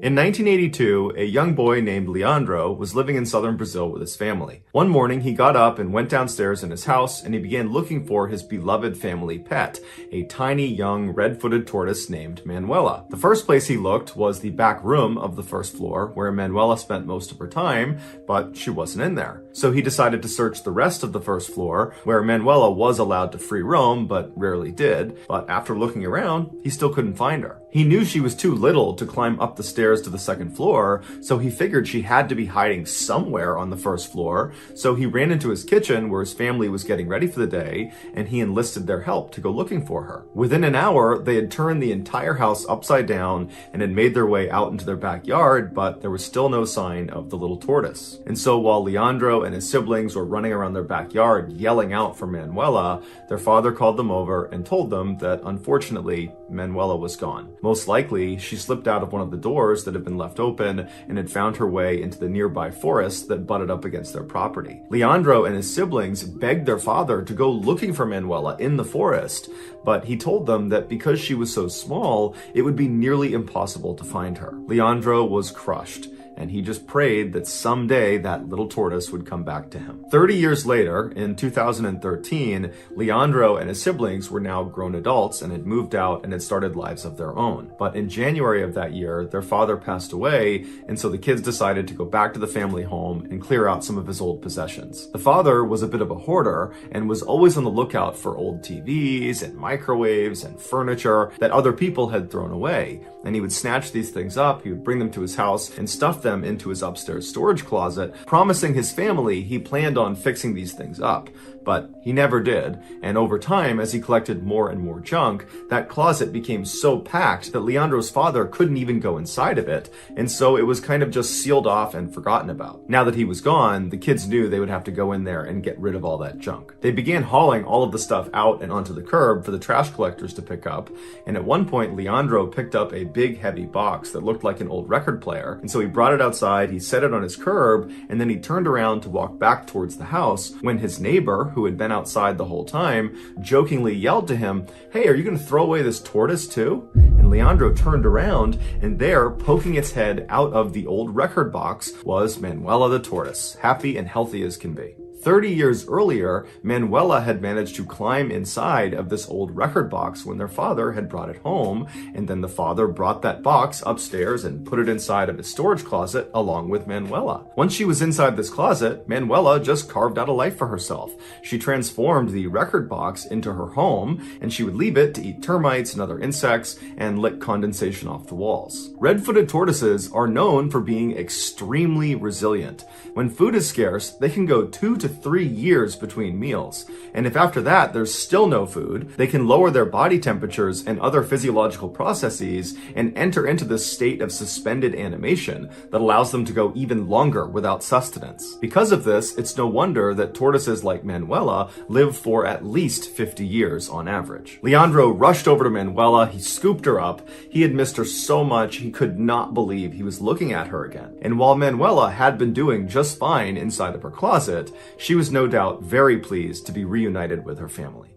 In 1982, a young boy named Leandro was living in southern Brazil with his family. One morning, he got up and went downstairs in his house, and he began looking for his beloved family pet, a tiny young red-footed tortoise named Manuela. The first place he looked was the back room of the first floor, where Manuela spent most of her time, but she wasn't in there. So he decided to search the rest of the first floor, where Manuela was allowed to free roam, but rarely did. But after looking around, he still couldn't find her. He knew she was too little to climb up the stairs to the second floor, so he figured she had to be hiding somewhere on the first floor, so he ran into his kitchen where his family was getting ready for the day, and he enlisted their help to go looking for her. Within an hour, they had turned the entire house upside down and had made their way out into their backyard, but there was still no sign of the little tortoise. And so while Leandro and his siblings were running around their backyard yelling out for Manuela, their father called them over and told them that unfortunately, Manuela was gone. Most likely, she slipped out of one of the doors that had been left open and had found her way into the nearby forest that butted up against their property. Leandro and his siblings begged their father to go looking for Manuela in the forest, but he told them that because she was so small, it would be nearly impossible to find her. Leandro was crushed, and he just prayed that someday that little tortoise would come back to him. 30 years later, in 2013, Leandro and his siblings were now grown adults and had moved out and had started lives of their own. But in January of that year, their father passed away, and so the kids decided to go back to the family home and clear out some of his old possessions. The father was a bit of a hoarder and was always on the lookout for old TVs and microwaves and furniture that other people had thrown away. And he would snatch these things up, he would bring them to his house and stuff them into his upstairs storage closet, promising his family he planned on fixing these things up. But he never did, and over time, as he collected more and more junk, that closet became so packed that Leandro's father couldn't even go inside of it, and so it was kind of just sealed off and forgotten about. Now that he was gone, the kids knew they would have to go in there and get rid of all that junk. They began hauling all of the stuff out and onto the curb for the trash collectors to pick up, and at one point, Leandro picked up a big heavy box that looked like an old record player, and so he brought brought it outside, he set it on his curb, and then he turned around to walk back towards the house when his neighbor, who had been outside the whole time, jokingly yelled to him, "Hey, are you going to throw away this tortoise too?" And Leandro turned around, and there, poking its head out of the old record box, was Manuela the tortoise, happy and healthy as can be. 30 years earlier, Manuela had managed to climb inside of this old record box when their father had brought it home, and then the father brought that box upstairs and put it inside of his storage closet along with Manuela. Once she was inside this closet, Manuela just carved out a life for herself. She transformed the record box into her home, and she would leave it to eat termites and other insects and lick condensation off the walls. Red-footed tortoises are known for being extremely resilient. When food is scarce, they can go 2 to 3 years between meals. And if after that there's still no food, they can lower their body temperatures and other physiological processes and enter into this state of suspended animation that allows them to go even longer without sustenance. Because of this, it's no wonder that tortoises like Manuela live for at least 50 years on average. Leandro rushed over to Manuela, he scooped her up. He had missed her so much he could not believe he was looking at her again. And while Manuela had been doing just fine inside of her closet, she was no doubt very pleased to be reunited with her family.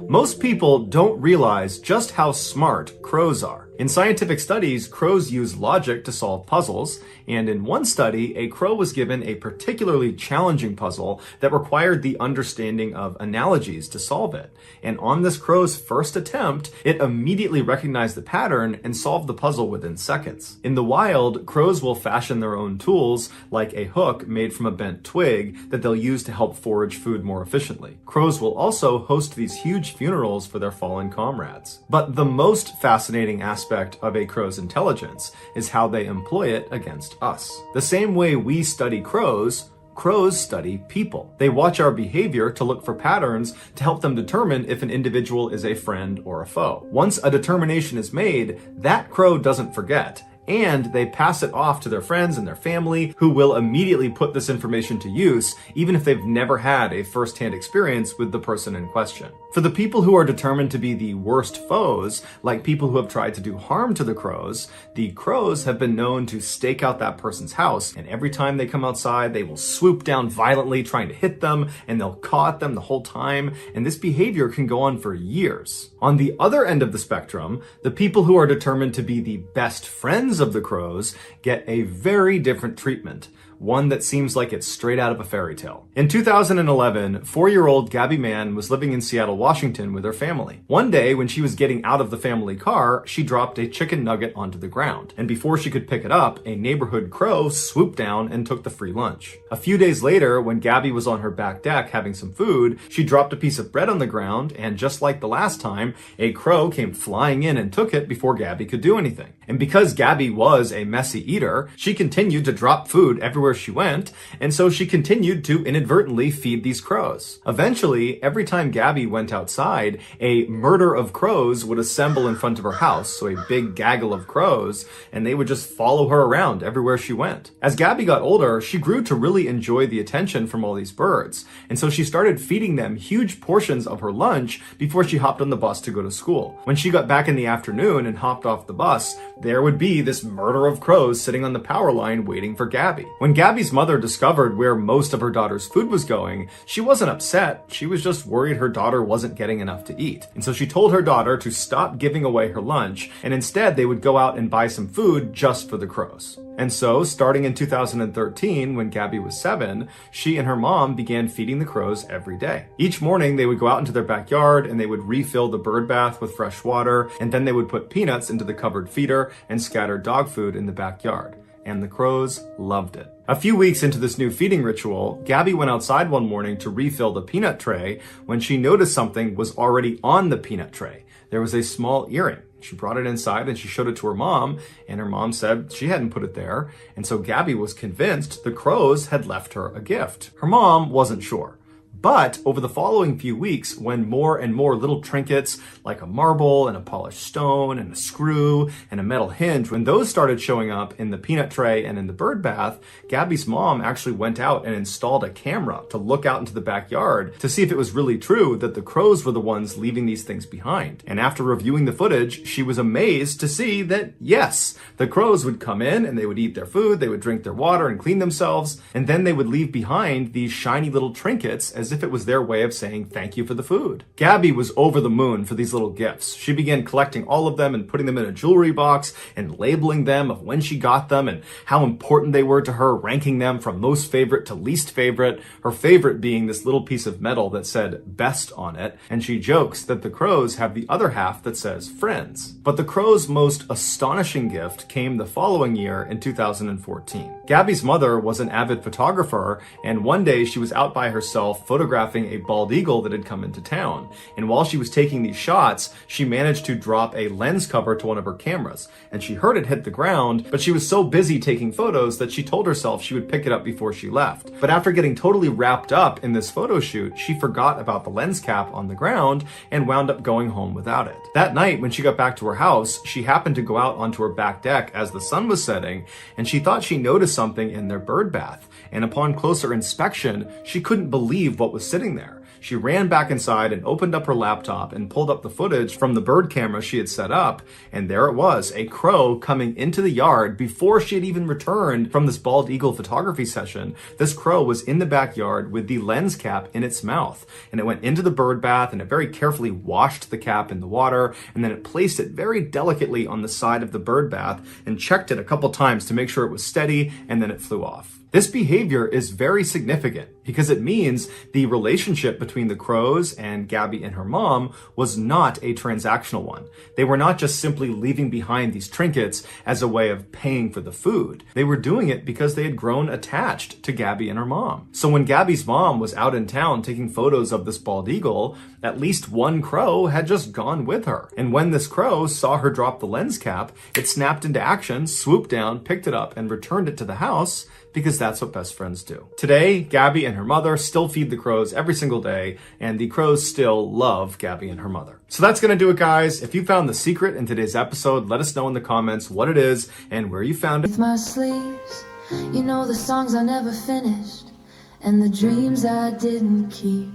Most people don't realize just how smart crows are. In scientific studies, crows use logic to solve puzzles, and in one study, a crow was given a particularly challenging puzzle that required the understanding of analogies to solve it. And on this crow's first attempt, it immediately recognized the pattern and solved the puzzle within seconds. In the wild, crows will fashion their own tools, like a hook made from a bent twig that they'll use to help forage food more efficiently. Crows will also host these huge funerals for their fallen comrades. But the most fascinating aspect of a crow's intelligence is how they employ it against us. The same way we study crows, crows study people. They watch our behavior to look for patterns to help them determine if an individual is a friend or a foe. Once a determination is made, that crow doesn't forget, and they pass it off to their friends and their family, who will immediately put this information to use, even if they've never had a first-hand experience with the person in question. For the people who are determined to be the worst foes, like people who have tried to do harm to the crows have been known to stake out that person's house, and every time they come outside, they will swoop down violently trying to hit them, and they'll caw at them the whole time, and this behavior can go on for years. On the other end of the spectrum, the people who are determined to be the best friends of the crows get a very different treatment, one that seems like it's straight out of a fairy tale. In 2011, 4-year-old Gabby Mann was living in Seattle, Washington with her family. One day, when she was getting out of the family car, she dropped a chicken nugget onto the ground, and before she could pick it up, a neighborhood crow swooped down and took the free lunch. A few days later, when Gabby was on her back deck having some food, she dropped a piece of bread on the ground, and just like the last time, a crow came flying in and took it before Gabby could do anything. And because Gabby was a messy eater, she continued to drop food everywhere she went, and so she continued to inadvertently feed these crows. Eventually, every time Gabby went outside, a murder of crows would assemble in front of her house, so a big gaggle of crows, and they would just follow her around everywhere she went. As Gabby got older, she grew to really enjoy the attention from all these birds, and so she started feeding them huge portions of her lunch before she hopped on the bus to go to school. When she got back in the afternoon and hopped off the bus, there would be this murder of crows sitting on the power line waiting for Gabby. When Gabby's mother discovered where most of her daughter's food was going, she wasn't upset. She was just worried her daughter wasn't getting enough to eat. And so she told her daughter to stop giving away her lunch, and instead they would go out and buy some food just for the crows. And so, starting in 2013, when Gabby was 7, she and her mom began feeding the crows every day. Each morning, they would go out into their backyard and they would refill the bird bath with fresh water, and then they would put peanuts into the covered feeder and scatter dog food in the backyard. And the crows loved it. A few weeks into this new feeding ritual, Gabby went outside one morning to refill the peanut tray when she noticed something was already on the peanut tray. There was a small earring. She brought it inside and she showed it to her mom, and her mom said she hadn't put it there, and so Gabby was convinced the crows had left her a gift. Her mom wasn't sure, But over the following few weeks, when more and more little trinkets like a marble and a polished stone and a screw and a metal hinge, when those started showing up in the peanut tray and in the bird bath, Gabby's mom actually went out and installed a camera to look out into the backyard to see if it was really true that the crows were the ones leaving these things behind. And after reviewing the footage, she was amazed to see that, yes, the crows would come in and they would eat their food, they would drink their water and clean themselves, and then they would leave behind these shiny little trinkets as if it was their way of saying thank you for the food. Gabby was over the moon for these little gifts. She began collecting all of them and putting them in a jewelry box and labeling them of when she got them and how important they were to her, ranking them from most favorite to least favorite, her favorite being this little piece of metal that said best on it, and she jokes that the crows have the other half that says friends. But the crows' most astonishing gift came the following year in 2014. Gabby's mother was an avid photographer, and one day she was out by herself photographing a bald eagle that had come into town. And while she was taking these shots, she managed to drop a lens cover to one of her cameras, and she heard it hit the ground, but she was so busy taking photos that she told herself she would pick it up before she left. But after getting totally wrapped up in this photo shoot, she forgot about the lens cap on the ground and wound up going home without it. That night, when she got back to her house, she happened to go out onto her back deck as the sun was setting, and she thought she noticed something in their bird bath. And upon closer inspection, she couldn't believe what was sitting there. She ran back inside and opened up her laptop and pulled up the footage from the bird camera she had set up, and there it was, a crow coming into the yard before she had even returned from this bald eagle photography session. This crow was in the backyard with the lens cap in its mouth, and it went into the bird bath and it very carefully washed the cap in the water, and then it placed it very delicately on the side of the bird bath and checked it a couple times to make sure it was steady, and then it flew off. This behavior is very significant because it means the relationship between the crows and Gabby and her mom was not a transactional one. They were not just simply leaving behind these trinkets as a way of paying for the food. They were doing it because they had grown attached to Gabby and her mom. So when Gabby's mom was out in town taking photos of this bald eagle, at least one crow had just gone with her. And when this crow saw her drop the lens cap, it snapped into action, swooped down, picked it up, and returned it to the house, because that's what best friends do. Today, Gabby and her mother still feed the crows every single day, and the crows still love Gabby and her mother. So that's gonna do it, guys. If you found the secret in today's episode, let us know in the comments what it is and where you found it. With my sleeves, you know, the songs I never finished and the dreams I didn't keep.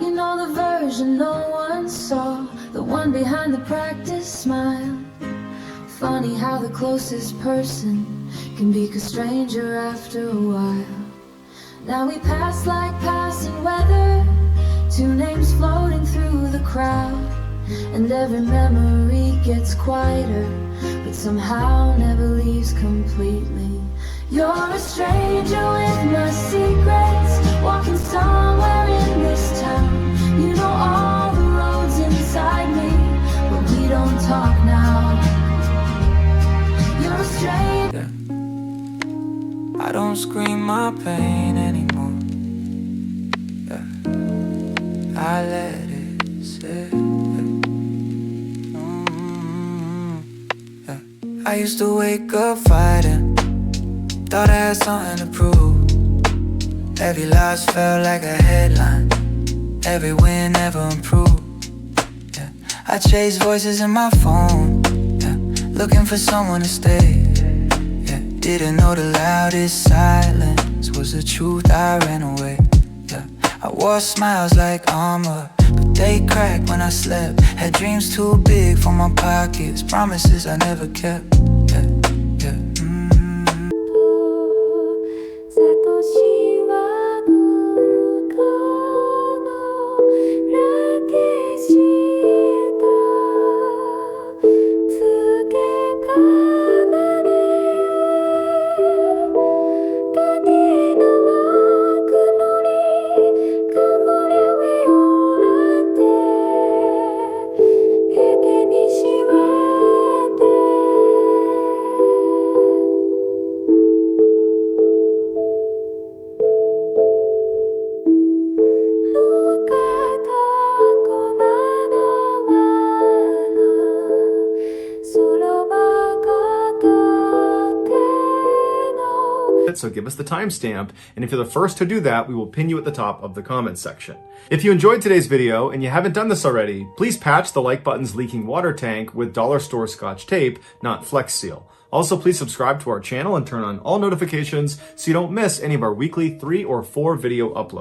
You know, the version no one saw, the one behind the practice smile. Funny how the closest person can be a stranger after a while. Now we pass like passing weather, two names floating through the crowd, and every memory gets quieter, but somehow never leaves completely. You're a stranger with my secrets, walking somewhere in this town. You know all the roads inside me, but we don't talk now. You're a stranger. I don't scream my pain anymore. Yeah. I let it sit. Yeah. I used to wake up fighting, thought I had something to prove. Every loss felt like a headline, every win never improved. Yeah. I chased voices in my phone, yeah, looking for someone to stay. Didn't know the loudest silence was the truth, I ran away. Yeah, I wore smiles like armor, but they cracked when I slept. Had dreams too big for my pockets, promises I never kept. Yeah, yeah. it, so give us the timestamp. And if you're the first to do that, we will pin you at the top of the comments section. If you enjoyed today's video and you haven't done this already, please patch the like button's leaking water tank with dollar store Scotch tape, not Flex Seal. Also, please subscribe to our channel and turn on all notifications so you don't miss any of our weekly 3 or 4 video uploads.